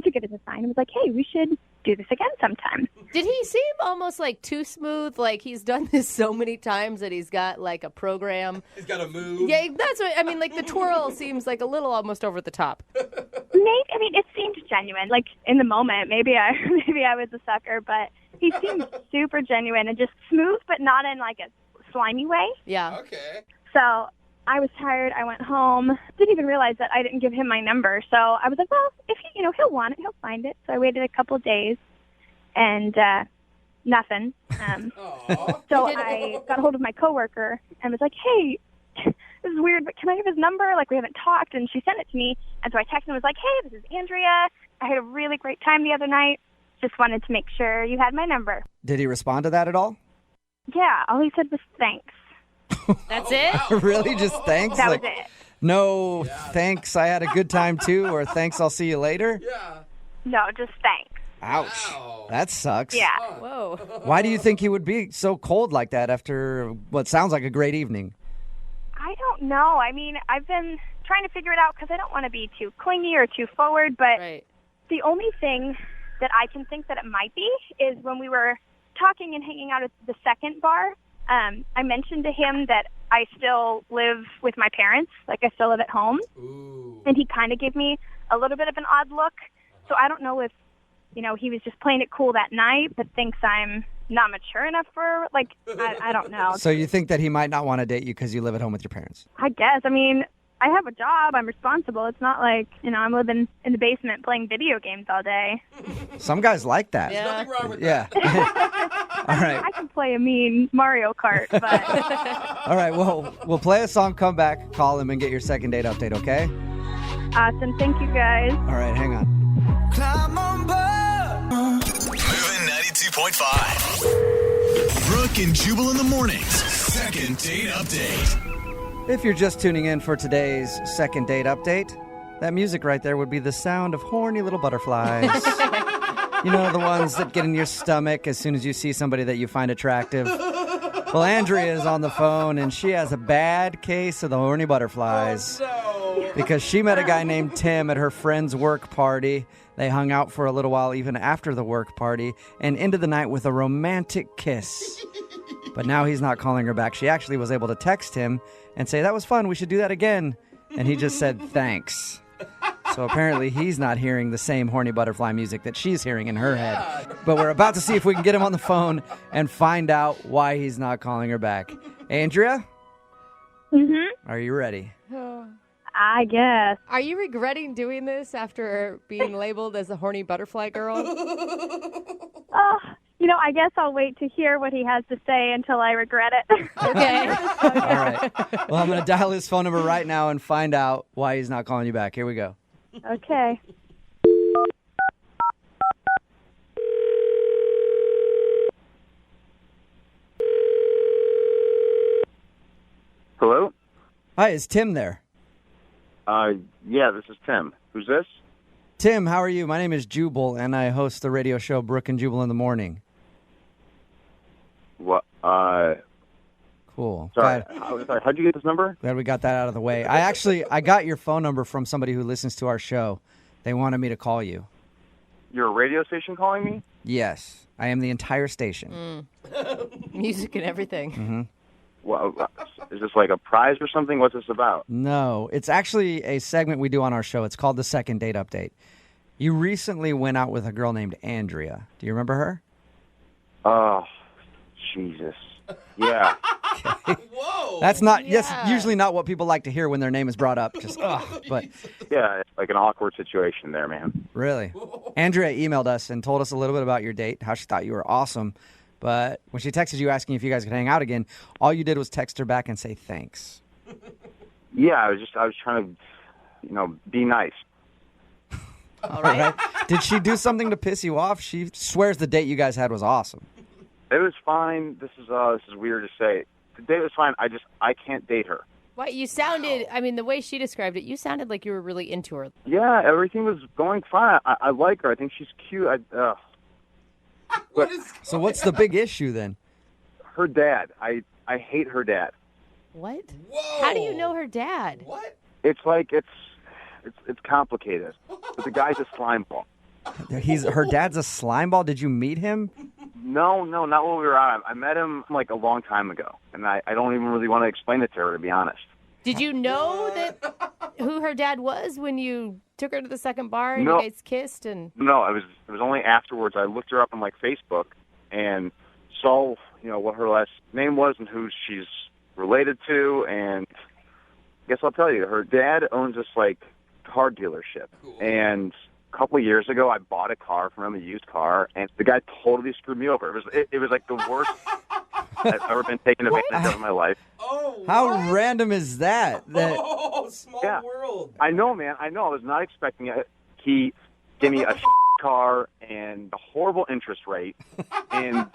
took it as a sign. I was like, hey, we should do this again sometime. Did he seem almost like too smooth? Like he's done this so many times that he's got like a program. He's got a move. Yeah, that's what I mean. Like the twirl seems like a little almost over the top. It seemed genuine. Like in the moment, maybe I was a sucker, but he seemed super genuine and just smooth, but not in like a slimy way. Yeah. Okay. So I was tired. I went home. Didn't even realize that I didn't give him my number. So I was like, well, if he'll want it, he'll find it. So I waited a couple of days, and nothing. So I got a hold of my coworker and was like, hey, this is weird, but can I have his number? Like, we haven't talked. And she sent it to me. And so I texted and was like, hey, this is Andrea. I had a really great time the other night. Just wanted to make sure you had my number. Did he respond to that at all? Yeah, all he said was thanks. That's it? Really? Just thanks? That was it. No, thanks, I had a good time too, or thanks, I'll see you later? Yeah. No, just thanks. Ouch. Wow. That sucks. Yeah. Whoa. Why do you think he would be so cold like that after what sounds like a great evening? I don't know. I mean, I've been trying to figure it out because I don't want to be too clingy or too forward, but the only thing that I can think that it might be is when we were talking and hanging out at the second bar, I mentioned to him that I still live with my parents, like I still live at home. Ooh. And he kind of gave me a little bit of an odd look. So I don't know if, he was just playing it cool that night, but thinks I'm not mature enough for, like, I don't know. So you think that he might not want to date you because you live at home with your parents? I guess. I mean, I have a job. I'm responsible. It's not like, I'm living in the basement playing video games all day. Some guys like that. Yeah. Nothing wrong with that. All right. I can play a mean Mario Kart, but... All right, well, we'll play a song, come back, call him, and get your second date update, okay? Awesome. Thank you, guys. All right, hang on. Climb on board. Moving 92.5. Brooke and Jubal in the mornings. Second date update. If you're just tuning in for today's second date update, that music right there would be the sound of horny little butterflies. The ones that get in your stomach as soon as you see somebody that you find attractive. Well, Andrea is on the phone, and she has a bad case of the horny butterflies. Oh, no. Because she met a guy named Tim at her friend's work party. They hung out for a little while even after the work party and ended the night with a romantic kiss. But now he's not calling her back. She actually was able to text him and say, that was fun, we should do that again. And he just said, thanks. So apparently he's not hearing the same horny butterfly music that she's hearing in her head. But we're about to see if we can get him on the phone and find out why he's not calling her back. Andrea? Mm-hmm. Are you ready? I guess. Are you regretting doing this after being labeled as a horny butterfly girl? I guess I'll wait to hear what he has to say until I regret it. Okay. All right. Well, I'm going to dial his phone number right now and find out why he's not calling you back. Here we go. Okay. Hello? Hi, is Tim there? Yeah, this is Tim. Who's this? Tim, how are you? My name is Jubal, and I host the radio show Brooke and Jubal in the Morning. What? Cool. Sorry. Glad, Sorry. How'd you get this number? glad we got that out of the way. I got your phone number from somebody who listens to our show. They wanted me to call you. You're a radio station calling me? Yes, I am the entire station. Music and everything. Mm-hmm. Well, is this like a prize or something? What's this about? No, it's actually a segment we do on our show. It's called the Second Date Update. You recently went out with a girl named Andrea. Do you remember her? Oh, Jesus. Yeah. Whoa. That's usually not what people like to hear when their name is brought up. Just but Yeah, it's like an awkward situation there, man. really, Andrea emailed us and told us a little bit about your date, how she thought you were awesome. But when she texted you asking if you guys could hang out again, all you did was text her back and say thanks. Yeah, I was trying to, be nice. All right. Did she do something to piss you off? She swears the date you guys had was awesome. It was fine. This is weird to say. The date was fine. I can't date her. Why, you sounded, I mean, the way she described it, you sounded like you were really into her. Yeah, everything was going fine. I like her. I think she's cute. So what's the big issue then? Her dad. I hate her dad. What? Whoa. How do you know her dad? What? It's like it's complicated. But the guy's a slime ball. Her dad's a slime ball. Did you meet him? No, not while we were out. I met him like a long time ago, and I don't even really want to explain it to her, to be honest. Did you know who her dad was when you took her to the second bar and No. you guys kissed? And No, it was only afterwards. I looked her up on like Facebook and saw what her last name was and who she's related to, and I guess I'll tell you, her dad owns this like car dealership, and a couple of years ago I bought a car from him, a used car, and the guy totally screwed me over. It was like the worst I've ever been taken advantage of in my life. Oh, How random is that? Oh, small Yeah. world. I know, man. I know. I was not expecting it. He gave me a car and a horrible interest rate, and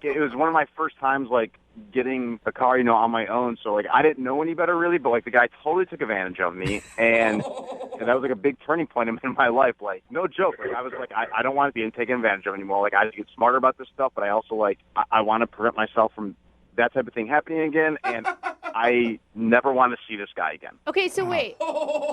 it was one of my first times like getting a car, on my own. So like I didn't know any better really, but like the guy totally took advantage of me, and that was like a big turning point in my life. Like no joke. Like I was like I don't want to be taken advantage of anymore. Like I get smarter about this stuff, but I also like I want to prevent myself from that type of thing happening again, and I never want to see this guy again. okay, so wait,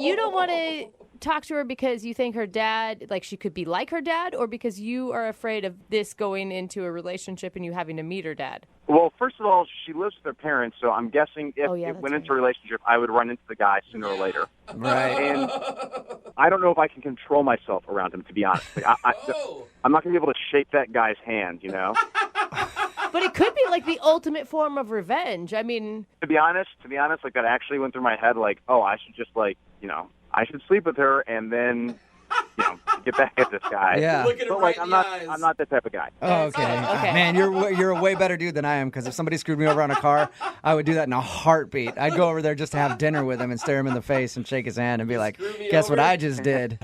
you don't want to talk to her because you think her dad, like she could be like her dad, or because you are afraid of this going into a relationship and you having to meet her dad? Well, first of all, she lives with her parents, so I'm guessing if it went into a relationship, I would run into the guy sooner or later. Right. And I don't know if I can control myself around him, to be honest. Like, I'm not going to be able to shake that guy's hand, But it could be like the ultimate form of revenge. I mean, To be honest, like that actually went through my head. Like, oh, I should just I should sleep with her and then, get back at this guy. Yeah. Look at But him like, right in the eyes. I'm not that type of guy. Oh, okay. Man, you're a way better dude than I am, because if somebody screwed me over on a car, I would do that in a heartbeat. I'd go over there just to have dinner with him and stare him in the face and shake his hand and be like, guess what I just did?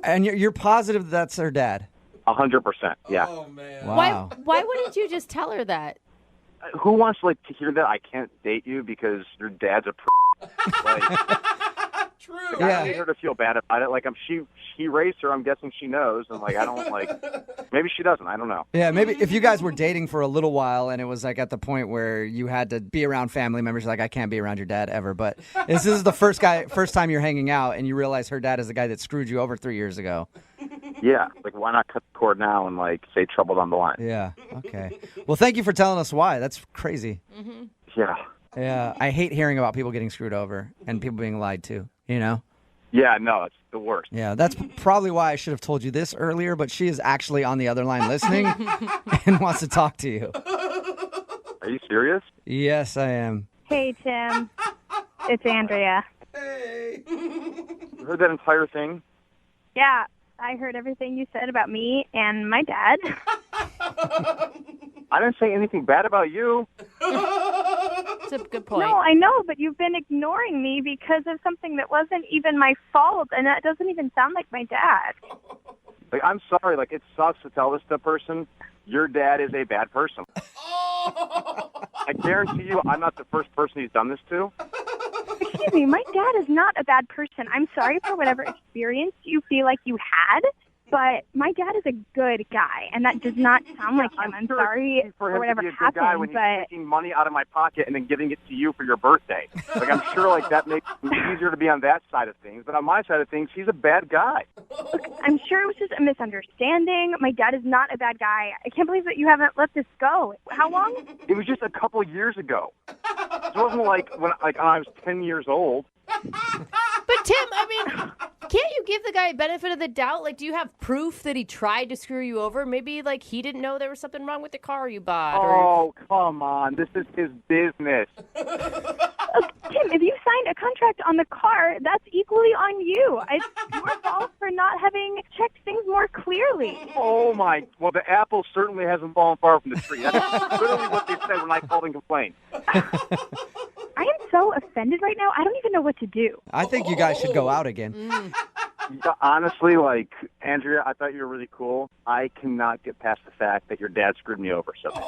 And you're positive that's her dad? 100%, yeah. Oh, man. Wow. why wouldn't you just tell her that? Who wants to hear that I can't date you because your dad's a like, True. Like, I don't need her to feel bad about it. Like she raised her. I'm guessing she knows, and like I don't like. Maybe she doesn't. I don't know. Yeah, maybe if you guys were dating for a little while and it was like at the point where you had to be around family members, like I can't be around your dad ever. But this is the first time you're hanging out, and you realize her dad is the guy that screwed you over 3 years ago. Yeah, like why not cut the cord now and like say trouble down the line? Yeah. Okay. Well, thank you for telling us why. That's crazy. Mm-hmm. Yeah. Yeah, I hate hearing about people getting screwed over and people being lied to, Yeah, no, it's the worst. Yeah, that's probably why I should have told you this earlier, but she is actually on the other line listening and wants to talk to you. Are you serious? Yes, I am. Hey, Tim. It's Andrea. Hey. You heard that entire thing? Yeah, I heard everything you said about me and my dad. I didn't say anything bad about you. That's a good point. No, I know, but you've been ignoring me because of something that wasn't even my fault, and that doesn't even sound like my dad. Like, I'm sorry. Like, it sucks to tell this to a person. Your dad is a bad person. I guarantee you I'm not the first person he's done this to. Excuse me, my dad is not a bad person. I'm sorry for whatever experience you feel like you had, but my dad is a good guy, and that does not sound like him. I'm sorry for whatever happened, guy when he's taking money out of my pocket and then giving it to you for your birthday. Like, I'm sure like that makes it easier to be on that side of things, but on my side of things, he's a bad guy. Look, I'm sure it was just a misunderstanding. My dad is not a bad guy. I can't believe that you haven't let this go. How long? It was just a couple years ago. It wasn't like when I was 10 years old. But Tim, I mean, can't you give the guy a benefit of the doubt? Like, do you have proof that he tried to screw you over? Maybe, like, he didn't know there was something wrong with the car you bought. Oh, come on. This is his business. Tim, if you signed a contract on the car, that's equally on you. It's your fault for not having checked things more clearly. Oh, my. Well, the apple certainly hasn't fallen far from the tree. That's literally what they said when I called and complained. I am so offended right now. I don't even know what to do. I think you guys should go out again. Yeah, honestly, like, Andrea, I thought you were really cool. I cannot get past the fact that your dad screwed me over so bad.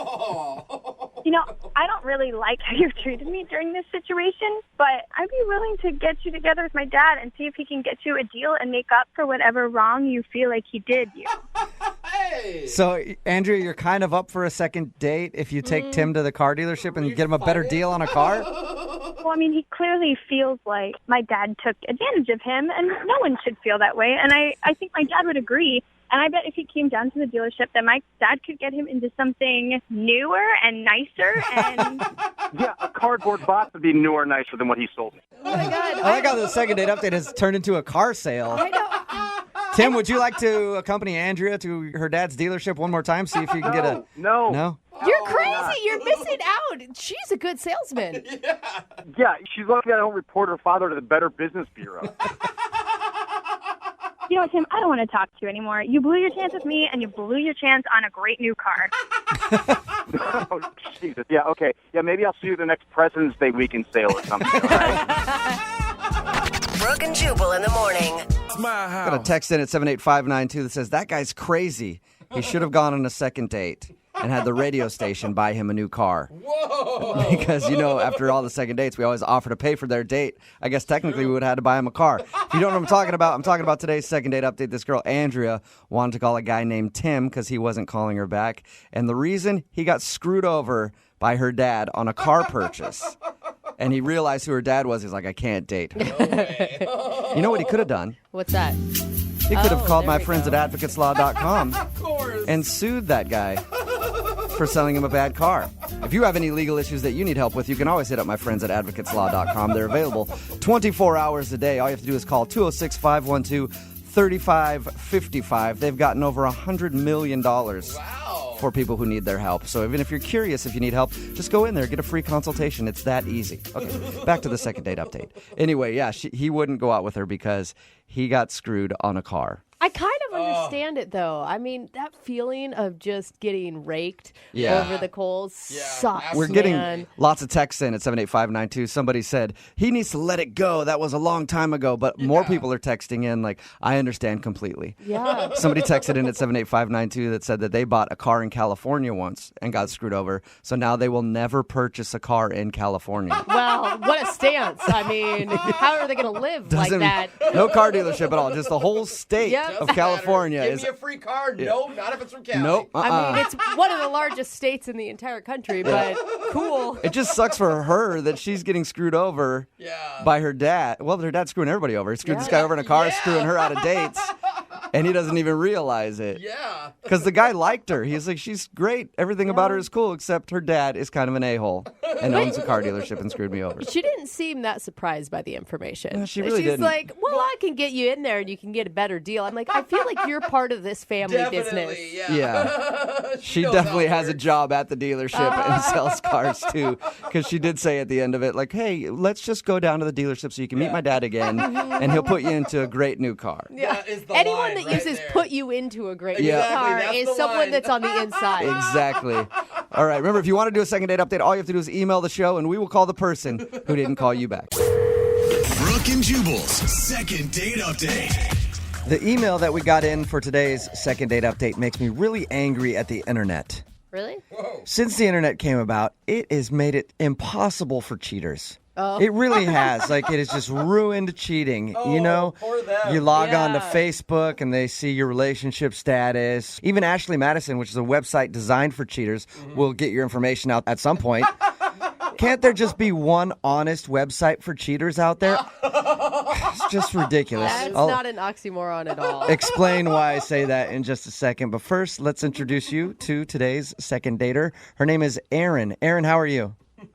You know, I don't really like how you've treated me during this situation, but I'd be willing to get you together with my dad and see if he can get you a deal and make up for whatever wrong you feel like he did you. So, Andrea, you're kind of up for a second date if you take Tim to the car dealership and get him a better deal on a car? Well, I mean, he clearly feels like my dad took advantage of him, and no one should feel that way. And I think my dad would agree. And I bet if he came down to the dealership, that my dad could get him into something newer and nicer. And yeah, a cardboard box would be newer and nicer than what he sold me. Oh, my God. I like how the second date update has turned into a car sale. I know. Tim, would you like to accompany Andrea to her dad's dealership one more time? See if you can get a... No. No? You're crazy. You're missing out. She's a good salesman. Yeah, she's lucky I don't report her father to the Better Business Bureau. you know what, Tim? I don't want to talk to you anymore. You blew your chance with me, and you blew your chance on a great new car. Oh, Jesus. Yeah, okay. Yeah, maybe I'll see you at the next President's Day weekend sale or something. All right? Brooke and Jubal in the morning. Got a text in at 78592 that says, that guy's crazy. He should have gone on a second date and had the radio station buy him a new car. Whoa! Because, you know, after all the second dates, we always offer to pay for their date. I guess technically we would have had to buy him a car. If you don't know what I'm talking about today's second date update. This girl, Andrea, wanted to call a guy named Tim because he wasn't calling her back. And the reason, he got screwed over by her dad on a car purchase. And he realized who her dad was. He's like, I can't date her. You know what he could have done? What's that? He could have called my friends at advocateslaw.com and sued that guy for selling him a bad car. If you have any legal issues that you need help with, you can always hit up my friends at advocateslaw.com. They're available 24 hours a day. All you have to do is call 206-512-3555. They've gotten over $100 million for people who need their help. So even if you're curious if you need help, just go in there, get a free consultation. It's that easy. Okay, back to the second date update. Anyway, yeah, he wouldn't go out with her because he got screwed on a car. I kind of understand it, though. I mean, that feeling of just getting raked over the coals sucks, We're getting lots of texts in at 78592. Somebody said, he needs to let it go. That was a long time ago. But more people are texting in like, I understand completely. Yeah. Somebody texted in at 78592 that said that they bought a car in California once and got screwed over. So now they will never purchase a car in California. Well, what a stance. I mean, how are they going to live like that? No car dealership at all. Just the whole state of California. Give me a free car? No, not if it's from Cali. Nope. I mean, it's one of the largest states in the entire country, but cool. It just sucks for her that she's getting screwed over by her dad. Well, her dad's screwing everybody over. He screwed this guy over in a car, screwing her out of dates, and he doesn't even realize it. Yeah. Because the guy liked her. He's like, she's great. Everything about her is cool, except her dad is kind of an a-hole and owns a car dealership and screwed me over. She didn't seem that surprised by the information. No, she really She's didn't. like, well, I can get you in there and you can get a better deal. I'm like, I feel like you're part of this family business. Yeah. She definitely has a job at the dealership and sells cars too. Because she did say at the end of it, like, hey, let's just go down to the dealership so you can meet my dad again and he'll put you into a great new car. Yeah. Anyone that uses put you into a great new car is someone that's on the inside. Exactly. All right. Remember, if you want to do a second date update, all you have to do is email the show and we will call the person who didn't call you back. Brooke and Jubal's second date update. The email that we got in for today's second date update makes me really angry at the internet. Really? Since the internet came about, it has made it impossible for cheaters. Oh. It really has. Like, it has just ruined cheating. You know, you log on to Facebook and they see your relationship status. Even Ashley Madison, which is a website designed for cheaters, will get your information out at some point. Can't there just be one honest website for cheaters out there? It's just ridiculous. That's I'll not an oxymoron at all. explain why I say that in just a second. But first, let's introduce you to today's second dater. Her name is Erin. Erin, how are you?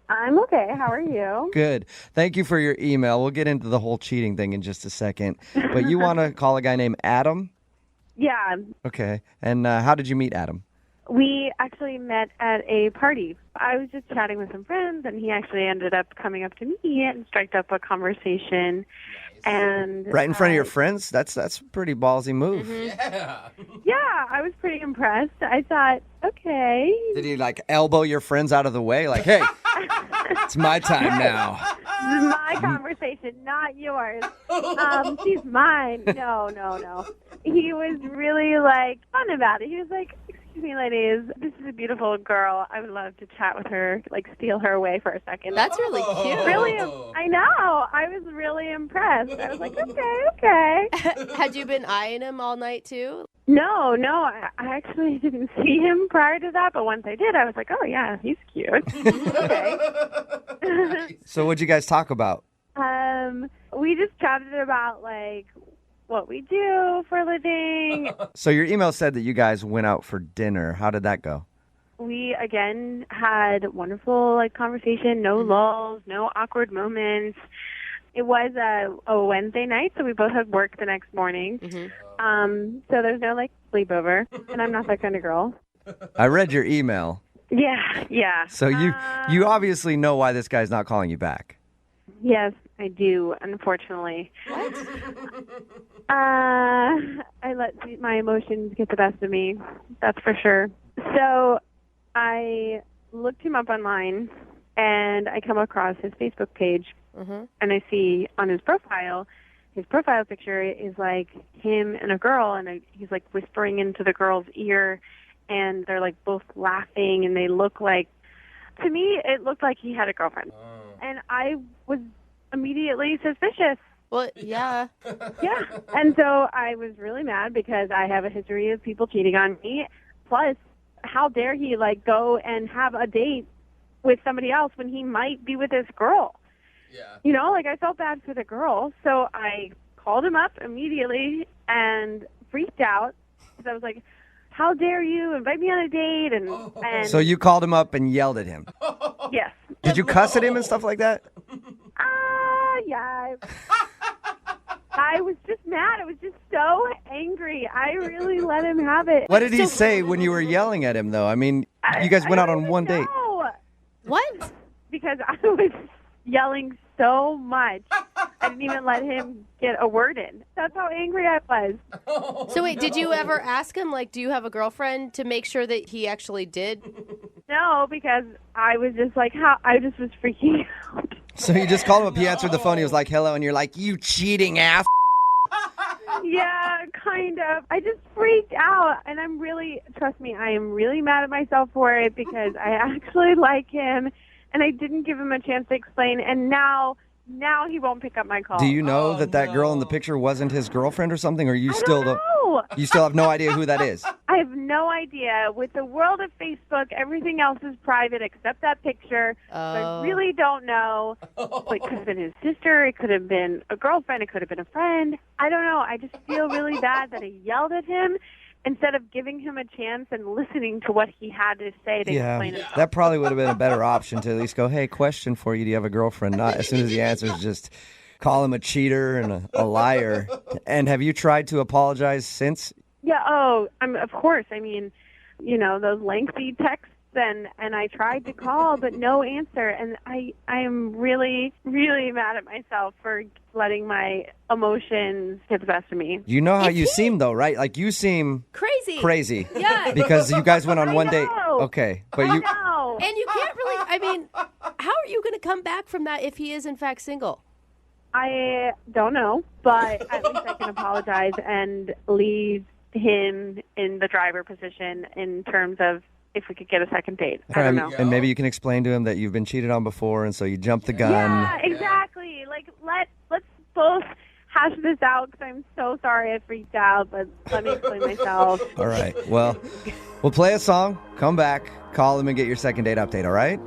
I'm okay. How are you? Good. Thank you for your email. We'll get into the whole cheating thing in just a second. But you want to call a guy named Adam? Yeah. Okay. And how did you meet Adam? We actually met at a party. I was just chatting with some friends, and he actually ended up coming up to me and striked up a conversation. And Right in front of your friends? That's a pretty ballsy move. yeah, I was pretty impressed. I thought, okay. Did he, like, elbow your friends out of the way? Like, hey, it's my time now. This is my conversation, not yours. She's mine. No. He was really, like, fun about it. He was like, excuse me, ladies, this is a beautiful girl. I would love to chat with her, like, steal her away for a second. That's really cute. Really, I know. I was really impressed. I was like, okay. Had you been eyeing him all night, too? No, I actually didn't see him prior to that, but once I did, I was like, oh, yeah, he's cute. Okay. So what'd you guys talk about? We just chatted about, like, what we do for a living. So your email said that you guys went out for dinner. How did that go? We, again, had wonderful, like, conversation, no lulls, no awkward moments. It was a Wednesday night, so we both had work the next morning. So there's no, like, sleepover, and I'm not that kind of girl. I read your email. Yeah. So you obviously know why this guy's not calling you back. Yes, I do, unfortunately. What? I let my emotions get the best of me, that's for sure. So I looked him up online, and I come across his Facebook page, and I see on his profile picture is like him and a girl, and he's like whispering into the girl's ear, and they're like both laughing, and they look like, to me, it looked like he had a girlfriend. And I was immediately suspicious. Well, yeah. Yeah. And so I was really mad because I have a history of people cheating on me. Plus, how dare he, like, go and have a date with somebody else when he might be with this girl? Yeah. You know, like, I felt bad for the girl. So I called him up immediately and freaked out because I was like, how dare you invite me on a date? And So you called him up and yelled at him. Yes. Did you cuss at him and stuff like that? Yeah. I was just mad. I was just so angry. I really let him have it. What did he say when you were yelling at him, though? I mean, you guys went out on one date. What? Because I was yelling so much. I didn't even let him get a word in. That's how angry I was. So wait, did you ever ask him, like, do you have a girlfriend, to make sure that he actually did? No, because I was just like, I just was freaking out. So you just called him up, he answered the phone, he was like, hello, and you're like, you cheating ass. Yeah, kind of. I just freaked out, and trust me, I am really mad at myself for it because I actually like him, and I didn't give him a chance to explain, and now he won't pick up my call. Do you know that girl in the picture wasn't his girlfriend or something, or you still don't know. You still have no idea who that is? I have no idea. With the world of Facebook, everything else is private except that picture. So I really don't know. It could have been his sister. It could have been a girlfriend. It could have been a friend. I don't know. I just feel really bad that I yelled at him instead of giving him a chance and listening to what he had to say to explain himself. That probably would have been a better option to at least go, hey, question for you. Do you have a girlfriend? Not as soon as he answers, just call him a cheater and a liar. And have you tried to apologize since? Yeah, of course. I mean, you know, those lengthy texts, and I tried to call, but no answer. And I am really, really mad at myself for letting my emotions get the best of me. You know how you seem, though, right? Like, you seem crazy. Yeah. Because you guys went on one date. Okay. But I you know. And you can't really, I mean, how are you going to come back from that if he is, in fact, single? I don't know, but at least I can apologize and leave him in the driver position in terms of if we could get a second date. All I don't right, know. and maybe you can explain to him that you've been cheated on before, and so you jumped the gun. Yeah, exactly. Like let's both hash this out because I'm so sorry I freaked out, but let me explain myself. All right. Well, we'll play a song, come back, call him, and get your second date update, all right?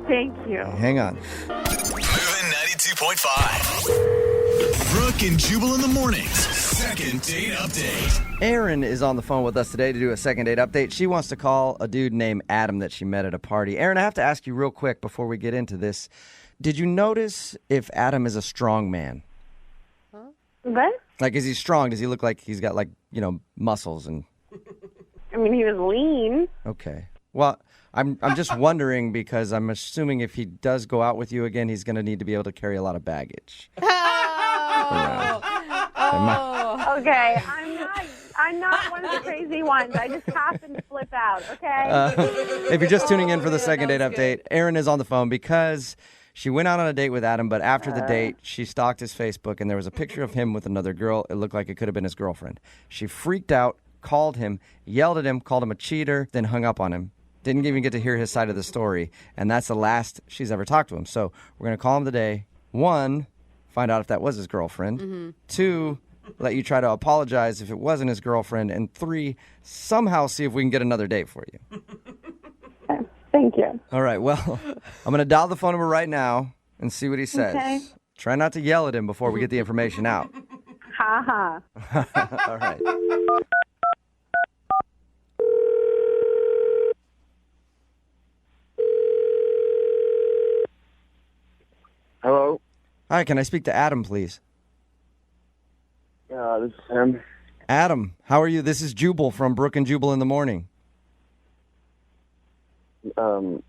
Thank you. Hang on. Moving 92.5. Brooke and Jubal in the mornings. Second date update. Erin is on the phone with us today to do a second date update. She wants to call a dude named Adam that she met at a party. Erin, I have to ask you real quick before we get into this. Did you notice if Adam is a strong man? What? Like, is he strong? Does he look like he's got, like, muscles and... I mean, he was lean. Okay. Well, I'm just wondering because I'm assuming if he does go out with you again, he's going to need to be able to carry a lot of baggage. Okay, I'm not one of the crazy ones. I just happen to flip out, okay? If you're just tuning in for the second date update, Erin is on the phone because she went out on a date with Adam, but after the date, she stalked his Facebook, and there was a picture of him with another girl. It looked like it could have been his girlfriend. She freaked out, called him, yelled at him, called him a cheater, then hung up on him. Didn't even get to hear his side of the story, and that's the last she's ever talked to him. So we're going to call him today. 1, find out if that was his girlfriend. Mm-hmm. 2, let you try to apologize if it wasn't his girlfriend. And 3, somehow see if we can get another date for you. Thank you. All right, well, I'm going to dial the phone number right now and see what he says. Okay. Try not to yell at him before we get the information out. Ha ha. All right. Hello? Hi, can I speak to Adam, please? This is him. Adam, how are you? This is Jubal from Brooke and Jubal in the morning. From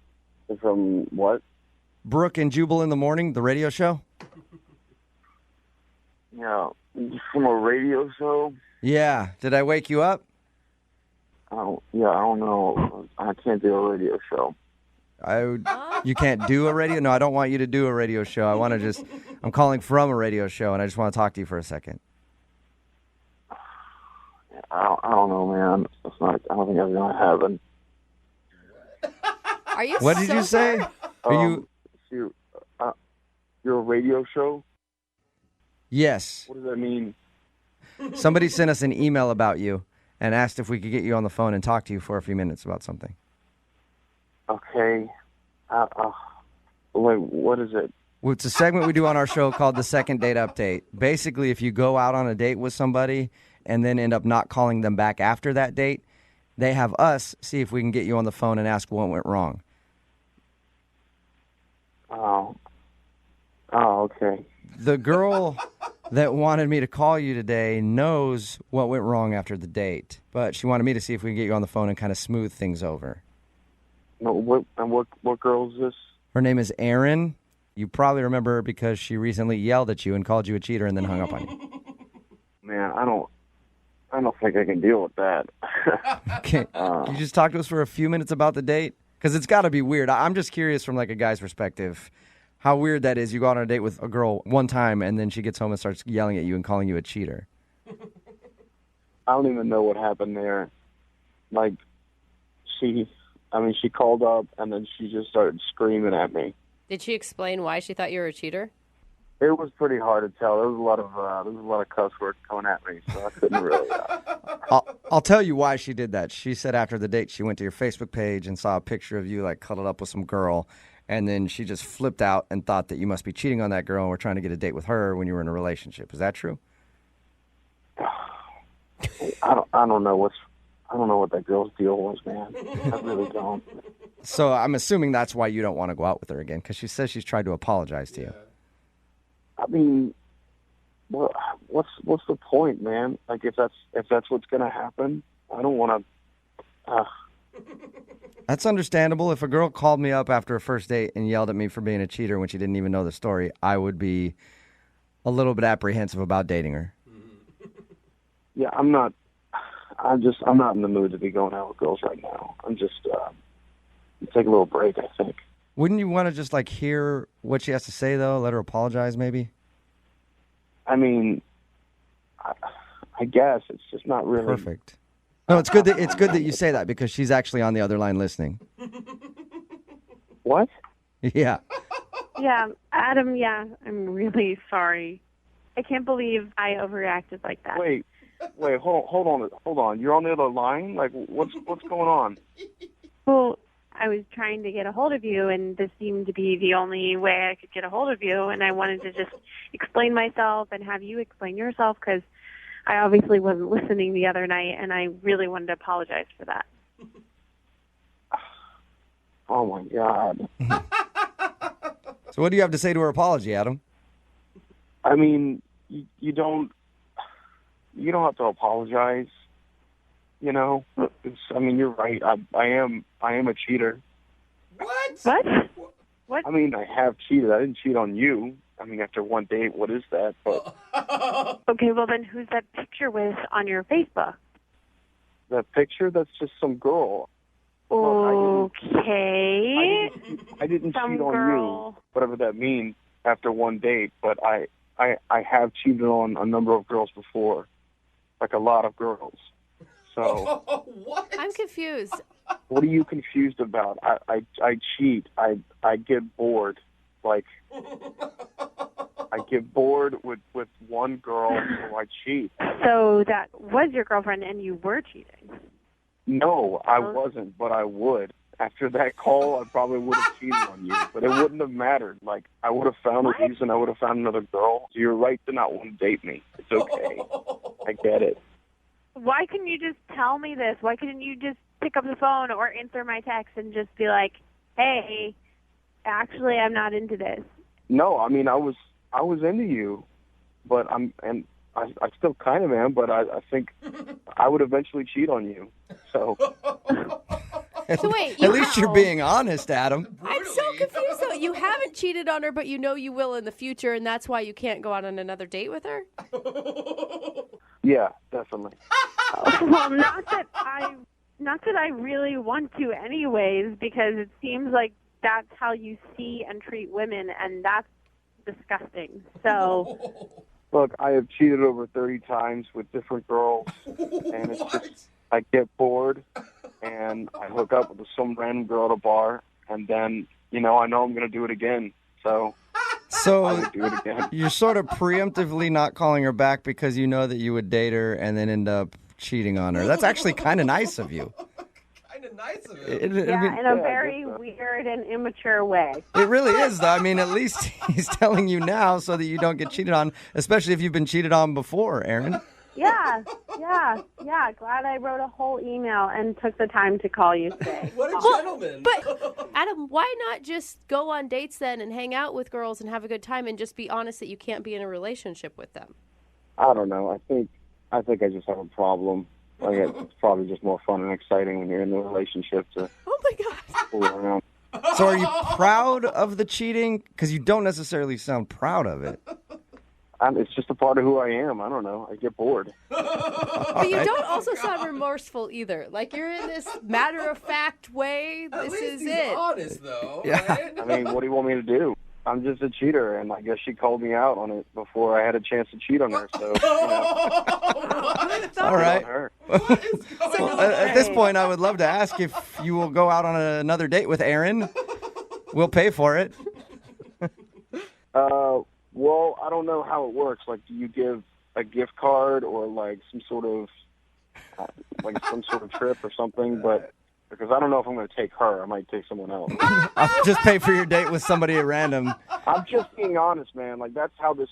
what? Brooke and Jubal in the morning, the radio show? Yeah, from a radio show? Yeah. Did I wake you up? I don't know. I can't do a radio show. You can't do a radio? No, I don't want you to do a radio show. I'm calling from a radio show, and I just want to talk to you for a second. I don't know, man. I don't think that's going to happen. Are you What did you say? You're a radio show? Yes. What does that mean? Somebody sent us an email about you and asked if we could get you on the phone and talk to you for a few minutes about something. Okay. Wait, what is it? Well, it's a segment we do on our show called the Second Date Update. Basically, if you go out on a date with somebody and then end up not calling them back after that date, they have us see if we can get you on the phone and ask what went wrong. Oh, okay. The girl that wanted me to call you today knows what went wrong after the date, but she wanted me to see if we can get you on the phone and kind of smooth things over. No, what girl is this? Her name is Erin. You probably remember her because she recently yelled at you and called you a cheater and then hung up on you. Man, I don't think I can deal with that. Can you just talk to us for a few minutes about the date? Because it's got to be weird. I'm just curious from like a guy's perspective how weird that is. You go out on a date with a girl one time and then she gets home and starts yelling at you and calling you a cheater. I don't even know what happened there. Like, she called up and then she just started screaming at me. Did she explain why she thought you were a cheater? It was pretty hard to tell. There was a lot of cuss words coming at me, so I couldn't really. I'll tell you why she did that. She said after the date she went to your Facebook page and saw a picture of you like cuddled up with some girl, and then she just flipped out and thought that you must be cheating on that girl and were trying to get a date with her when you were in a relationship. Is that true? I don't know what that girl's deal was, man. I really don't. So I'm assuming that's why you don't want to go out with her again, because she says she's tried to apologize to you. I mean, what's the point, man? Like, if that's what's gonna happen, I don't want to. That's understandable. If a girl called me up after a first date and yelled at me for being a cheater when she didn't even know the story, I would be a little bit apprehensive about dating her. Yeah, I'm not in the mood to be going out with girls right now. I'm just take a little break, I think. Wouldn't you want to just like hear what she has to say though? Let her apologize, maybe. I mean, I guess it's just not really perfect. No, it's good that you say that because she's actually on the other line listening. What? Yeah. Yeah, Adam, yeah, I'm really sorry. I can't believe I overreacted like that. Wait, hold on. You're on the other line? Like, what's going on? Well, I was trying to get a hold of you, and this seemed to be the only way I could get a hold of you, and I wanted to just explain myself and have you explain yourself, because I obviously wasn't listening the other night, and I really wanted to apologize for that. Oh, my God. So what do you have to say to her apology, Adam? I mean, you don't have to apologize. You know, you're right. I am a cheater. What? I mean, I have cheated. I didn't cheat on you. I mean, after one date, what is that? But Okay, well then who's that picture with on your Facebook? that picture, that's just some girl. Okay. I didn't Some cheat on girl. you, whatever that means, after one date. But I have cheated on a number of girls before, like a lot of girls. So I'm confused. what are you confused about? I cheat. I get bored. Like, I get bored with one girl, so I cheat. So that was your girlfriend and you were cheating. No, I wasn't, but I would. After that call, I probably would have cheated on you, but it wouldn't have mattered. Like, I would have found a reason. I would have found another girl. So you're right to not want to date me. It's okay. I get it. Why couldn't you just tell me this? Why couldn't you just pick up the phone or answer my text and just be like, hey, actually, I'm not into this? No, I mean, I was into you, but I still kind of am, but I think I would eventually cheat on you. So So wait, At least you're being honest, Adam. I'm so confused though. You haven't cheated on her, but you know you will in the future, and that's why you can't go out on another date with her? yeah, definitely. Well, not that I really want to anyways, because it seems like that's how you see and treat women, and that's disgusting. So Look, I have cheated over 30 times with different girls, and it's just, I get bored, and I hook up with some random girl at a bar, and then, I know I'm going to do it again. So I would do it again. You're sort of preemptively not calling her back because you know that you would date her and then end up cheating on her. That's actually kind of nice of you. Nice of it. in a very weird and immature way. It really is, though. I mean, at least he's telling you now so that you don't get cheated on, especially if you've been cheated on before, Aaron. Yeah. Glad I wrote a whole email and took the time to call you today. What a gentleman. But, Adam, why not just go on dates then and hang out with girls and have a good time and just be honest that you can't be in a relationship with them? I don't know. I think I just have a problem. Like, it's probably just more fun and exciting when you're in a relationship to fool around. So are you proud of the cheating? Because you don't necessarily sound proud of it. It's just a part of who I am. I don't know. I get bored. But you don't also sound remorseful either. Like, you're in this matter-of-fact way. This is it. Honest, though. Yeah. Right? I mean, what do you want me to do? I'm just a cheater, and I guess she called me out on it before I had a chance to cheat on her. So, All right. Well, at this point, I would love to ask if you will go out on another date with Aaron. We'll pay for it. Well, I don't know how it works. Like, do you give a gift card or like some sort of trip or something? But because I don't know if I'm going to take her, I might take someone else. I'll just pay for your date with somebody at random. I'm just being honest, man. Like, that's how this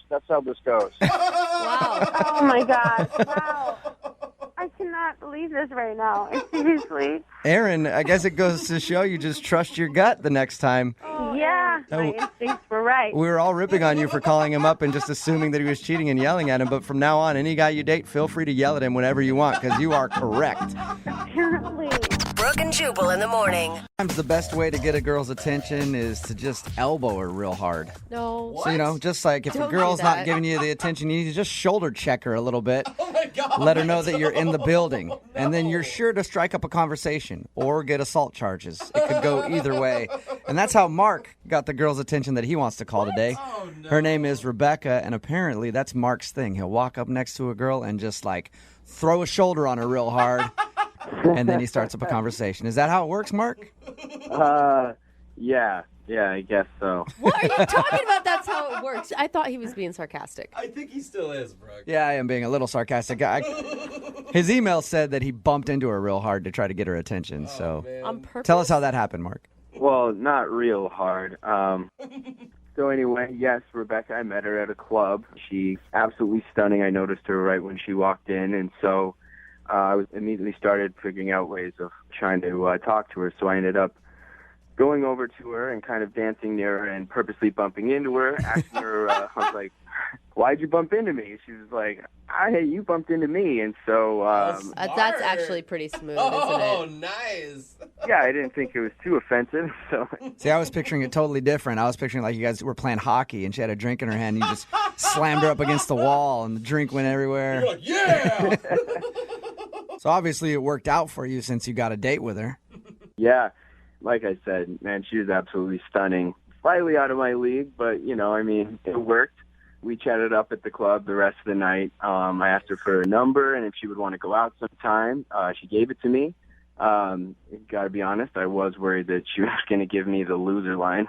goes. Wow. Oh, my God. Wow. I cannot believe this right now. Seriously. Aaron, I guess it goes to show you just trust your gut the next time. Yeah, my instincts were right. We were all ripping on you for calling him up and just assuming that he was cheating and yelling at him. But from now on, any guy you date, feel free to yell at him whenever you want because you are correct. Apparently. Brooke and Jubal in the morning. Sometimes the best way to get a girl's attention is to just elbow her real hard. No. So, just like if Don't a do girl's that. not giving you the attention you need, to just shoulder check her a little bit. Oh my God. Let her know that you're in the building. And then you're sure to strike up a conversation or get assault charges. It could go either way. And that's how Mark got the girl's attention that he wants to call today. Oh, no. Her name is Rebecca, and apparently that's Mark's thing. He'll walk up next to a girl and just like throw a shoulder on her real hard. and then he starts up a conversation. Is that how it works, Mark? Yeah, I guess so. What are you talking about? That's how it works. I thought he was being sarcastic. I think he still is, Brooke. Yeah, I am being a little sarcastic. His email said that he bumped into her real hard to try to get her attention. So On purpose? tell us how that happened, Mark. Well, not real hard. So anyway, yes, Rebecca, I met her at a club. She's absolutely stunning. I noticed her right when she walked in, and so I was immediately started figuring out ways of trying to talk to her. So I ended up going over to her and kind of dancing near her and purposely bumping into her, asking her, I was like, why'd you bump into me? She was like, hey, you bumped into me. And so... that's actually pretty smooth, isn't it? Oh, nice. Yeah, I didn't think it was too offensive. So See, I was picturing it totally different. I was picturing like you guys were playing hockey and she had a drink in her hand and you just slammed her up against the wall and the drink went everywhere. You're like, yeah! So obviously it worked out for you since you got a date with her. Yeah, like I said, man, she was absolutely stunning. Slightly out of my league, but, it worked. We chatted up at the club the rest of the night. I asked her for a number and if she would want to go out sometime. She gave it to me. Got to be honest, I was worried that she was going to give me the loser line.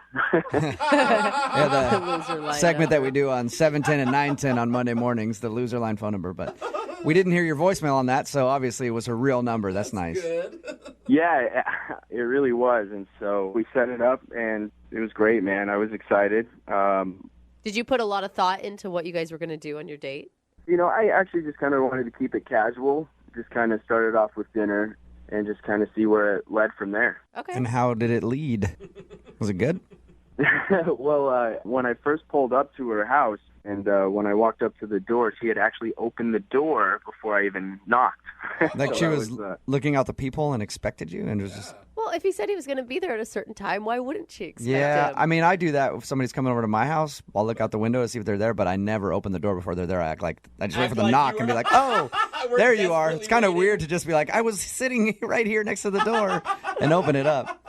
The loser line, segment that we do on 710 and 910 on Monday mornings, the loser line phone number. But we didn't hear your voicemail on that, so obviously it was her real number. That's nice. Good. Yeah, it really was. And so we set it up, and it was great, man. I was excited. Did you put a lot of thought into what you guys were going to do on your date? I actually just kind of wanted to keep it casual. Just kind of started off with dinner and just kind of see where it led from there. Okay. And how did it lead? Was it good? Well, when I first pulled up to her house and when I walked up to the door, she had actually opened the door before I even knocked. Like So she that was looking out the peephole and expected you and it was just... Well, if he said he was going to be there at a certain time, why wouldn't she expect Yeah, him? I mean, I do that if somebody's coming over to my house. I'll look out the window to see if they're there, but I never open the door before they're there. I act like I just wait for the knock and be like, "Oh, there you are." It's kind of weird to just be like, "I was sitting right here next to the door," and open it up.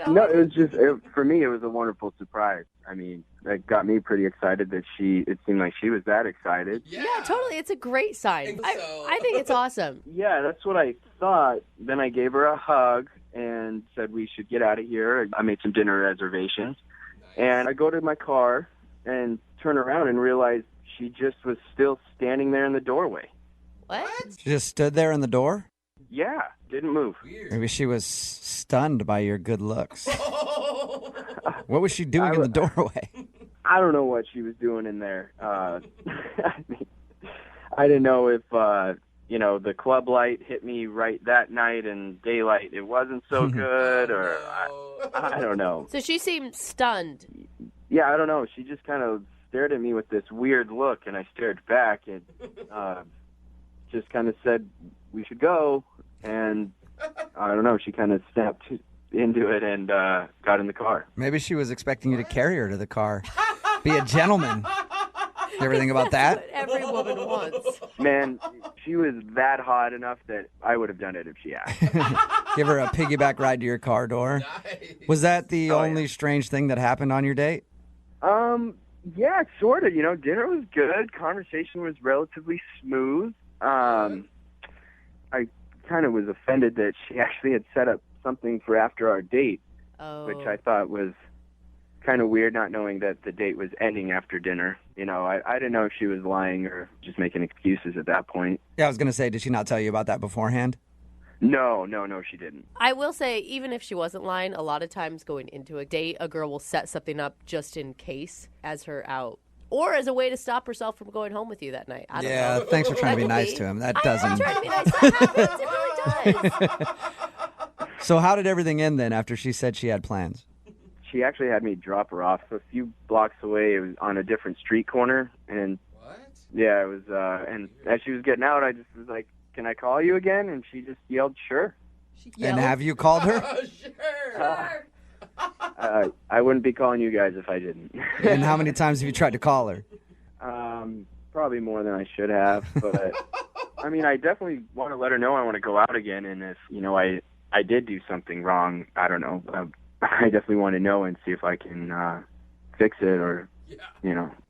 No, it was just, for me, it was a wonderful surprise. I mean, it got me pretty excited that it seemed like she was that excited. Yeah, totally. It's a great sign. I think it's awesome. Yeah, that's what I thought. Then I gave her a hug and said we should get out of here. I made some dinner reservations. And I go to my car and turn around and realize she just was still standing there in the doorway. What? She just stood there in the door? Yeah, didn't move. Maybe she was stunned by your good looks. What was she doing in the doorway? I don't know what she was doing in there. I didn't know if, the club light hit me right that night and daylight it wasn't so good, or I don't know. So she seemed stunned. Yeah, I don't know. She just kind of stared at me with this weird look, and I stared back and just kind of said, we should go. And I don't know, she kind of snapped into it and got in the car. Maybe she was expecting you to carry her to the car. Be a gentleman. You ever think about that? What every woman wants. Man, she was that hot enough that I would have done it if she asked. Give her a piggyback ride to your car door. Nice. Was that the only strange thing that happened on your date? Yeah, sort of. Dinner was good. Conversation was relatively smooth. I kind of was offended that she actually had set up something for after our date, which I thought was kind of weird, not knowing that the date was ending after dinner. I didn't know if she was lying or just making excuses at that point. Yeah, I was going to say, did she not tell you about that beforehand? No, she didn't. I will say, even if she wasn't lying, a lot of times going into a date, a girl will set something up just in case as her out. Or as a way to stop herself from going home with you that night. I don't know. Thanks for trying to be nice to him. That doesn't. I'm trying to be nice. That happens. It really does. So how did everything end then after she said she had plans? She actually had me drop her off a few blocks away. It was on a different street corner. And yeah, it was, and as she was getting out, I just was like, can I call you again? And she just yelled, sure. And have you called her? Sure. I wouldn't be calling you guys if I didn't. And how many times have you tried to call her? Probably more than I should have. But, I mean, I definitely want to let her know I want to go out again. And if, I did do something wrong, I don't know. I definitely want to know and see if I can fix it or,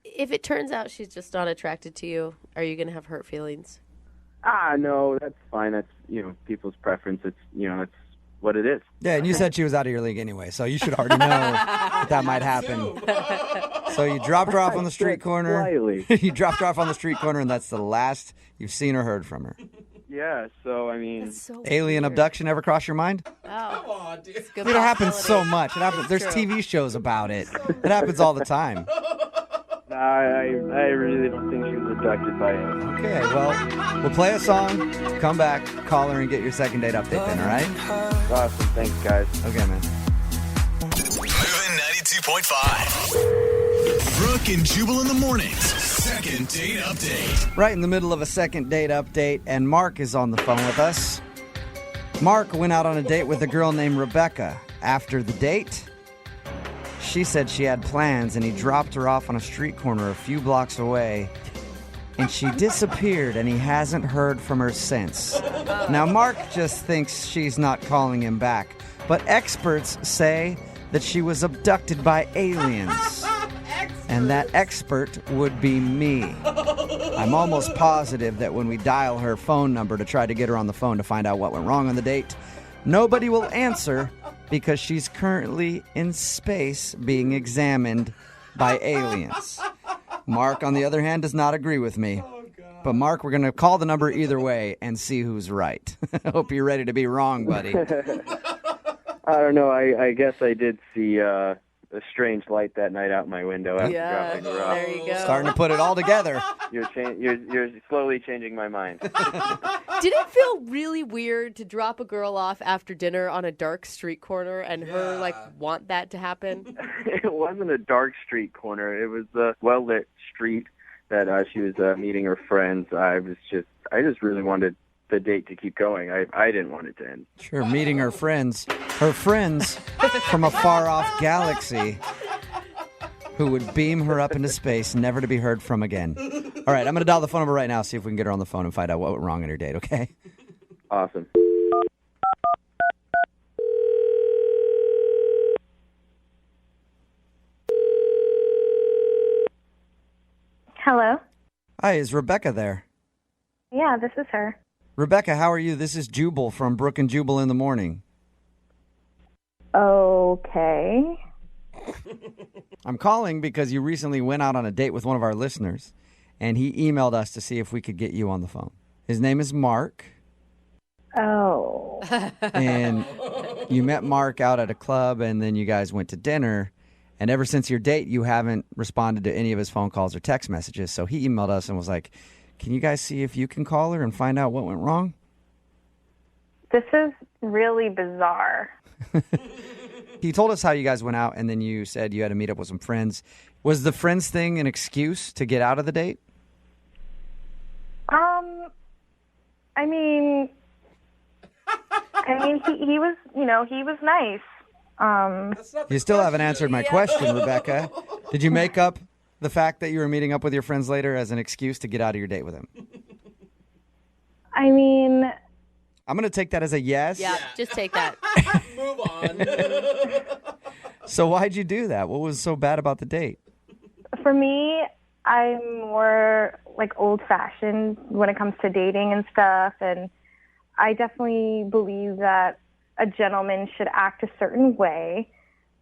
If it turns out she's just not attracted to you, are you going to have hurt feelings? No, that's fine. That's, people's preference. It's, it's what it is. Yeah, and you said she was out of your league anyway, so you should already know that might happen. So you dropped her off on the street corner. You dropped her off on the street corner, and that's the last you've seen or heard from her. Yeah, so, I mean... Alien abduction ever cross your mind? Oh. Come on, dude. Dude, it happens so much. It happens. There's TV shows about it. It happens all the time. I really don't think she was abducted by him. Okay, well, we'll play a song, come back, call her, and get your second date update then, all right? Awesome. Thanks, guys. Okay, man. Moving 92.5. Brooke and Jubal in the mornings. Second date update. Right in the middle of a second date update, and Mark is on the phone with us. Mark went out on a date with a girl named Rebecca. After the date, she said she had plans, and he dropped her off on a street corner a few blocks away, and she disappeared, and he hasn't heard from her since. Now, Mark just thinks she's not calling him back, but experts say that she was abducted by aliens. And that expert would be me. I'm almost positive that when we dial her phone number to try to get her on the phone to find out what went wrong on the date, nobody will answer because she's currently in space being examined by aliens. Mark, on the other hand, does not agree with me. But Mark, we're going to call the number either way and see who's right. I hope you're ready to be wrong, buddy. I don't know. I guess I did see a strange light that night out my window after dropping her off. There you go. Starting to put it all together. You're slowly changing my mind. Did it feel really weird to drop a girl off after dinner on a dark street corner and her want that to happen? It wasn't a dark street corner. It was a well-lit street that she was meeting her friends. I just really wanted the date to keep going. I didn't want it to end. Sure, meeting her friends from a far-off galaxy who would beam her up into space, never to be heard from again. All right, I'm going to dial the phone number right now, see if we can get her on the phone and find out what went wrong on her date, okay? Awesome. Hello? Hi, is Rebecca there? Yeah, this is her. Rebecca, how are you? This is Jubal from Brooke and Jubal in the morning. Okay. I'm calling because you recently went out on a date with one of our listeners, and he emailed us to see if we could get you on the phone. His name is Mark. Oh. And you met Mark out at a club, and then you guys went to dinner. And ever since your date, you haven't responded to any of his phone calls or text messages. So he emailed us and was like, can you guys see if you can call her and find out what went wrong? This is really bizarre. He told us how you guys went out, and then you said you had to meet up with some friends. Was the friends thing an excuse to get out of the date? I mean, he was, he was nice. You still haven't answered my question, Rebecca. Did you make up the fact that you were meeting up with your friends later as an excuse to get out of your date with him? I mean... I'm going to take that as a yes. Yeah, just take that. Move on. So why'd you do that? What was so bad about the date? For me, I'm more old-fashioned when it comes to dating and stuff, and I definitely believe that a gentleman should act a certain way,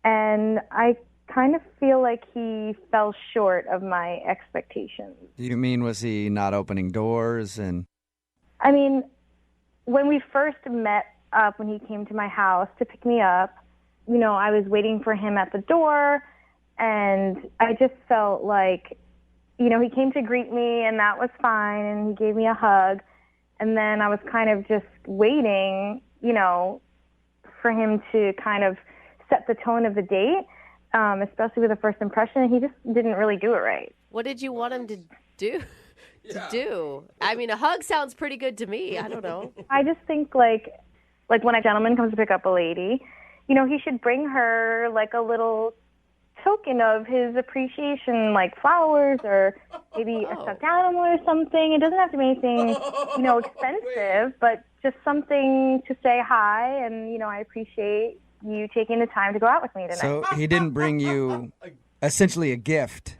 and I kind of feel like he fell short of my expectations. You mean, was he not opening doors? And I mean, when we first met up, when he came to my house to pick me up, I was waiting for him at the door, and I just felt like, he came to greet me, and that was fine, and he gave me a hug, and then I was kind of just waiting, for him to kind of set the tone of the date, especially with the first impression, and he just didn't really do it right. What did you want him to do? I mean, a hug sounds pretty good to me. I don't know. I just think like when a gentleman comes to pick up a lady, he should bring her a little token of his appreciation, like flowers or maybe a stuffed animal or something. It doesn't have to be anything, expensive, but just something to say hi and, I appreciate you taking the time to go out with me tonight. So he didn't bring you essentially a gift,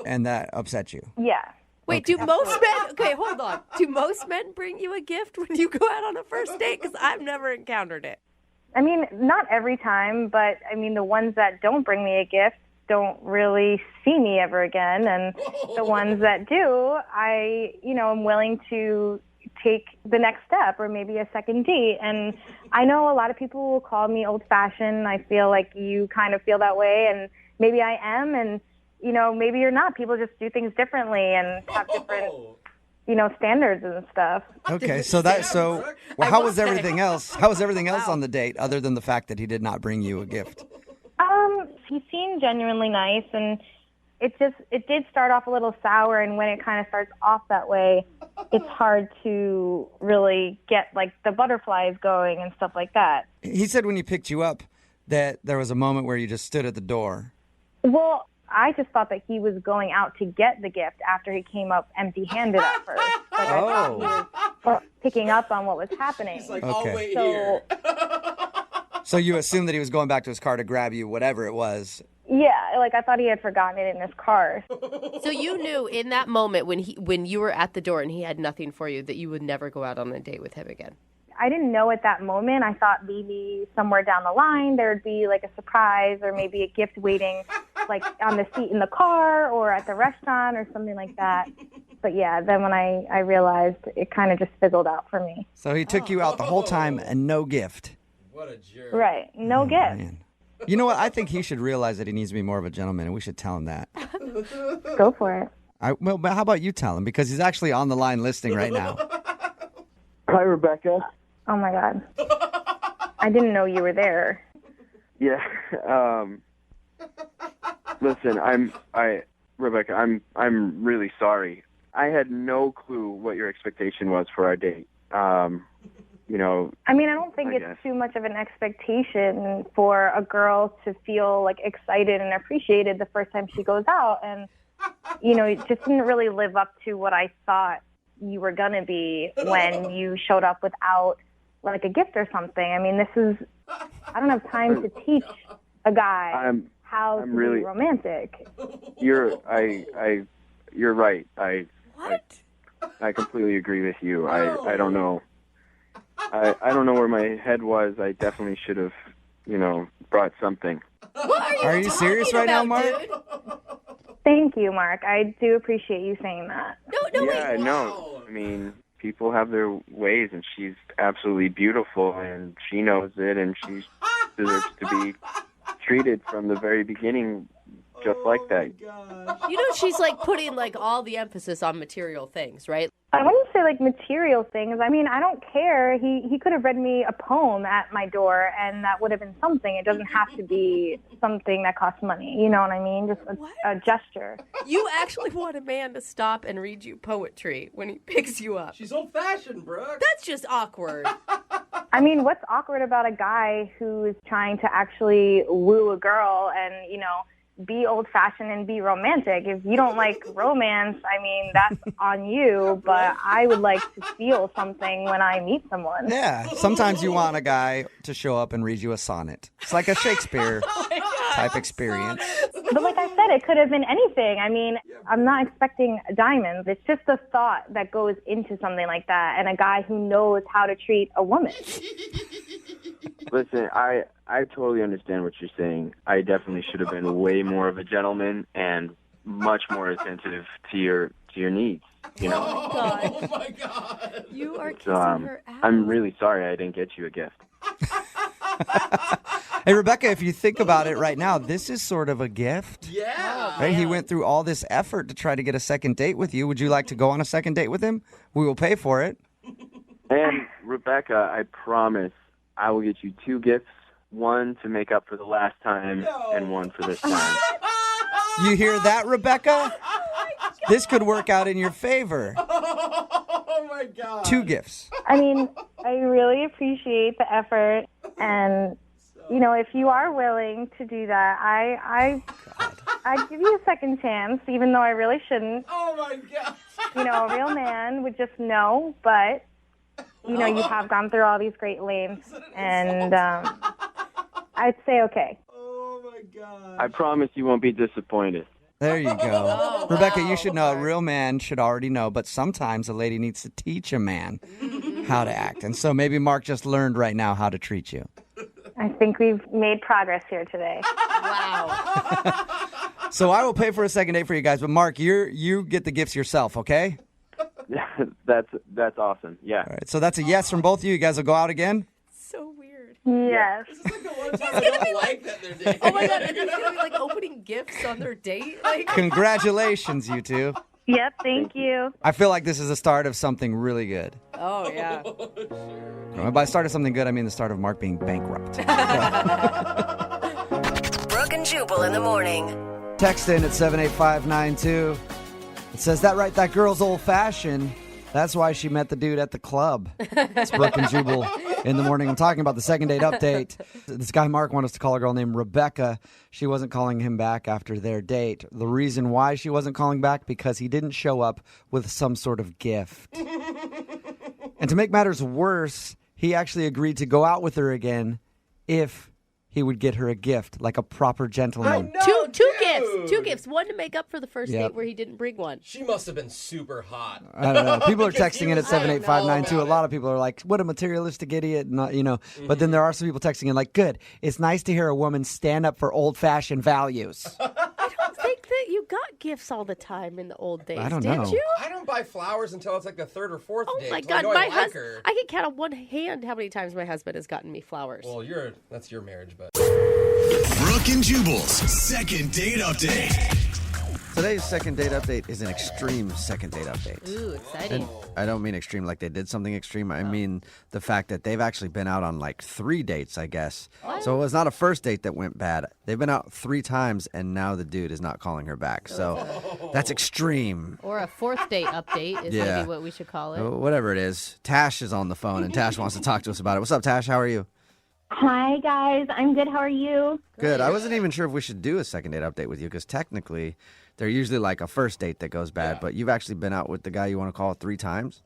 and that upset you? Yeah. Wait, do most men? Okay, hold on. Do most men bring you a gift when you go out on a first date? Because I've never encountered it. I mean, not every time, but I mean, the ones that don't bring me a gift don't really see me ever again, and the ones that do, I'm willing to take the next step or maybe a second date. And I know a lot of people will call me old-fashioned. I feel like you kind of feel that way, and maybe I am, and maybe you're not. People just do things differently and have different, standards and stuff. Okay, how was everything else? How was everything else on the date other than the fact that he did not bring you a gift? He seemed genuinely nice, and it did start off a little sour, and when it kind of starts off that way, it's hard to really get like the butterflies going and stuff like that. He said when he picked you up that there was a moment where you just stood at the door. Well, I just thought that he was going out to get the gift after he came up empty-handed at first. Like, I thought he was picking up on what was happening. He's like, Okay. I'll wait here. So you assumed that he was going back to his car to grab you, whatever it was. Yeah, like I thought he had forgotten it in his car. So you knew in that moment when you were at the door and he had nothing for you that you would never go out on a date with him again. I didn't know at that moment. I thought maybe somewhere down the line there would be like a surprise or maybe a gift waiting like on the seat in the car or at the restaurant or something like that. But yeah, then when I realized, it kind of just fizzled out for me. So he took you out the whole time and no gift. What a jerk. Right, no gift. Man. You know what? I think he should realize that he needs to be more of a gentleman, and we should tell him that. Go for it. Well, how about you tell him? Because he's actually on the line listening right now. Hi, Rebecca. Oh my God. I didn't know you were there. Yeah. Listen, Rebecca, I'm really sorry. I had no clue what your expectation was for our date. I mean, I don't think it's too much of an expectation for a girl to feel like excited and appreciated the first time she goes out. And, it just didn't really live up to what I thought you were going to be when you showed up without like a gift or something. I mean, I don't have time to teach a guy how to be romantic. You're right. I completely agree with you. I don't know. I don't know where my head was. I definitely should have, brought something. Are you serious right now, Mark? Dude? Thank you, Mark. I do appreciate you saying that. Yeah, no. I mean, people have their ways, and she's absolutely beautiful, and she knows it, and she deserves to be treated from the very beginning just like that. She's like putting like all the emphasis on material things, right? I wouldn't say like material things. I mean, I don't care. He could have read me a poem at my door, and that would have been something. It doesn't have to be something that costs money. You know what I mean? Just a gesture. You actually want a man to stop and read you poetry when he picks you up. She's old-fashioned, Brooke. That's just awkward. I mean, what's awkward about a guy who is trying to actually woo a girl and, be old-fashioned and be romantic? If you don't like romance, I mean, that's on you, but I would like to feel something when I meet someone. Yeah, sometimes you want a guy to show up and read you a sonnet. It's like a Shakespeare type experience. But like I said, it could have been anything. I mean, I'm not expecting diamonds. It's just the thought that goes into something like that, and a guy who knows how to treat a woman. Listen, I totally understand what you're saying. I definitely should have been way more of a gentleman and much more attentive to your needs. Oh my God! You are kissing her out. I'm really sorry I didn't get you a gift. Hey, Rebecca, if you think about it right now, this is sort of a gift. Yeah. Right? He went through all this effort to try to get a second date with you. Would you like to go on a second date with him? We will pay for it. And Rebecca, I promise I will get you 2 gifts. One to make up for the last time and one for this time. You hear that, Rebecca? This could work out in your favor. Oh, my God. 2 gifts. I mean, I really appreciate the effort, and if you are willing to do that, I'd give you a second chance, even though I really shouldn't. Oh, my God. A real man would just know, but, you have gone through all these great lengths, and I'd say okay. Oh, my God. I promise you won't be disappointed. There you go. Rebecca, you should know. A real man should already know, but sometimes a lady needs to teach a man how to act. And so maybe Mark just learned right now how to treat you. I think we've made progress here today. Wow. So I will pay for a second date for you guys, but Mark, you get the gifts yourself, okay? That's awesome. Yeah. All right, so that's a yes from both of you. You guys will go out again? So weird. Yes. This is like the one time I don't like that they're dating. Oh my God, and he's gonna be like opening gifts on their date. Like, Congratulations, you two. Yep, thank you. I feel like this is the start of something really good. oh yeah. And by start of something good, I mean the start of Mark being bankrupt. Brooke and Jubal in the morning. Text in at 78592. It says, that right, that girl's old-fashioned. That's why she met the dude at the club. It's Brooke and Jubal in the morning. I'm talking about the second date update. This guy Mark wanted us to call a girl named Rebecca. She wasn't calling him back after their date. The reason why she wasn't calling back, because he didn't show up with some sort of gift. And to make matters worse, he actually agreed to go out with her again if he would get her a gift, like a proper gentleman. Two gifts. One to make up for the first date where he didn't bring one. She must have been super hot. I don't know. People are texting in at 78592. A lot of people are like, what a materialistic idiot. Not, But then there are some people texting in like, good. It's nice to hear a woman stand up for old-fashioned values. I don't think that you got gifts all the time in the old days. I don't did know. you? I don't buy flowers until it's like the third or fourth date. Oh my so God, I know my I like husband! her. I can count on one hand how many times my husband has gotten me flowers. Well, that's your marriage, but. Brooke and Jubal's second date update. Today's second date update is an extreme second date update. Ooh, exciting. And I don't mean extreme like they did something extreme. I mean the fact that they've actually been out on like 3 dates, I guess. What? So it was not a first date that went bad. They've been out 3 times, and now the dude is not calling her back. So that's extreme. Or a fourth date update is maybe what we should call it. Whatever it is. Tash is on the phone, and Tash wants to talk to us about it. What's up, Tash? How are you? Hi, guys. I'm good. How are you? Good. I wasn't even sure if we should do a second date update with you, because technically they're usually like a first date that goes bad, but you've actually been out with the guy you want to call 3 times?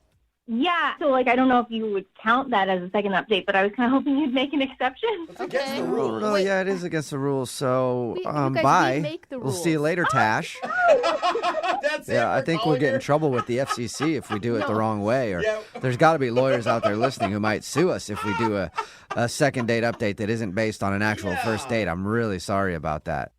Yeah. So, I don't know if you would count that as a second update, but I was kind of hoping you'd make an exception. It's against the rules. Oh, yeah, it is against the rules. So, You guys, bye. we make the We'll see you rules. later, Tash. That's it. Yeah, I think we'll get in trouble with the FCC if we do it the wrong way. Or there's got to be lawyers out there listening who might sue us if we do a second date update that isn't based on an actual first date. I'm really sorry about that.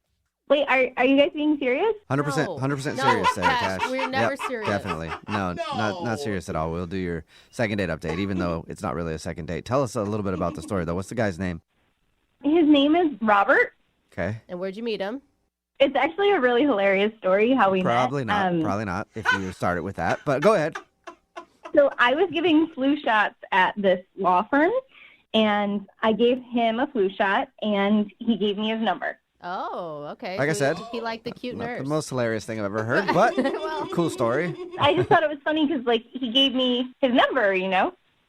Wait, are you guys being serious? 100%, 100% No, serious there, Tash, Tash. we're never Yep, serious. Definitely. No, not serious at all. We'll do your second date update, even though it's not really a second date. Tell us a little bit about the story, though. What's the guy's name? His name is Robert. Okay. And where'd you meet him? It's actually a really hilarious story how we Probably met. not. Probably not if you started with that. But go ahead. So I was giving flu shots at this law firm, and I gave him a flu shot, and he gave me his number. Oh, okay. Like I said, he liked the cute Not nurse. the most hilarious thing I've ever heard, but cool story. I just thought it was funny because, he gave me his number,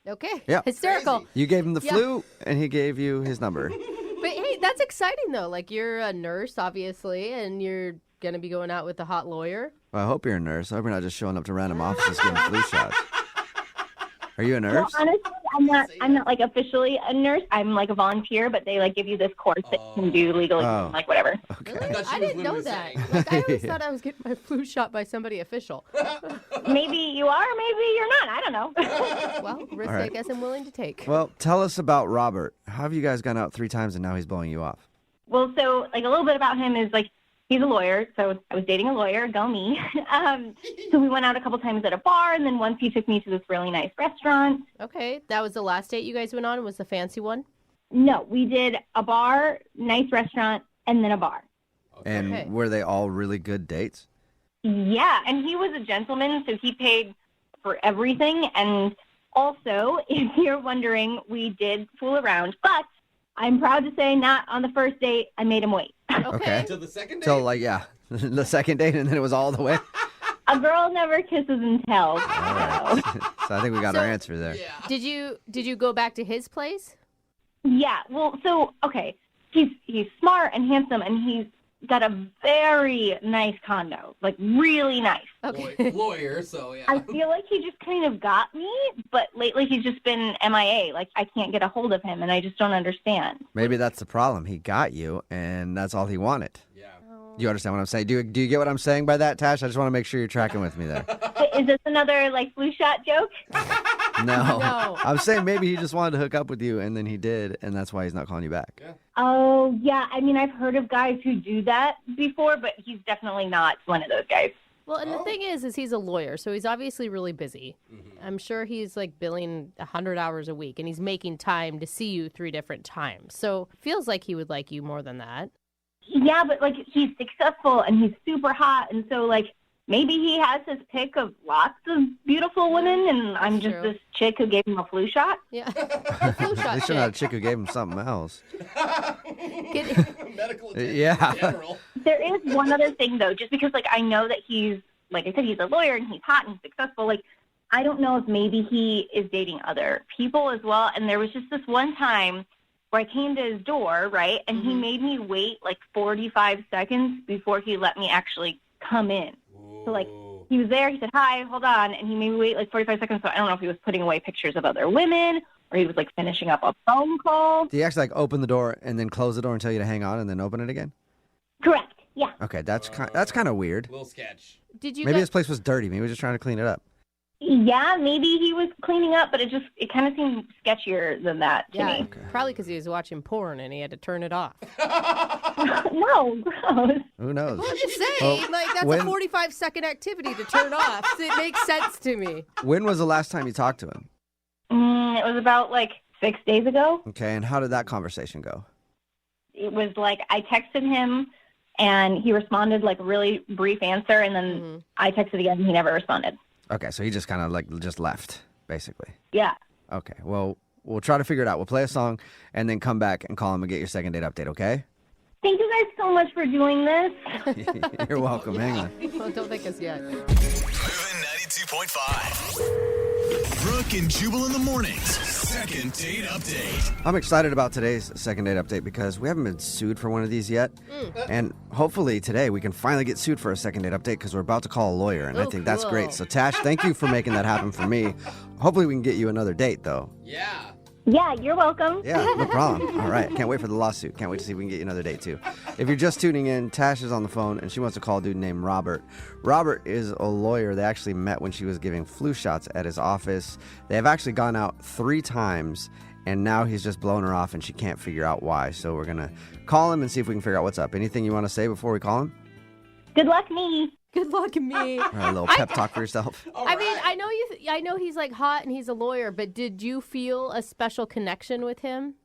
Okay. Yeah. Hysterical. You gave him the Yeah. flu, and he gave you his number. But hey, that's exciting though. You're a nurse, obviously, and you're gonna be going out with a hot lawyer. Well, I hope you're a nurse. I hope you're not just showing up to random offices giving flu shots. Are you a Well, nurse? honestly, I'm not officially a nurse. I'm a volunteer, but they give you this course that you can do legally, Oh. whatever. Really? I didn't know that. I always thought I was getting my flu shot by somebody official. Maybe you are, maybe you're not. I don't know. Well, risk All right. I guess I'm willing to take. Well, tell us about Robert. How have you guys gone out 3 times and now he's blowing you off? Well, so a little bit about him is he's a lawyer, so I was dating a lawyer, go me. So we went out a couple times at a bar, and then once he took me to this really nice restaurant. Okay, that was the last date you guys went on? Was the fancy one? No, we did a bar, nice restaurant, and then a bar. And Okay. were they all really good dates? Yeah, and he was a gentleman, so he paid for everything. And also, if you're wondering, we did fool around, but I'm proud to say not on the first date. I made him wait. Okay. To the second date? So, the second date, and then it was all the way? A girl never kisses and tells. All right. So I think we got our answer there. Did you go back to his place? Yeah, well, so, okay, he's smart and handsome, and he's got a very nice condo, really nice. Okay. Lawyer, so yeah. I feel like he just kind of got me, but lately he's just been MIA. I can't get a hold of him, and I just don't understand. Maybe that's the problem. He got you, and that's all he wanted. Oh, You understand what I'm saying? Do you get what I'm saying by that, Tash? I just want to make sure you're tracking with me there. Is this another like flu shot joke? No. I'm saying maybe he just wanted to hook up with you, and then he did, and that's why he's not calling you back. Yeah. Oh, yeah. I mean, I've heard of guys who do that before, but he's definitely not one of those guys. Well, and the thing is he's a lawyer, so he's obviously really busy. I'm sure he's like billing 100 hours a week, and he's making time to see you 3 different times. So it feels like he would like you more than that. Yeah, but like he's successful and he's super hot, and so like maybe he has his pick of lots of beautiful women, and I'm just this chick who gave him a flu shot. Yeah, flu shot. They should have a chick who gave him something else. Medical Yeah. There is one other thing though, just because like I know that he's, like I said, he's a lawyer and he's hot and successful. Like I don't know if maybe he is dating other people as well. And there was just this one time where I came to his door, right, and he made me wait like 45 seconds before he let me actually come in. So like he was there, he said, "Hi, hold on," and he made me wait like 45 seconds. So I don't know if he was putting away pictures of other women or he was like finishing up a phone call. Do you actually like open the door and then close the door and tell you to hang on and then open it again? Correct. Yeah. Okay, that's kind of weird. Little sketch. Did you? Maybe this place was dirty. Maybe he was just trying to clean it up. Yeah, maybe he was cleaning up, but it kind of seemed sketchier than that to me. Probably because he was watching porn and he had to turn it off. No, gross. Who knows? Well, I'm just saying, that's a 45-second activity to turn off. So it makes sense to me. When was the last time you talked to him? It was about like 6 days ago. Okay, and how did that conversation go? It was like I texted him and he responded like a really brief answer, and then I texted again and he never responded. Okay, so he just kind of like just left, basically. Yeah. Okay, well, we'll try to figure it out. We'll play a song and then come back and call him and get your second date update, okay? Thank you guys so much for doing this. You're welcome. Hang on. Well, don't thank us yet. Moving 92.5. Brooke and Jubal in the mornings. Second date update. I'm excited about today's second date update because we haven't been sued for one of these yet. And hopefully today we can finally get sued for a second date update because we're about to call a lawyer. And I think that's great. So, Tash, thank you for making that happen for me. Hopefully we can get you another date, though. Yeah. Yeah, you're welcome. Yeah, no problem. All right. Can't wait for the lawsuit. Can't wait to see if we can get you another date, too. If you're just tuning in, Tash is on the phone, and she wants to call a dude named Robert. Robert is a lawyer. They actually met when she was giving flu shots at his office. They have actually gone out 3 times, and now he's just blowing her off, and she can't figure out why. So we're going to call him and see if we can figure out what's up. Anything you want to say before we call him? Good luck, me. Good luck, me. All right, a little pep talk for yourself. I mean, I know he's like hot and he's a lawyer, but did you feel a special connection with him?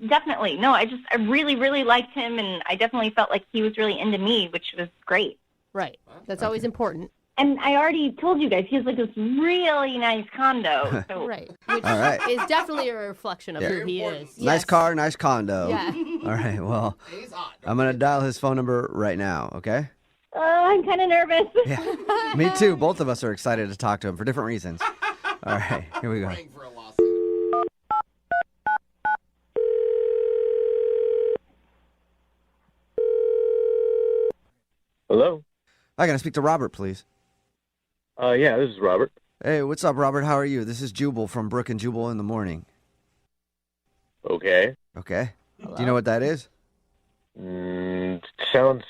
Definitely. No, I really, really liked him, and I definitely felt like he was really into me, which was great. Right. That's always important. And I already told you guys, he has like this really nice condo. So. Right. Which All right. is definitely a reflection of who he is. Nice car, nice condo. Yeah. All right, well, I'm going to dial his phone number right now, okay? I'm kind of nervous. Yeah, me too. Both of us are excited to talk to him for different reasons. All right, here we go. Hello? Hi, can I speak to Robert, please? Yeah, this is Robert. Hey, what's up, Robert? How are you? This is Jubal from Brooke and Jubal in the morning. Okay. Okay. Do you know what that is? Sounds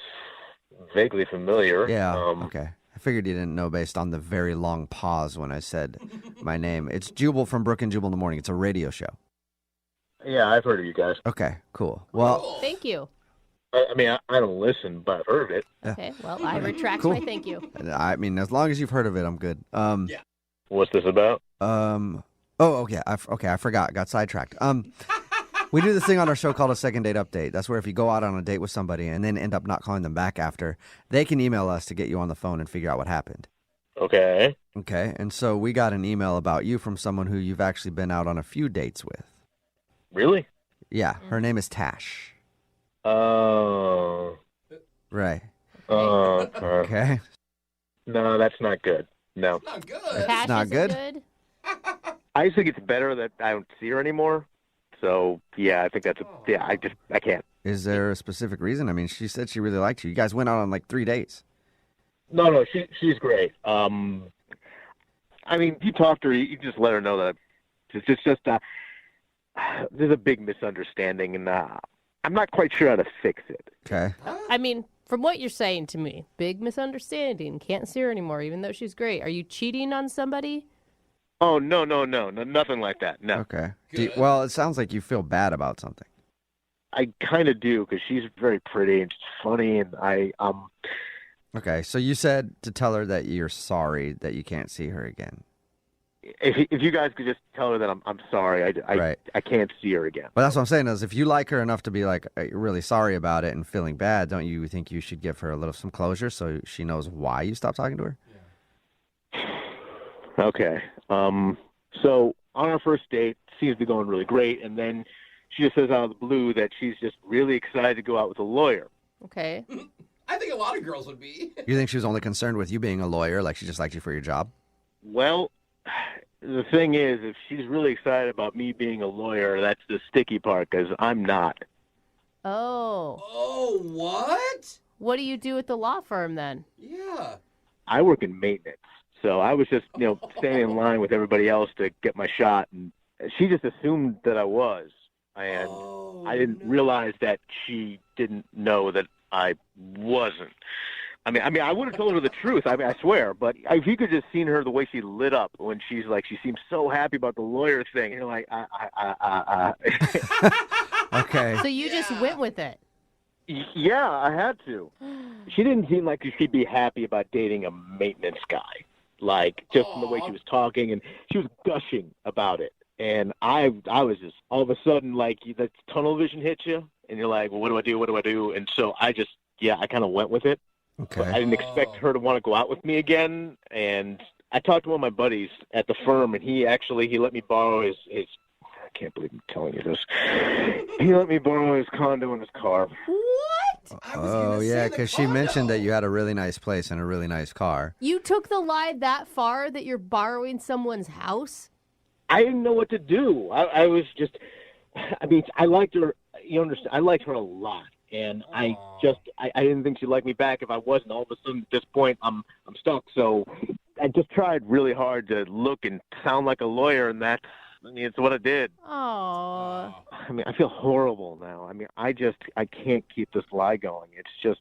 vaguely familiar. Yeah, okay. I figured you didn't know based on the very long pause when I said my name. It's Jubal from Brooke and Jubal in the morning. It's a radio show. Yeah, I've heard of you guys. Okay, cool. Well, Thank you. I mean, I don't listen, but I've heard of it. Okay, well, I retract Cool. my thank you. I mean, as long as you've heard of it, I'm good. Yeah. What's this about? Oh, okay. I forgot. Got sidetracked. We do this thing on our show called a second date update. That's where if you go out on a date with somebody and then end up not calling them back after, they can email us to get you on the phone and figure out what happened. Okay. Okay, and so we got an email about you from someone who you've actually been out on a few dates with. Really? Yeah, her name is Tash. Oh. Right. Okay. No, that's not good. No. Not good. It's not good? I just think it's better that I don't see her anymore. So, yeah, I think that's I can't. Is there a specific reason? I mean, she said she really liked you. You guys went out on like 3 dates. No, she's great. I mean, you talk to her, you just let her know that it's just there's a big misunderstanding, and I'm not quite sure how to fix it. Okay. I mean, From what you're saying to me, big misunderstanding. Can't see her anymore, even though she's great. Are you cheating on somebody? Oh, no, nothing like that. No. Okay. Well, it sounds like you feel bad about something. I kind of do because she's very pretty and she's funny, and Okay, so you said to tell her that you're sorry that you can't see her again. If you guys could just tell her that I'm sorry, I can't see her again. But that's what I'm saying is if you like her enough to be like really sorry about it and feeling bad, don't you think you should give her some closure so she knows why you stopped talking to her? Okay. So on our first date, seems to be going really great, and then she just says out of the blue that she's just really excited to go out with a lawyer. Okay. I think a lot of girls would be. You think she was only concerned with you being a lawyer, like she just liked you for your job? Well, the thing is, if she's really excited about me being a lawyer, that's the sticky part, because I'm not. Oh. Oh, what? What do you do at the law firm then? Yeah. I work in maintenance, so I was just, standing in line with everybody else to get my shot, and she just assumed that I was, and I didn't realize that she didn't know that I wasn't. I mean, I would have told her the truth. I mean, I swear. But if you could just seen her, the way she lit up when she's like, she seems so happy about the lawyer thing. And you're like, Okay. So you just went with it. Yeah, I had to. She didn't seem like she'd be happy about dating a maintenance guy. Like, just from the way she was talking, and she was gushing about it. And I was just, all of a sudden, like, that tunnel vision hits you, and you're like, well, what do I do? What do I do? And so I kind of went with it. Okay. I didn't expect her to want to go out with me again, and I talked to one of my buddies at the firm, and he let me borrow his I can't believe I'm telling you this. He let me borrow his condo and his car. What? Oh, yeah, because she mentioned that you had a really nice place and a really nice car. You took the lie that far that you're borrowing someone's house? I didn't know what to do. I was just, I mean, I liked her, you understand, I liked her a lot. And I didn't think she'd like me back if I wasn't. All of a sudden, at this point, I'm stuck. So I just tried really hard to look and sound like a lawyer, and it's what I did. Oh. I mean, I feel horrible now. I mean, I can't keep this lie going. It's just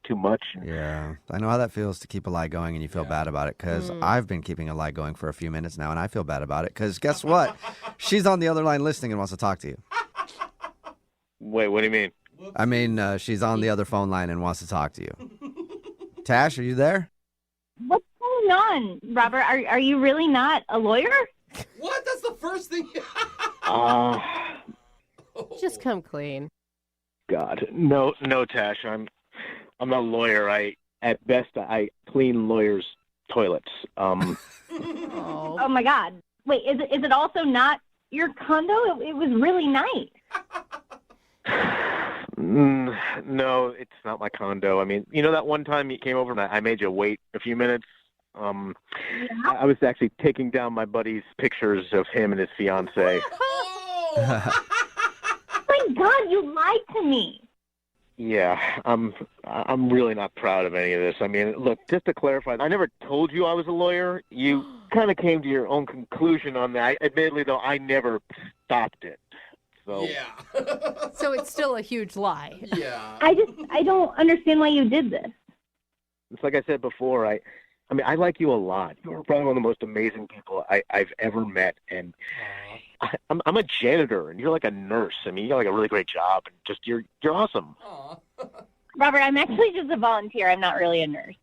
too much. Yeah, I know how that feels to keep a lie going and you feel bad about it, because I've been keeping a lie going for a few minutes now, and I feel bad about it because guess what? She's on the other line listening and wants to talk to you. Wait, what do you mean? I mean, she's on the other phone line and wants to talk to you. Tash, are you there? What's going on, Robert? Are you really not a lawyer? What? That's the first thing. Just come clean. God, no, Tash. I'm not a lawyer. At best I clean lawyers' toilets. Oh my God! Wait, is it also not your condo? It was really nice. No, it's not my condo. I mean, that one time you came over and I made you wait a few minutes? I was actually taking down my buddy's pictures of him and his fiancée. Oh my God, you lied to me. Yeah, I'm really not proud of any of this. I mean, look, just to clarify, I never told you I was a lawyer. You kind of came to your own conclusion on that. Admittedly, though, I never stopped it. So. Yeah. So it's still a huge lie. Yeah. I don't understand why you did this. It's like I said before, I mean, I like you a lot. You're probably one of the most amazing people I've ever met, and I'm a janitor, and you're like a nurse. I mean, you got like a really great job, and just you're awesome. Robert, I'm actually just a volunteer. I'm not really a nurse.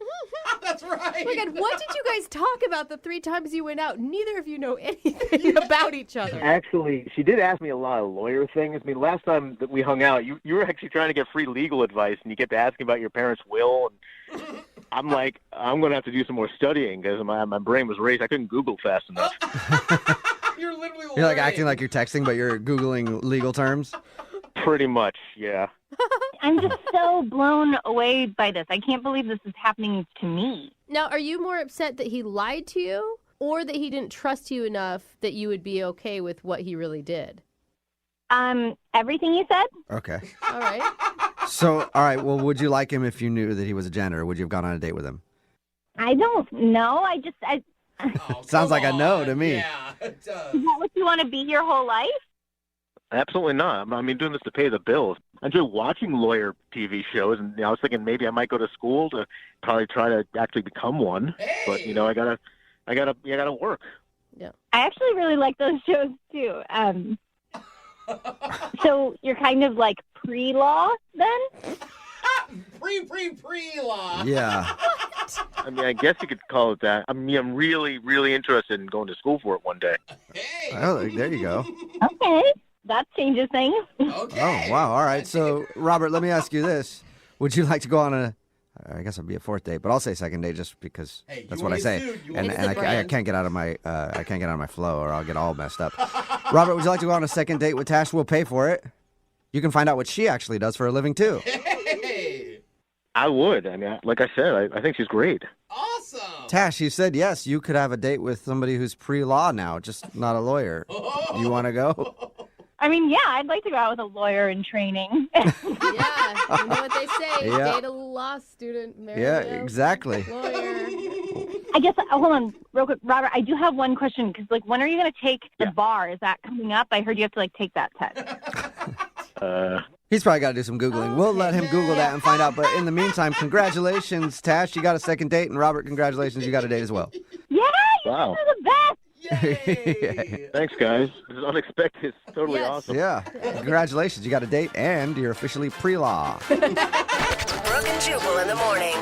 That's right. Oh my God, what did you guys talk about the 3 times you went out? Neither of you know anything about each other. Actually, she did ask me a lot of lawyer things. I mean, last time that we hung out, you were actually trying to get free legal advice, and you kept asking about your parents' will. And I'm like, I'm going to have to do some more studying because my brain was raised. I couldn't Google fast enough. You're literally You're like acting like you're texting, but you're Googling legal terms? Pretty much, yeah. I'm just so blown away by this. I can't believe this is happening to me. Now, are you more upset that he lied to you or that he didn't trust you enough that you would be okay with what he really did? Everything you said? Okay. All right. So, all right, well, would you like him if you knew that he was a janitor? Would you have gone on a date with him? I don't know. Sounds like a no to me. Yeah, it does. Is that what you want to be your whole life? Absolutely not. I mean, doing this to pay the bills. I enjoy watching lawyer TV shows, and I was thinking maybe I might go to school to probably try to actually become one. But I gotta work. Yeah. I actually really like those shows too. So you're kind of like pre-law then? Pre-law. Yeah. I mean, I guess you could call it that. I mean, I'm really, really interested in going to school for it one day. Oh, there you go. Okay, that changes things. Oh, wow. All right. So, Robert, let me ask you this. Would you like to go on I guess it'd be a fourth date, but I'll say second date just because that's what I say. And I can't get out of my flow or I'll get all messed up. Robert, would you like to go on a second date with Tash? We'll pay for it. You can find out what she actually does for a living too. I would. I mean, like I said, I think she's great. Awesome. Tash, you said yes. You could have a date with somebody who's pre-law now, just not a lawyer. You want to go? I mean, yeah, I'd like to go out with a lawyer in training. Yeah, you know what they say. Yeah. Date a law student, marry Yeah, a exactly. lawyer. I guess, hold on, real quick, Robert, I do have one question, because, when are you going to take the bar? Is that coming up? I heard you have to, take that test. He's probably got to do some Googling. We'll let him Google that and find out. But in the meantime, congratulations, Tash. You got a second date. And Robert, congratulations. You got a date as well. Yeah, Wow. you're the best. Thanks, guys. This is unexpected. It's totally awesome. Yeah. Congratulations. You got a date and you're officially pre-law. Brooke and Jubal in the morning.